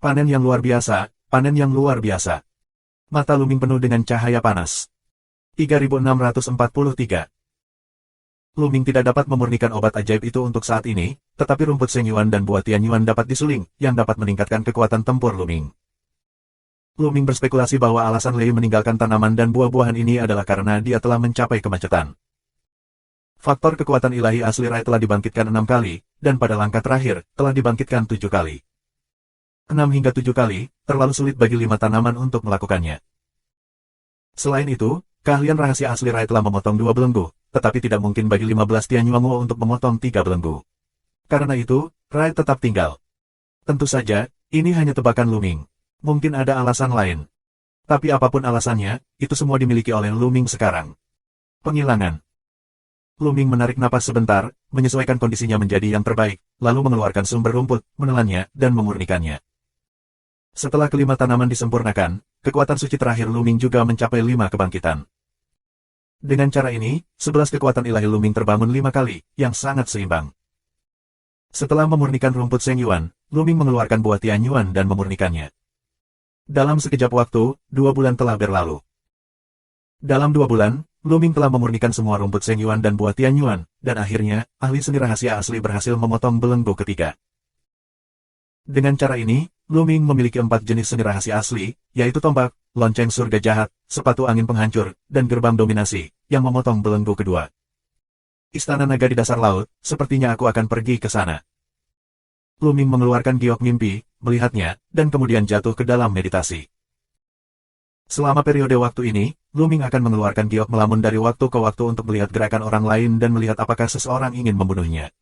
Panen yang luar biasa, panen yang luar biasa. Mata Luming penuh dengan cahaya panas. 3643. Luming tidak dapat memurnikan obat ajaib itu untuk saat ini, tetapi rumput Sengyuan dan buah Tianyuan dapat disuling, yang dapat meningkatkan kekuatan tempur Luming. Luming berspekulasi bahwa alasan Lei meninggalkan tanaman dan buah-buahan ini adalah karena dia telah mencapai kemacetan. Faktor kekuatan ilahi asli Rai telah dibangkitkan 6 kali, dan pada langkah terakhir, telah dibangkitkan 7 kali. 6 hingga 7 kali, terlalu sulit bagi 5 tanaman untuk melakukannya. Selain itu, keahlian rahasia asli Rai telah memotong 2 belenggu, tetapi tidak mungkin bagi 15 Tianyuan Wo untuk memotong 3 belenggu. Karena itu, Rai tetap tinggal. Tentu saja, ini hanya tebakan Luming. Mungkin ada alasan lain. Tapi apapun alasannya, itu semua dimiliki oleh Luming sekarang. Penghilangan. Luming menarik napas sebentar, menyesuaikan kondisinya menjadi yang terbaik, lalu mengeluarkan sumber rumput, menelannya, dan memurnikannya. Setelah kelima tanaman disempurnakan, kekuatan suci terakhir Luming juga mencapai 5 kebangkitan. Dengan cara ini, 11 kekuatan ilahi Luming terbangun 5 kali, yang sangat seimbang. Setelah memurnikan rumput Sengyuan, Luming mengeluarkan buah Tianyuan dan memurnikannya. Dalam sekejap waktu, 2 bulan telah berlalu. Dalam 2 bulan, Luming telah memurnikan semua rumput Sengyuan dan buah Tianyuan, dan akhirnya, ahli seni rahasia asli berhasil memotong belenggu ketiga. Dengan cara ini, Luming memiliki 4 jenis seni rahasia asli, yaitu tombak, lonceng surga jahat, sepatu angin penghancur, dan gerbang dominasi, yang memotong belenggu kedua. Istana naga di dasar laut, sepertinya aku akan pergi ke sana. Luming mengeluarkan giok mimpi, melihatnya, dan kemudian jatuh ke dalam meditasi. Selama periode waktu ini, Luming akan mengeluarkan giok melamun dari waktu ke waktu untuk melihat gerakan orang lain dan melihat apakah seseorang ingin membunuhnya.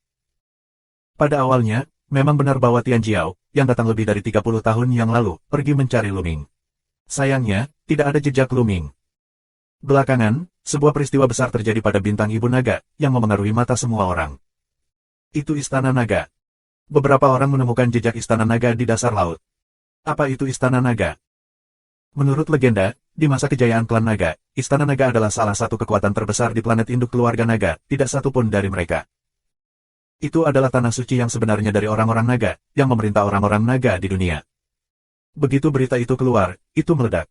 Pada awalnya, memang benar bahwa Tianjiao, yang datang lebih dari 30 tahun yang lalu, pergi mencari Luming. Sayangnya, tidak ada jejak Luming. Belakangan, sebuah peristiwa besar terjadi pada bintang Ibu Naga, yang memengaruhi mata semua orang. Itu Istana Naga. Beberapa orang menemukan jejak Istana Naga di dasar laut. Apa itu Istana Naga? Menurut legenda, di masa kejayaan klan Naga, Istana Naga adalah salah satu kekuatan terbesar di planet induk keluarga Naga, tidak satupun dari mereka. Itu adalah tanah suci yang sebenarnya dari orang-orang Naga, yang memerintah orang-orang Naga di dunia. Begitu berita itu keluar, itu meledak.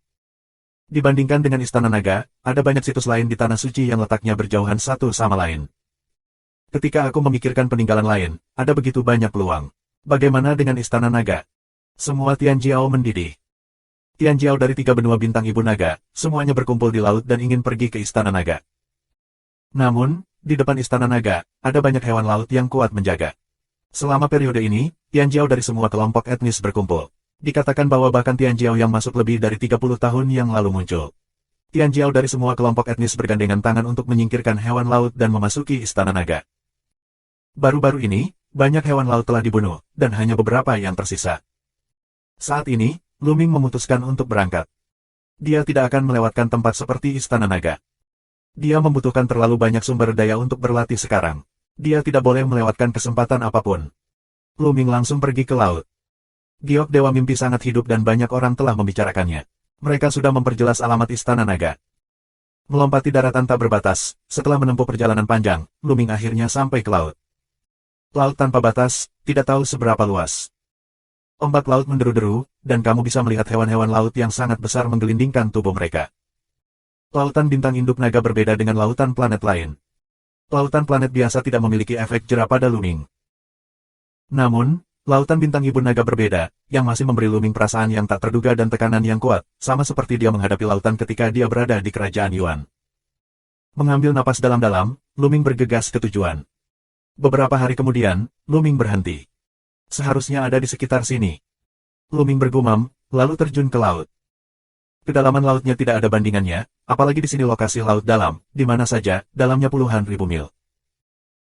Dibandingkan dengan Istana Naga, ada banyak situs lain di tanah suci yang letaknya berjauhan satu sama lain. Ketika aku memikirkan peninggalan lain, ada begitu banyak peluang. Bagaimana dengan Istana Naga? Semua Tianjiao mendidih. Tianjiao dari 3 benua bintang Ibu Naga, semuanya berkumpul di laut dan ingin pergi ke Istana Naga. Namun, di depan Istana Naga, ada banyak hewan laut yang kuat menjaga. Selama periode ini, Tianjiao dari semua kelompok etnis berkumpul. Dikatakan bahwa bahkan Tianjiao yang masuk lebih dari 30 tahun yang lalu muncul. Tianjiao dari semua kelompok etnis bergandengan tangan untuk menyingkirkan hewan laut dan memasuki Istana Naga. Baru-baru ini, banyak hewan laut telah dibunuh, dan hanya beberapa yang tersisa. Saat ini, Luming memutuskan untuk berangkat. Dia tidak akan melewatkan tempat seperti Istana Naga. Dia membutuhkan terlalu banyak sumber daya untuk berlatih sekarang. Dia tidak boleh melewatkan kesempatan apapun. Luming langsung pergi ke laut. Giok Dewa Mimpi sangat hidup dan banyak orang telah membicarakannya. Mereka sudah memperjelas alamat Istana Naga. Melompati daratan tak berbatas, setelah menempuh perjalanan panjang, Luming akhirnya sampai ke laut. Laut tanpa batas, tidak tahu seberapa luas. Ombak laut menderu-deru, dan kamu bisa melihat hewan-hewan laut yang sangat besar menggelindingkan tubuh mereka. Lautan bintang induk naga berbeda dengan lautan planet lain. Lautan planet biasa tidak memiliki efek jera pada Luming. Namun, lautan bintang ibu naga berbeda, yang masih memberi Luming perasaan yang tak terduga dan tekanan yang kuat, sama seperti dia menghadapi lautan ketika dia berada di kerajaan Yuan. Mengambil napas dalam-dalam, Luming bergegas ke tujuan. Beberapa hari kemudian, Luming berhenti. Seharusnya ada di sekitar sini. Luming bergumam, lalu terjun ke laut. Kedalaman lautnya tidak ada bandingannya, apalagi di sini lokasi laut dalam, di mana saja, dalamnya puluhan ribu mil.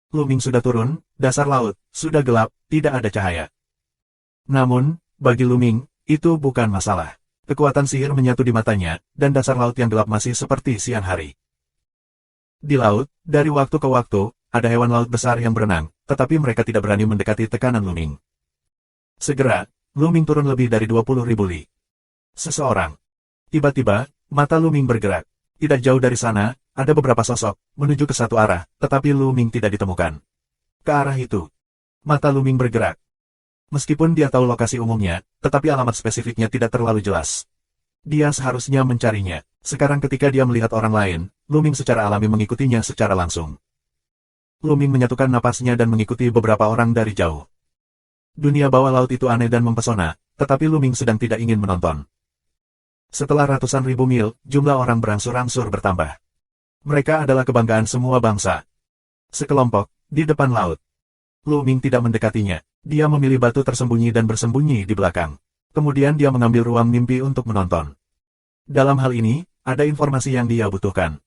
Luming sudah turun, dasar laut, sudah gelap, tidak ada cahaya. Namun, bagi Luming, itu bukan masalah. Kekuatan sihir menyatu di matanya, dan dasar laut yang gelap masih seperti siang hari. Di laut, dari waktu ke waktu, ada hewan laut besar yang berenang, tetapi mereka tidak berani mendekati tekanan Luming. Segera, Luming turun lebih dari 20.000 li. Seseorang. Tiba-tiba, mata Luming bergerak. Tidak jauh dari sana, ada beberapa sosok, menuju ke satu arah, tetapi Luming tidak ditemukan. Ke arah itu. Mata Luming bergerak. Meskipun dia tahu lokasi umumnya, tetapi alamat spesifiknya tidak terlalu jelas. Dia seharusnya mencarinya. Sekarang ketika dia melihat orang lain, Luming secara alami mengikutinya secara langsung. Luming menyatukan napasnya dan mengikuti beberapa orang dari jauh. Dunia bawah laut itu aneh dan mempesona, tetapi Luming sedang tidak ingin menonton. Setelah ratusan ribu mil, jumlah orang berangsur-angsur bertambah. Mereka adalah kebanggaan semua bangsa. Sekelompok, di depan laut. Luming tidak mendekatinya. Dia memilih batu tersembunyi dan bersembunyi di belakang. Kemudian dia mengambil ruang mimpi untuk menonton. Dalam hal ini, ada informasi yang dia butuhkan.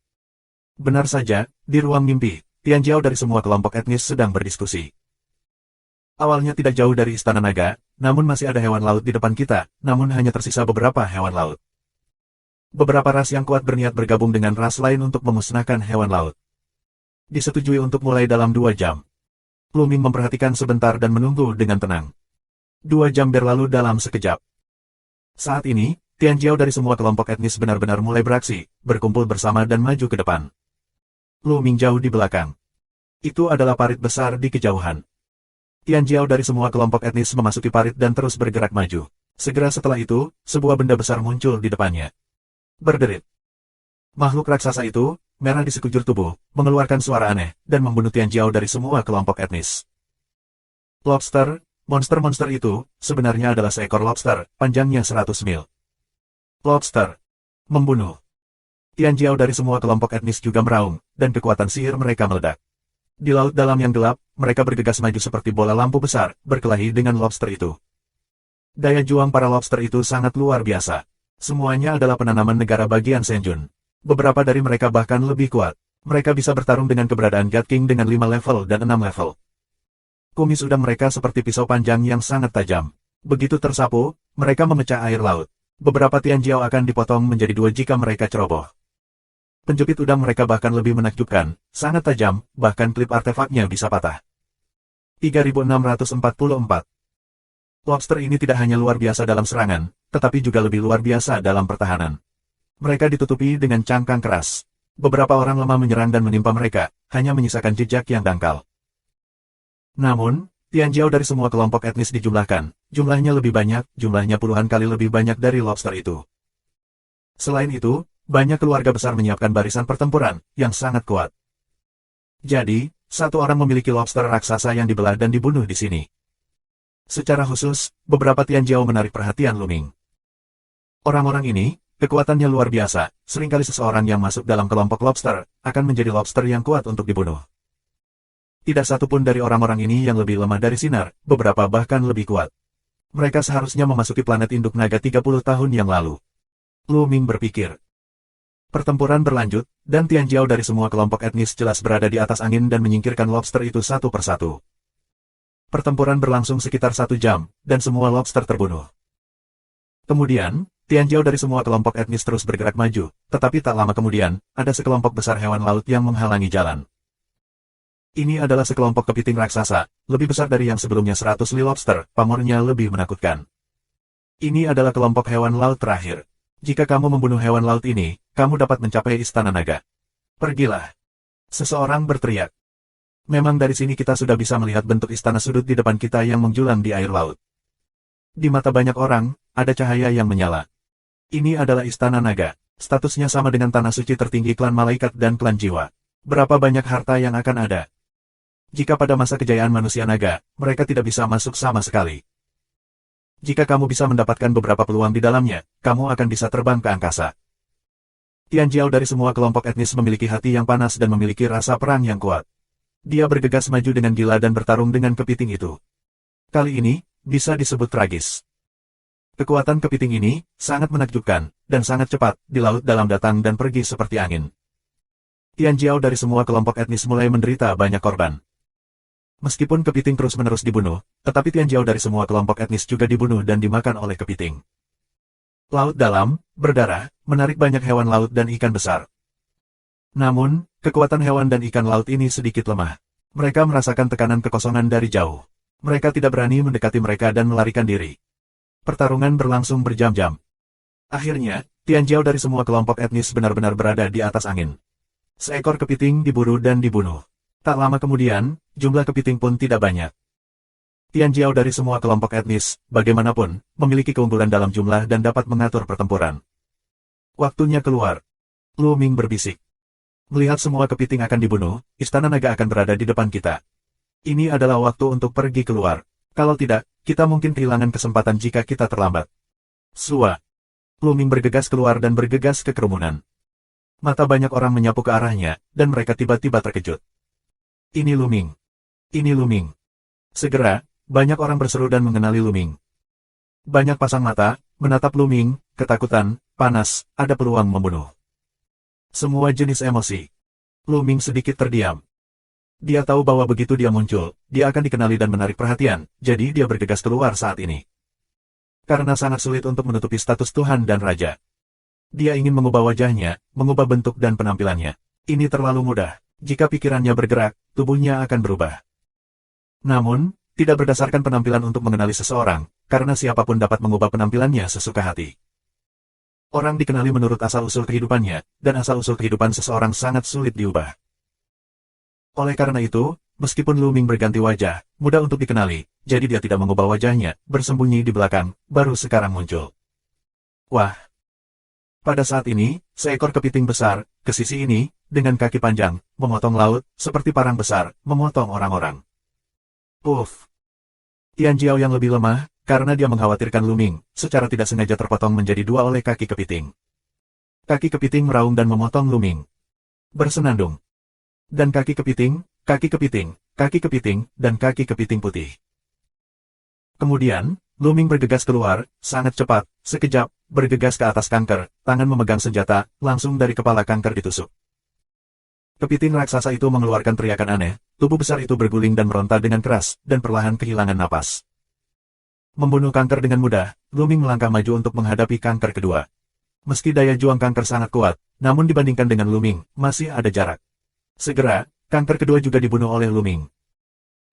Benar saja, di ruang mimpi, Tianjiao dari semua kelompok etnis sedang berdiskusi. Awalnya tidak jauh dari Istana Naga, namun masih ada hewan laut di depan kita, namun hanya tersisa beberapa hewan laut. Beberapa ras yang kuat berniat bergabung dengan ras lain untuk memusnahkan hewan laut. Disetujui untuk mulai dalam 2 jam. Luming memperhatikan sebentar dan menunggu dengan tenang. 2 jam berlalu dalam sekejap. Saat ini, Tianjiao dari semua kelompok etnis benar-benar mulai beraksi, berkumpul bersama dan maju ke depan. Luming jauh di belakang. Itu adalah parit besar di kejauhan. Tianjiao dari semua kelompok etnis memasuki parit dan terus bergerak maju. Segera setelah itu, sebuah benda besar muncul di depannya. Berderit. Makhluk raksasa itu, merah di sekujur tubuh, mengeluarkan suara aneh, dan membunuh Tianjiao dari semua kelompok etnis. Lobster, monster-monster itu, sebenarnya adalah seekor lobster, panjangnya 100 mil. Lobster. Membunuh. Tianjiao dari semua kelompok etnis juga meraung, dan kekuatan sihir mereka meledak. Di laut dalam yang gelap, mereka bergegas maju seperti bola lampu besar, berkelahi dengan lobster itu. Daya juang para lobster itu sangat luar biasa. Semuanya adalah penanaman negara bagian Senjun. Beberapa dari mereka bahkan lebih kuat. Mereka bisa bertarung dengan keberadaan God King dengan 5 level dan 6 level. Kumis udang mereka seperti pisau panjang yang sangat tajam. Begitu tersapu, mereka memecah air laut. Beberapa Tianjiao akan dipotong menjadi 2 jika mereka ceroboh. Penjepit udang mereka bahkan lebih menakjubkan, sangat tajam, bahkan klip artefaknya bisa patah. 3644. Lobster ini tidak hanya luar biasa dalam serangan, tetapi juga lebih luar biasa dalam pertahanan. Mereka ditutupi dengan cangkang keras. Beberapa orang lemah menyerang dan menimpa mereka, hanya menyisakan jejak yang dangkal. Namun, Tianjiao dari semua kelompok etnis dijumlahkan, jumlahnya lebih banyak, jumlahnya puluhan kali lebih banyak dari lobster itu. Selain itu, banyak keluarga besar menyiapkan barisan pertempuran, yang sangat kuat. Jadi, satu orang memiliki lobster raksasa yang dibelah dan dibunuh di sini. Secara khusus, beberapa Tianjiao menarik perhatian Luming. Orang-orang ini, kekuatannya luar biasa, seringkali seseorang yang masuk dalam kelompok lobster, akan menjadi lobster yang kuat untuk dibunuh. Tidak satu pun dari orang-orang ini yang lebih lemah dari sinar, beberapa bahkan lebih kuat. Mereka seharusnya memasuki planet induk naga 30 tahun yang lalu. Luming berpikir. Pertempuran berlanjut, dan Tianjiao dari semua kelompok etnis jelas berada di atas angin dan menyingkirkan lobster itu satu persatu. Pertempuran berlangsung sekitar 1 jam, dan semua lobster terbunuh. Kemudian, Tianjiao dari semua kelompok etnis terus bergerak maju, tetapi tak lama kemudian, ada sekelompok besar hewan laut yang menghalangi jalan. Ini adalah sekelompok kepiting raksasa, lebih besar dari yang sebelumnya 100 li lobster, pamornya lebih menakutkan. Ini adalah kelompok hewan laut terakhir. Jika kamu membunuh hewan laut ini, kamu dapat mencapai istana naga. Pergilah. Seseorang berteriak. Memang dari sini kita sudah bisa melihat bentuk istana sudut di depan kita yang menjulang di air laut. Di mata banyak orang, ada cahaya yang menyala. Ini adalah istana naga. Statusnya sama dengan tanah suci tertinggi klan malaikat dan klan jiwa. Berapa banyak harta yang akan ada? Jika pada masa kejayaan manusia naga, mereka tidak bisa masuk sama sekali. Jika kamu bisa mendapatkan beberapa peluang di dalamnya, kamu akan bisa terbang ke angkasa. Tianjiao dari semua kelompok etnis memiliki hati yang panas dan memiliki rasa perang yang kuat. Dia bergegas maju dengan gila dan bertarung dengan kepiting itu. Kali ini, bisa disebut tragis. Kekuatan kepiting ini sangat menakjubkan, dan sangat cepat, di laut dalam datang dan pergi seperti angin. Tianjiao dari semua kelompok etnis mulai menderita banyak korban. Meskipun kepiting terus-menerus dibunuh, tetapi Tianjiao dari semua kelompok etnis juga dibunuh dan dimakan oleh kepiting. Laut dalam, berdarah, menarik banyak hewan laut dan ikan besar. Namun, kekuatan hewan dan ikan laut ini sedikit lemah. Mereka merasakan tekanan kekosongan dari jauh. Mereka tidak berani mendekati mereka dan melarikan diri. Pertarungan berlangsung berjam-jam. Akhirnya, Tianjiao dari semua kelompok etnis benar-benar berada di atas angin. Seekor kepiting diburu dan dibunuh. Tak lama kemudian, jumlah kepiting pun tidak banyak. Tianjiao dari semua kelompok etnis, bagaimanapun, memiliki keunggulan dalam jumlah dan dapat mengatur pertempuran. Waktunya keluar. Lu Ming berbisik. Melihat semua kepiting akan dibunuh, istana naga akan berada di depan kita. Ini adalah waktu untuk pergi keluar. Kalau tidak, kita mungkin kehilangan kesempatan jika kita terlambat. Sua. Lu Ming bergegas keluar dan bergegas ke kerumunan. Mata banyak orang menyapu ke arahnya, dan mereka tiba-tiba terkejut. Ini Lu Ming. Ini Lu Ming. Segera, banyak orang berseru dan mengenali Lu Ming. Banyak pasang mata, menatap Lu Ming, ketakutan, panas, ada peluang membunuh. Semua jenis emosi. Lu Ming sedikit terdiam. Dia tahu bahwa begitu dia muncul, dia akan dikenali dan menarik perhatian, jadi dia bergegas keluar saat ini. Karena sangat sulit untuk menutupi status Tuhan dan Raja. Dia ingin mengubah wajahnya, mengubah bentuk dan penampilannya. Ini terlalu mudah. Jika pikirannya bergerak, tubuhnya akan berubah. Namun, tidak berdasarkan penampilan untuk mengenali seseorang, karena siapapun dapat mengubah penampilannya sesuka hati. Orang dikenali menurut asal-usul kehidupannya, dan asal-usul kehidupan seseorang sangat sulit diubah. Oleh karena itu, meskipun Lu Ming berganti wajah, mudah untuk dikenali, jadi dia tidak mengubah wajahnya, bersembunyi di belakang, baru sekarang muncul. Wah! Pada saat ini, seekor kepiting besar, ke sisi ini, dengan kaki panjang, memotong laut, seperti parang besar, memotong orang-orang. Uff! Tianjiao yang lebih lemah, karena dia mengkhawatirkan Lu Ming, secara tidak sengaja terpotong menjadi dua oleh kaki kepiting. Kaki kepiting meraung dan memotong Lu Ming. Bersenandung. Dan kaki kepiting, kaki kepiting, kaki kepiting, dan kaki kepiting putih. Kemudian, Lu Ming bergegas keluar, sangat cepat, sekejap, bergegas ke atas kanker, tangan memegang senjata, langsung dari kepala kanker ditusuk. Kepiting raksasa itu mengeluarkan teriakan aneh, tubuh besar itu berguling dan meronta dengan keras, dan perlahan kehilangan napas. Membunuh kanker dengan mudah, Lu Ming melangkah maju untuk menghadapi kanker kedua. Meski daya juang kanker sangat kuat, namun dibandingkan dengan Lu Ming, masih ada jarak. Segera, kanker kedua juga dibunuh oleh Lu Ming.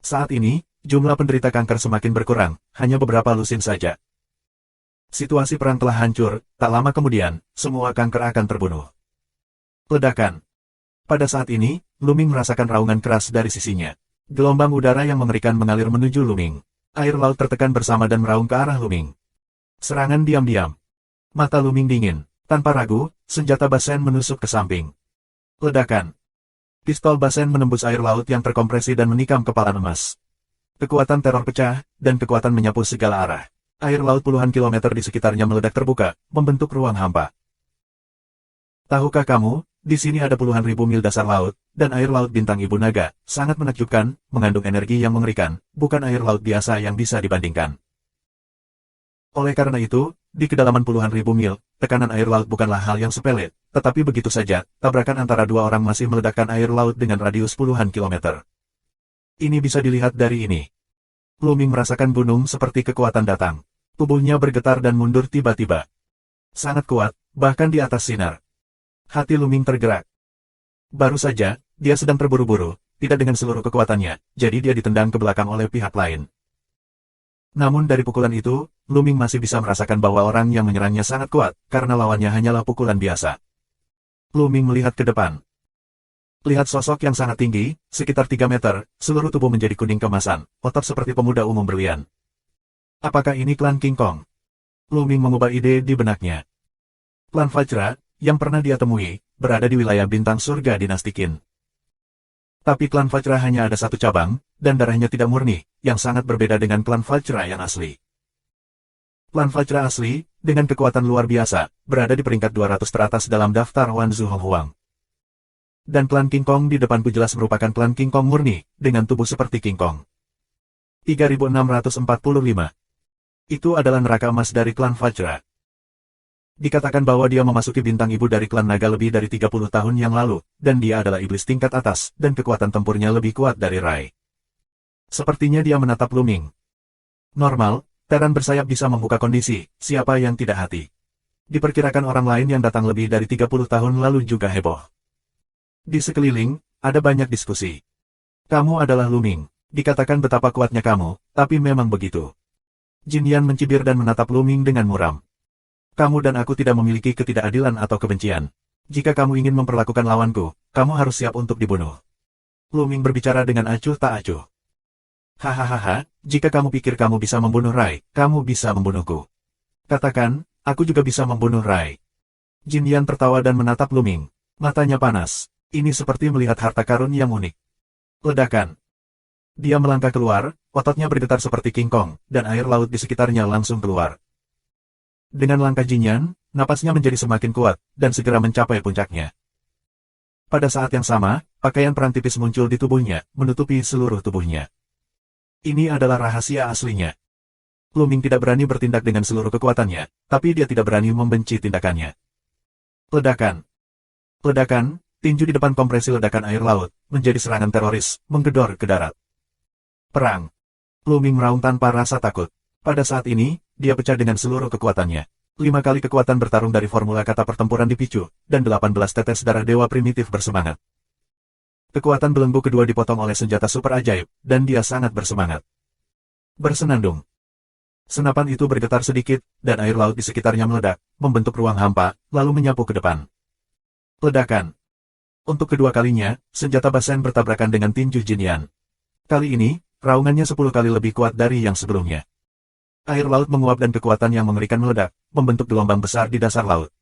Saat ini, jumlah penderita kanker semakin berkurang, hanya beberapa lusin saja. Situasi perang telah hancur, tak lama kemudian, semua kanker akan terbunuh. Ledakan. Pada saat ini, Lu Ming merasakan raungan keras dari sisinya. Gelombang udara yang mengerikan mengalir menuju Lu Ming. Air laut tertekan bersama dan meraung ke arah Lu Ming. Serangan diam-diam. Mata Lu Ming dingin. Tanpa ragu, senjata basen menusuk ke samping. Ledakan. Pistol basen menembus air laut yang terkompresi dan menikam kepala emas. Kekuatan teror pecah, dan kekuatan menyapu segala arah. Air laut puluhan kilometer di sekitarnya meledak terbuka, membentuk ruang hampa. Tahukah kamu, di sini ada puluhan ribu mil dasar laut, dan air laut bintang Ibu Naga, sangat menakjubkan, mengandung energi yang mengerikan, bukan air laut biasa yang bisa dibandingkan. Oleh karena itu, di kedalaman puluhan ribu mil, tekanan air laut bukanlah hal yang sepele, tetapi begitu saja, tabrakan antara dua orang masih meledakkan air laut dengan radius puluhan kilometer. Ini bisa dilihat dari ini. Luming merasakan gunung seperti kekuatan datang. Tubuhnya bergetar dan mundur tiba-tiba. Sangat kuat, bahkan di atas sinar. Hati Luming tergerak. Baru saja, dia sedang terburu-buru, tidak dengan seluruh kekuatannya, jadi dia ditendang ke belakang oleh pihak lain. Namun dari pukulan itu, Luming masih bisa merasakan bahwa orang yang menyerangnya sangat kuat, karena lawannya hanyalah pukulan biasa. Luming melihat ke depan. Lihat sosok yang sangat tinggi, sekitar 3 meter, seluruh tubuh menjadi kuning kemasan, otot seperti pemuda umum berlian. Apakah ini klan King Kong? Luming mengubah ide di benaknya. Klan Vajra, yang pernah dia temui, berada di wilayah bintang surga dinasti Qin. Tapi klan Vajra hanya ada satu cabang, dan darahnya tidak murni, yang sangat berbeda dengan klan Vajra yang asli. Klan Vajra asli, dengan kekuatan luar biasa, berada di peringkat 200 teratas dalam daftar Wan Zhu Hong Huang. Dan klan King Kong di depanku jelas merupakan klan King Kong murni, dengan tubuh seperti King Kong. 3645. Itu adalah neraka emas dari klan Vajra. Dikatakan bahwa dia memasuki bintang ibu dari klan naga lebih dari 30 tahun yang lalu, dan dia adalah iblis tingkat atas, dan kekuatan tempurnya lebih kuat dari Rai. Sepertinya dia menatap Luming. Normal, teran bersayap bisa membuka kondisi, siapa yang tidak hati. Diperkirakan orang lain yang datang lebih dari 30 tahun lalu juga heboh. Di sekeliling, ada banyak diskusi. Kamu adalah Luming. Dikatakan betapa kuatnya kamu, tapi memang begitu. Jin Yan mencibir dan menatap Luming dengan muram. Kamu dan aku tidak memiliki ketidakadilan atau kebencian. Jika kamu ingin memperlakukan lawanku, kamu harus siap untuk dibunuh. Luming berbicara dengan acuh tak acuh. Hahaha, jika kamu pikir kamu bisa membunuh Rai, kamu bisa membunuhku. Katakan, aku juga bisa membunuh Rai. Jin Yan tertawa dan menatap Luming. Matanya panas. Ini seperti melihat harta karun yang unik. Ledakan. Dia melangkah keluar, ototnya bergetar seperti King Kong, dan air laut di sekitarnya langsung keluar. Dengan langkah Jin Yan, napasnya menjadi semakin kuat, dan segera mencapai puncaknya. Pada saat yang sama, pakaian perang tipis muncul di tubuhnya, menutupi seluruh tubuhnya. Ini adalah rahasia aslinya. Luming tidak berani bertindak dengan seluruh kekuatannya, tapi dia tidak berani membenci tindakannya. Ledakan. Ledakan. Tinju di depan kompresi ledakan air laut, menjadi serangan teroris, menggedor ke darat. Perang. Luming meraung tanpa rasa takut. Pada saat ini, dia pecah dengan seluruh kekuatannya. 5 kali kekuatan bertarung dari formula kata pertempuran dipicu, dan 18 tetes darah dewa primitif bersemangat. Kekuatan belenggu kedua dipotong oleh senjata super ajaib, dan dia sangat bersemangat. Bersenandung. Senapan itu bergetar sedikit, dan air laut di sekitarnya meledak, membentuk ruang hampa, lalu menyapu ke depan. Ledakan. Untuk kedua kalinya, senjata Basen bertabrakan dengan tinju Jin Yan. Kali ini, raungannya 10 kali lebih kuat dari yang sebelumnya. Air laut menguap dan kekuatan yang mengerikan meledak, membentuk gelombang besar di dasar laut.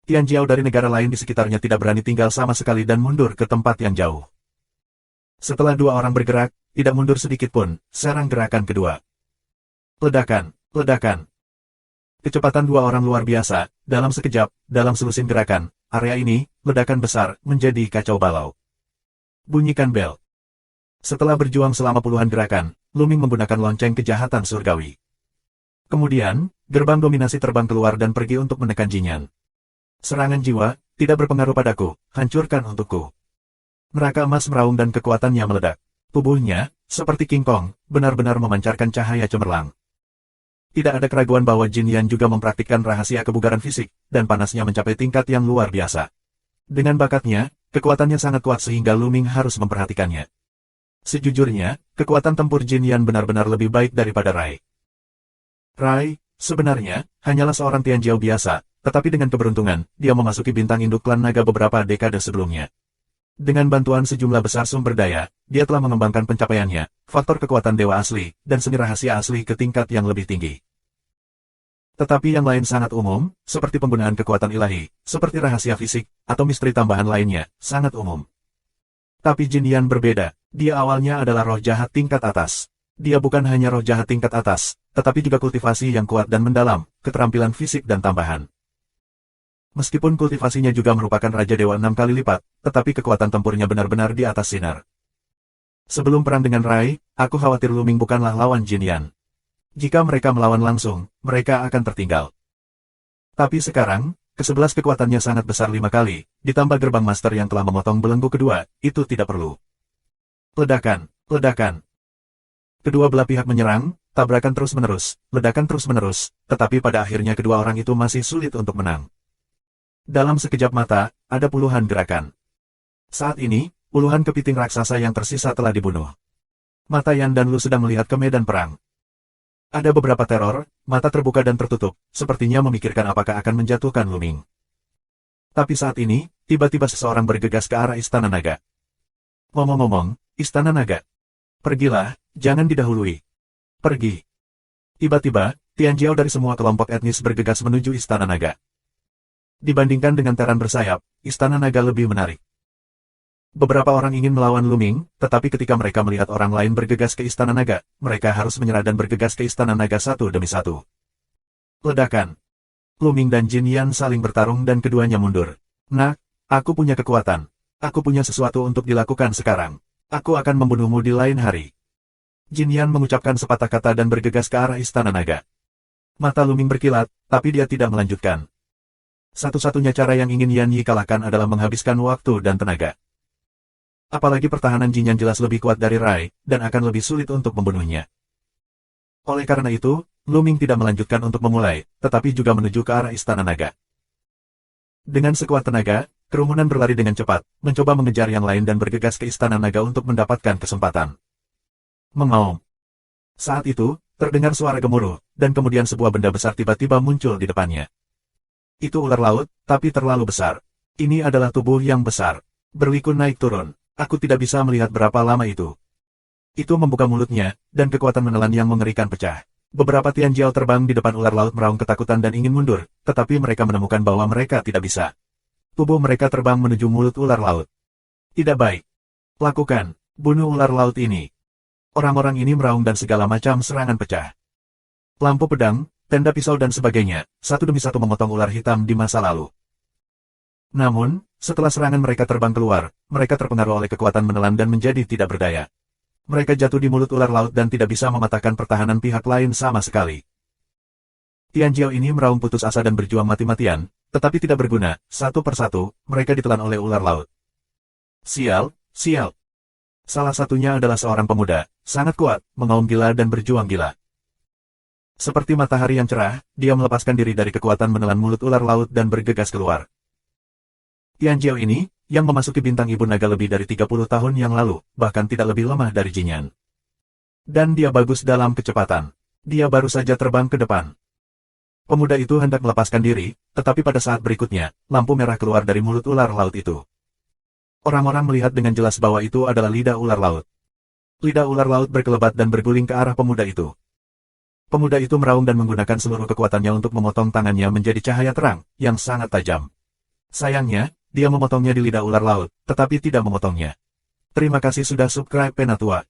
Tian Jiao dari negara lain di sekitarnya tidak berani tinggal sama sekali dan mundur ke tempat yang jauh. Setelah 2 orang bergerak, tidak mundur sedikit pun, serang gerakan kedua. Ledakan, ledakan. Kecepatan 2 orang luar biasa, dalam sekejap, dalam selusin gerakan, area ini, ledakan besar, menjadi kacau balau. Bunyikan bel. Setelah berjuang selama puluhan gerakan, Luming menggunakan lonceng kejahatan surgawi. Kemudian, gerbang dominasi terbang keluar dan pergi untuk menekan Jin Yan. Serangan jiwa, tidak berpengaruh padaku, hancurkan untukku. Neraka emas meraung dan kekuatannya meledak. Tubuhnya, seperti King Kong, benar-benar memancarkan cahaya cemerlang. Tidak ada keraguan bahwa Jin Yan juga mempraktikkan rahasia kebugaran fisik, dan panasnya mencapai tingkat yang luar biasa. Dengan bakatnya, kekuatannya sangat kuat sehingga Luming harus memperhatikannya. Sejujurnya, kekuatan tempur Jin Yan benar-benar lebih baik daripada Rai. Rai, sebenarnya, hanyalah seorang Tian Jiao biasa, tetapi dengan keberuntungan, dia memasuki bintang induk klan naga beberapa dekade sebelumnya. Dengan bantuan sejumlah besar sumber daya, dia telah mengembangkan pencapaiannya, faktor kekuatan dewa asli, dan seni rahasia asli ke tingkat yang lebih tinggi. Tetapi yang lain sangat umum, seperti penggunaan kekuatan ilahi, seperti rahasia fisik, atau misteri tambahan lainnya, sangat umum. Tapi Jin Yan berbeda, dia awalnya adalah roh jahat tingkat atas. Dia bukan hanya roh jahat tingkat atas, tetapi juga kultivasi yang kuat dan mendalam, keterampilan fisik dan tambahan. Meskipun kultivasinya juga merupakan Raja Dewa 6 kali lipat, tetapi kekuatan tempurnya benar-benar di atas sinar. Sebelum perang dengan Rai, aku khawatir Luming bukanlah lawan Jin Yan. Jika mereka melawan langsung, mereka akan tertinggal. Tapi sekarang, ke-11 kekuatannya sangat besar 5 kali, ditambah gerbang master yang telah memotong belenggu kedua, itu tidak perlu. Ledakan, ledakan. Kedua belah pihak menyerang, tabrakan terus-menerus, ledakan terus-menerus, tetapi pada akhirnya kedua orang itu masih sulit untuk menang. Dalam sekejap mata, ada puluhan gerakan. Saat ini, puluhan kepiting raksasa yang tersisa telah dibunuh. Mata Yan dan Lu sedang melihat ke medan perang. Ada beberapa teror, mata terbuka dan tertutup, sepertinya memikirkan apakah akan menjatuhkan Lu Ming. Tapi saat ini, tiba-tiba seseorang bergegas ke arah Istana Naga. Ngomong-ngomong, Istana Naga. Pergilah, jangan didahului. Pergi. Tiba-tiba, Tian Jiao dari semua kelompok etnis bergegas menuju Istana Naga. Dibandingkan dengan teran bersayap, Istana Naga lebih menarik. Beberapa orang ingin melawan Lu Ming, tetapi ketika mereka melihat orang lain bergegas ke Istana Naga, mereka harus menyerah dan bergegas ke Istana Naga satu demi satu. Ledakan. Lu Ming dan Jin Yan saling bertarung dan keduanya mundur. Nah, aku punya kekuatan. Aku punya sesuatu untuk dilakukan sekarang. Aku akan membunuhmu di lain hari. Jin Yan mengucapkan sepatah kata dan bergegas ke arah Istana Naga. Mata Lu Ming berkilat, tapi dia tidak melanjutkan. Satu-satunya cara yang ingin Yan Yi kalahkan adalah menghabiskan waktu dan tenaga. Apalagi pertahanan Jin Yan jelas lebih kuat dari Rai, dan akan lebih sulit untuk membunuhnya. Oleh karena itu, Lu Ming tidak melanjutkan untuk memulai, tetapi juga menuju ke arah Istana Naga. Dengan sekuat tenaga, kerumunan berlari dengan cepat, mencoba mengejar yang lain dan bergegas ke Istana Naga untuk mendapatkan kesempatan. Mengaum. Saat itu, terdengar suara gemuruh, dan kemudian sebuah benda besar tiba-tiba muncul di depannya. Itu ular laut, tapi terlalu besar. Ini adalah tubuh yang besar. Berliku naik turun. Aku tidak bisa melihat berapa lama itu. Itu membuka mulutnya, dan kekuatan menelan yang mengerikan pecah. Beberapa Tian Jiao terbang di depan ular laut meraung ketakutan dan ingin mundur, tetapi mereka menemukan bahwa mereka tidak bisa. Tubuh mereka terbang menuju mulut ular laut. Tidak baik. Lakukan. Bunuh ular laut ini. Orang-orang ini meraung dan segala macam serangan pecah. Lampu pedang, tenda pisau dan sebagainya, satu demi satu memotong ular hitam di masa lalu. Namun, setelah serangan mereka terbang keluar, mereka terpengaruh oleh kekuatan menelan dan menjadi tidak berdaya. Mereka jatuh di mulut ular laut dan tidak bisa mematahkan pertahanan pihak lain sama sekali. Tian Jiao ini meraung putus asa dan berjuang mati-matian, tetapi tidak berguna, satu persatu, mereka ditelan oleh ular laut. Sial, sial. Salah satunya adalah seorang pemuda, sangat kuat, mengaum gila dan berjuang gila. Seperti matahari yang cerah, dia melepaskan diri dari kekuatan menelan mulut ular laut dan bergegas keluar. Tian Jiao ini, yang memasuki bintang ibu naga lebih dari 30 tahun yang lalu, bahkan tidak lebih lemah dari Jin Yan. Dan dia bagus dalam kecepatan. Dia baru saja terbang ke depan. Pemuda itu hendak melepaskan diri, tetapi pada saat berikutnya, lampu merah keluar dari mulut ular laut itu. Orang-orang melihat dengan jelas bahwa itu adalah lidah ular laut. Lidah ular laut berkelebat dan berguling ke arah pemuda itu. Pemuda itu meraung dan menggunakan seluruh kekuatannya untuk memotong tangannya menjadi cahaya terang, yang sangat tajam. Sayangnya, dia memotongnya di lidah ular laut, tetapi tidak memotongnya. Terima kasih sudah subscribe Penatua.